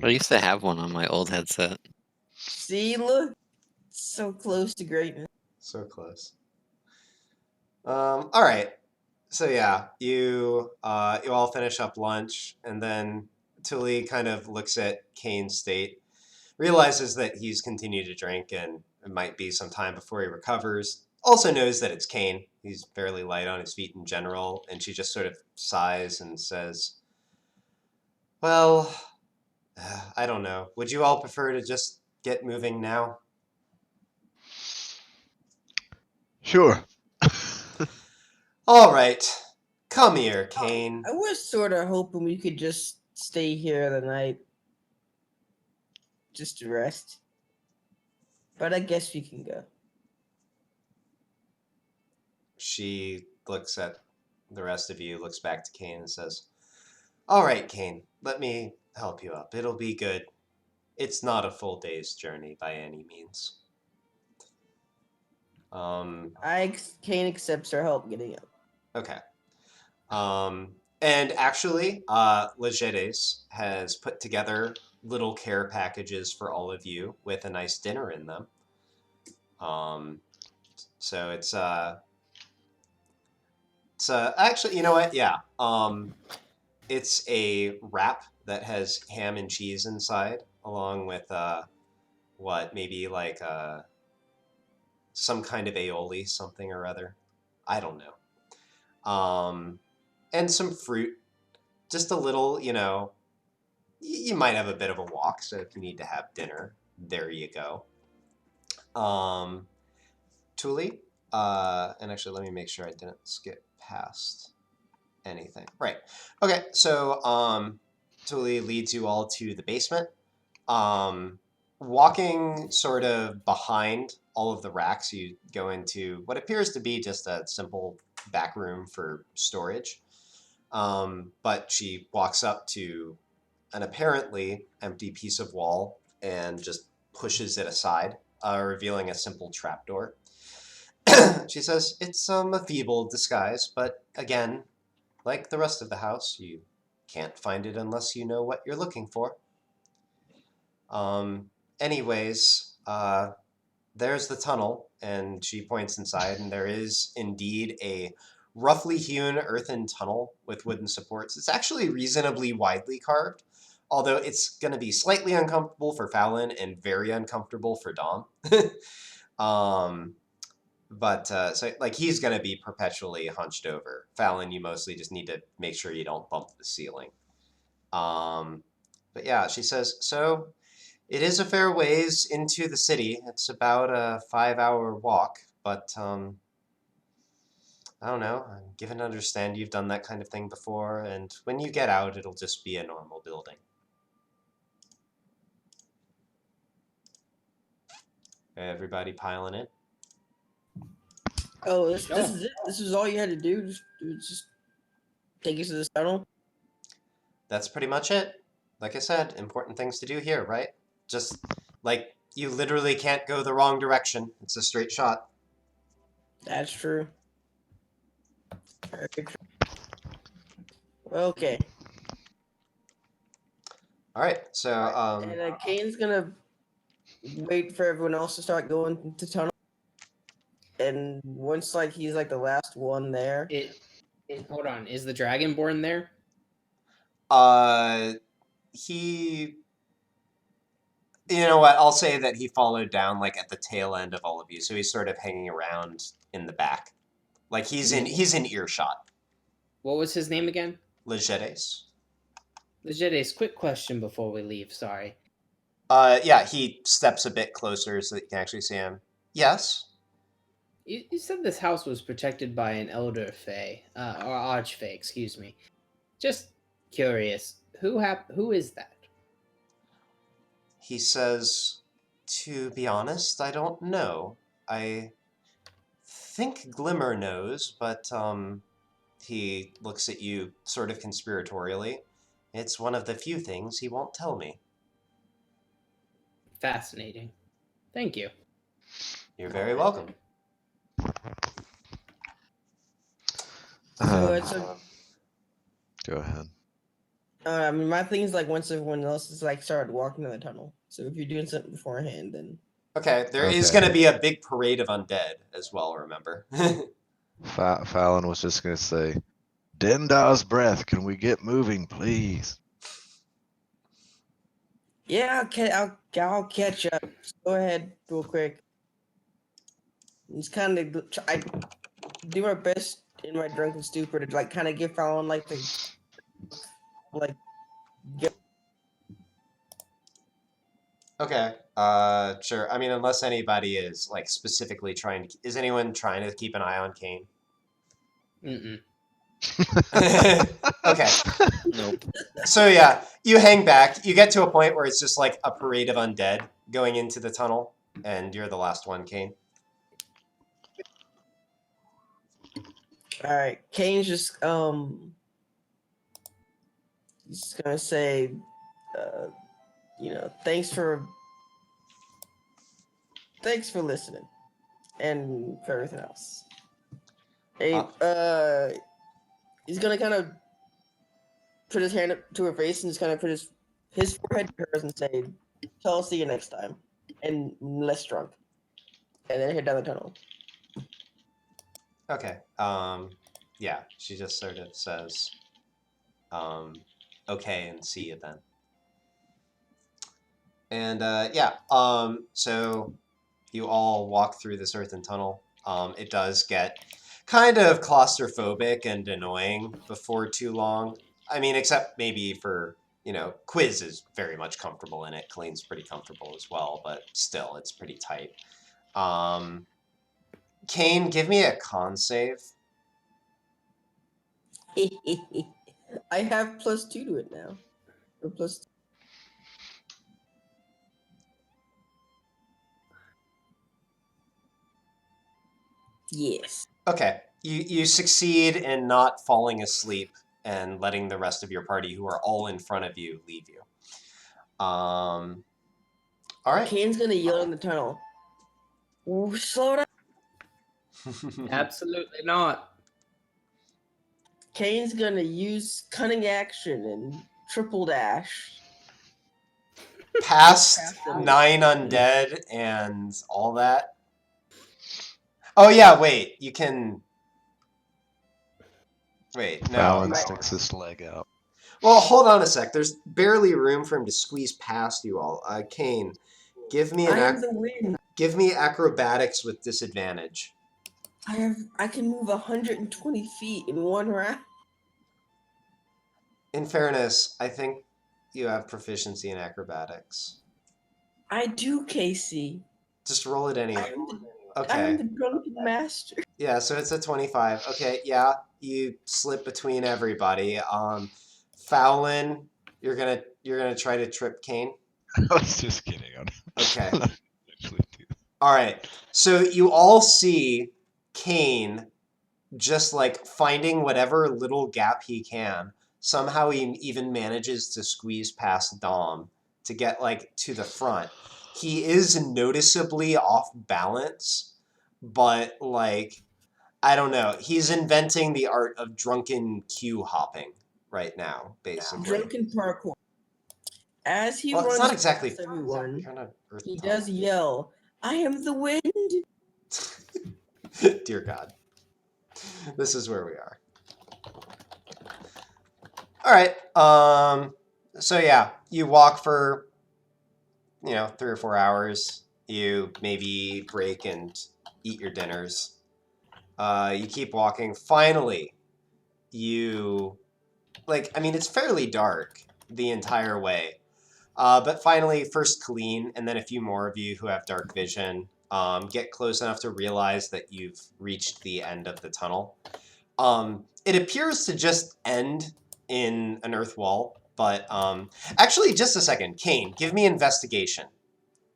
I used to have one on my old headset. See, look, so close to greatness. So close. All right. So yeah, you all finish up lunch, and then Tully kind of looks at Kane's state, realizes that he's continued to drink, and it might be some time before he recovers. Also knows that it's Kane. He's fairly light on his feet in general, and she just sort of sighs and says, well, I don't know. Would you all prefer to just get moving now? Sure. All right. Come here, Kane. I was sort of hoping we could just stay here the night. Just to rest. But I guess we can go. She looks at the rest of you, looks back to Kane and says, all right, Kane, let me help you up. It'll be good. It's not a full day's journey by any means. Kane accepts her help getting up. Okay. And actually, Legedes has put together little care packages for all of you with a nice dinner in them. So it's actually, you know what? Yeah. It's a wrap that has ham and cheese inside, along with maybe like some kind of aioli, something or other. I don't know. And some fruit. Just a little, you might have a bit of a walk, so if you need to have dinner, there you go. Tuli, and actually let me make sure I didn't skip past anything. Right. Okay, so Tuli leads you all to the basement. Walking sort of behind all of the racks, you go into what appears to be just a simple back room for storage. But she walks up to an apparently empty piece of wall and just pushes it aside, revealing a simple trapdoor. She says, it's a feeble disguise, but again, like the rest of the house, you can't find it unless you know what you're looking for. Anyways, there's the tunnel, and she points inside, and there is indeed a roughly hewn earthen tunnel with wooden supports. It's actually reasonably widely carved, although it's going to be slightly uncomfortable for Fallon and very uncomfortable for Dom. So like he's going to be perpetually hunched over. Fallon, you mostly just need to make sure you don't bump the ceiling. But yeah, she says, so it is a fair ways into the city. It's about a 5-hour walk, but I don't know. I'm given to understand you've done that kind of thing before, and when you get out, it'll just be a normal building. Everybody piling in? Oh, this is it? This is all you had to do? Just take us to this tunnel? That's pretty much it. Like I said, important things to do here, right? Just, like, you literally can't go the wrong direction. It's a straight shot. That's true. Very true. Okay. All right, so And Kane's gonna wait for everyone else to start going to tunnel. And once he's the last one there. Hold on, is the Dragonborn there? He, you know what? I'll say that he followed down at the tail end of all of you, so he's sort of hanging around in the back, like he's in earshot. What was his name again? Legedes. Legedes, quick question before we leave. Sorry. Yeah, he steps a bit closer so that you can actually see him. Yes. You said this house was protected by an elder fae, or archfey, excuse me. Just curious, who is that? He says, to be honest, I don't know. I think Glimmer knows, but he looks at you sort of conspiratorially. It's one of the few things he won't tell me. Fascinating. Thank you. You're very welcome. So it's Go ahead. I mean, my thing is once everyone else is started walking in the tunnel. So if you're doing something beforehand, then Okay, there is going to be a big parade of undead as well, remember? Fallon was just going to say, Dendar's breath, can we get moving, please? yeah, I'll catch up. Just go ahead, real quick. He's kind of. I do my best in my drunken stupor to like kind of give Fallon like the like. Okay. Sure. I mean, unless anybody is like specifically trying to. Is anyone trying to keep an eye on Kane? Mm-mm. Okay. Nope. So yeah, you hang back. You get to a point where it's just like a parade of undead going into the tunnel, and you're the last one, Kane. All right, Kane's just he's gonna say, thanks for listening and for everything else. Hey, he's gonna kind of put his hand up to her face and just kind of put his forehead to hers and say, "So I'll see you next time," and less drunk, and then head down the tunnel. Okay. Yeah, she just sort of says, okay, and see you then. And yeah, so you all walk through this earthen tunnel. It does get kind of claustrophobic and annoying before too long. I mean, except maybe for, Quiz is very much comfortable in it. Colleen's pretty comfortable as well, but still, it's pretty tight. Kane, give me a con save. I have +2 to it now. Or +2. Yes. Okay, you succeed in not falling asleep and letting the rest of your party, who are all in front of you, leave you. All right. Kane's gonna yell in the tunnel. Slow down. Absolutely not. Kane's gonna use cunning action and triple dash. Past 9 undead and all that. Oh yeah, wait. You can. Wait, no. Fallon sticks his leg out. Well, hold on a sec. There's barely room for him to squeeze past you all. Kane, give me give me acrobatics with disadvantage. I can move 120 feet in one round. In fairness, I think you have proficiency in acrobatics. I do, Casey. Just roll it anyway. I Okay. am the drunken master. Yeah, so it's a 25. Okay, yeah, you slip between everybody. Fallon, you're gonna try to trip Kane. I was just kidding. Okay. Actually, All right. So you all see Kane just like finding whatever little gap he can. Somehow he even manages to squeeze past Dom to get like to the front. He is noticeably off balance, but like I don't know. He's inventing the art of drunken queue hopping right now, basically. Drunken parkour. As he Well, runs it's not exactly past everyone, you're not Earth he tunnel. does yell, "I am the wind!" Dear God. This is where we are. All right. So yeah, you walk for 3 or 4 hours. You maybe break and eat your dinners. You keep walking. Finally, it's fairly dark the entire way. But finally, first Colleen, and then a few more of you who have dark vision, get close enough to realize that you've reached the end of the tunnel. It appears to just end in an earth wall, but actually, just a second. Kane, give me investigation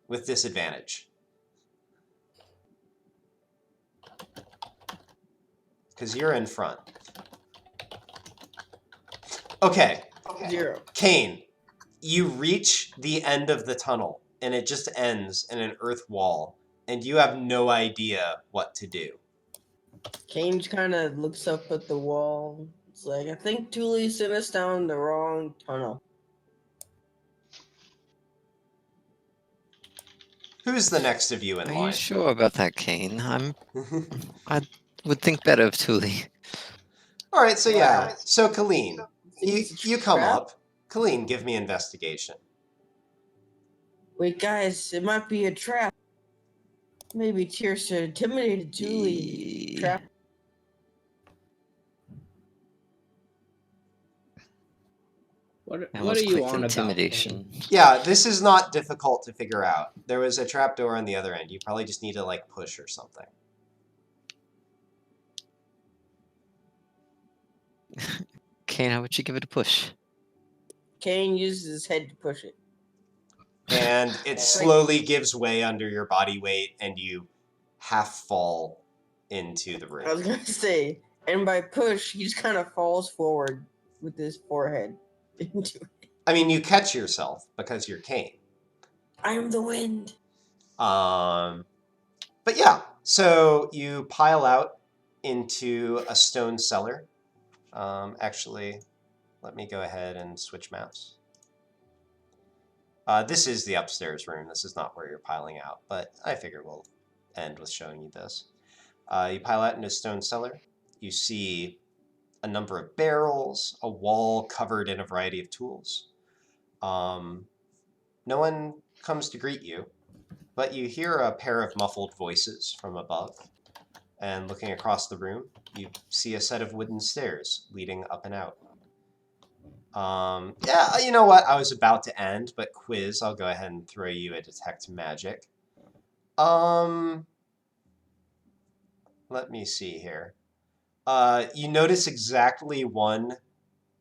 with disadvantage. Because you're in front. Okay. 0. Kane, you reach the end of the tunnel, and it just ends in an earth wall, and you have no idea what to do. Kane kind of looks up at the wall. It's like, I think Thule sent us down the wrong tunnel. Who's the next of you in line? Are you sure about that, Kane? I would think better of Thule. All right, so yeah. So Colleen, you come up. Colleen, give me investigation. Wait, guys, it might be a trap. Maybe Tears intimidated Julie. Trap. What That are was you quick on intimidation. about? Kane? Yeah, this is not difficult to figure out. There was a trapdoor on the other end. You probably just need to like push or something. Kane, how would you give it a push? Kane uses his head to push it. And it slowly gives way under your body weight, and you half fall into the I was room. gonna say, and by push, he just kind of falls forward with his forehead into it. I mean, you catch yourself because you're Kane. I am the wind. But yeah, so you pile out into a stone cellar. Actually, let me go ahead and switch maps. This is the upstairs room. This is not where you're piling out, but I figure we'll end with showing you this. You pile out into a stone cellar. You see a number of barrels, a wall covered in a variety of tools. No one comes to greet you, but you hear a pair of muffled voices from above. And looking across the room, you see a set of wooden stairs leading up and out. Yeah, you know what? I was about to end, but Quiz, I'll go ahead and throw you a detect magic. Let me see here. You notice exactly one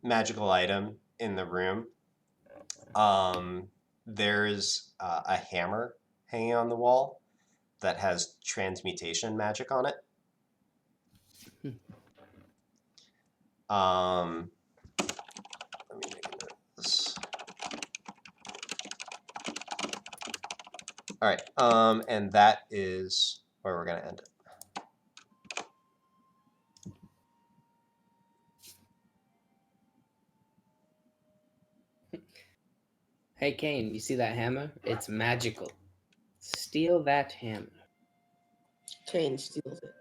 magical item in the room. There's a hammer hanging on the wall that has transmutation magic on it. Let me make a note of this. All right, and that is where we're going to end it. Hey Kane, you see that hammer? It's magical. Steal that hammer. Kane steals it.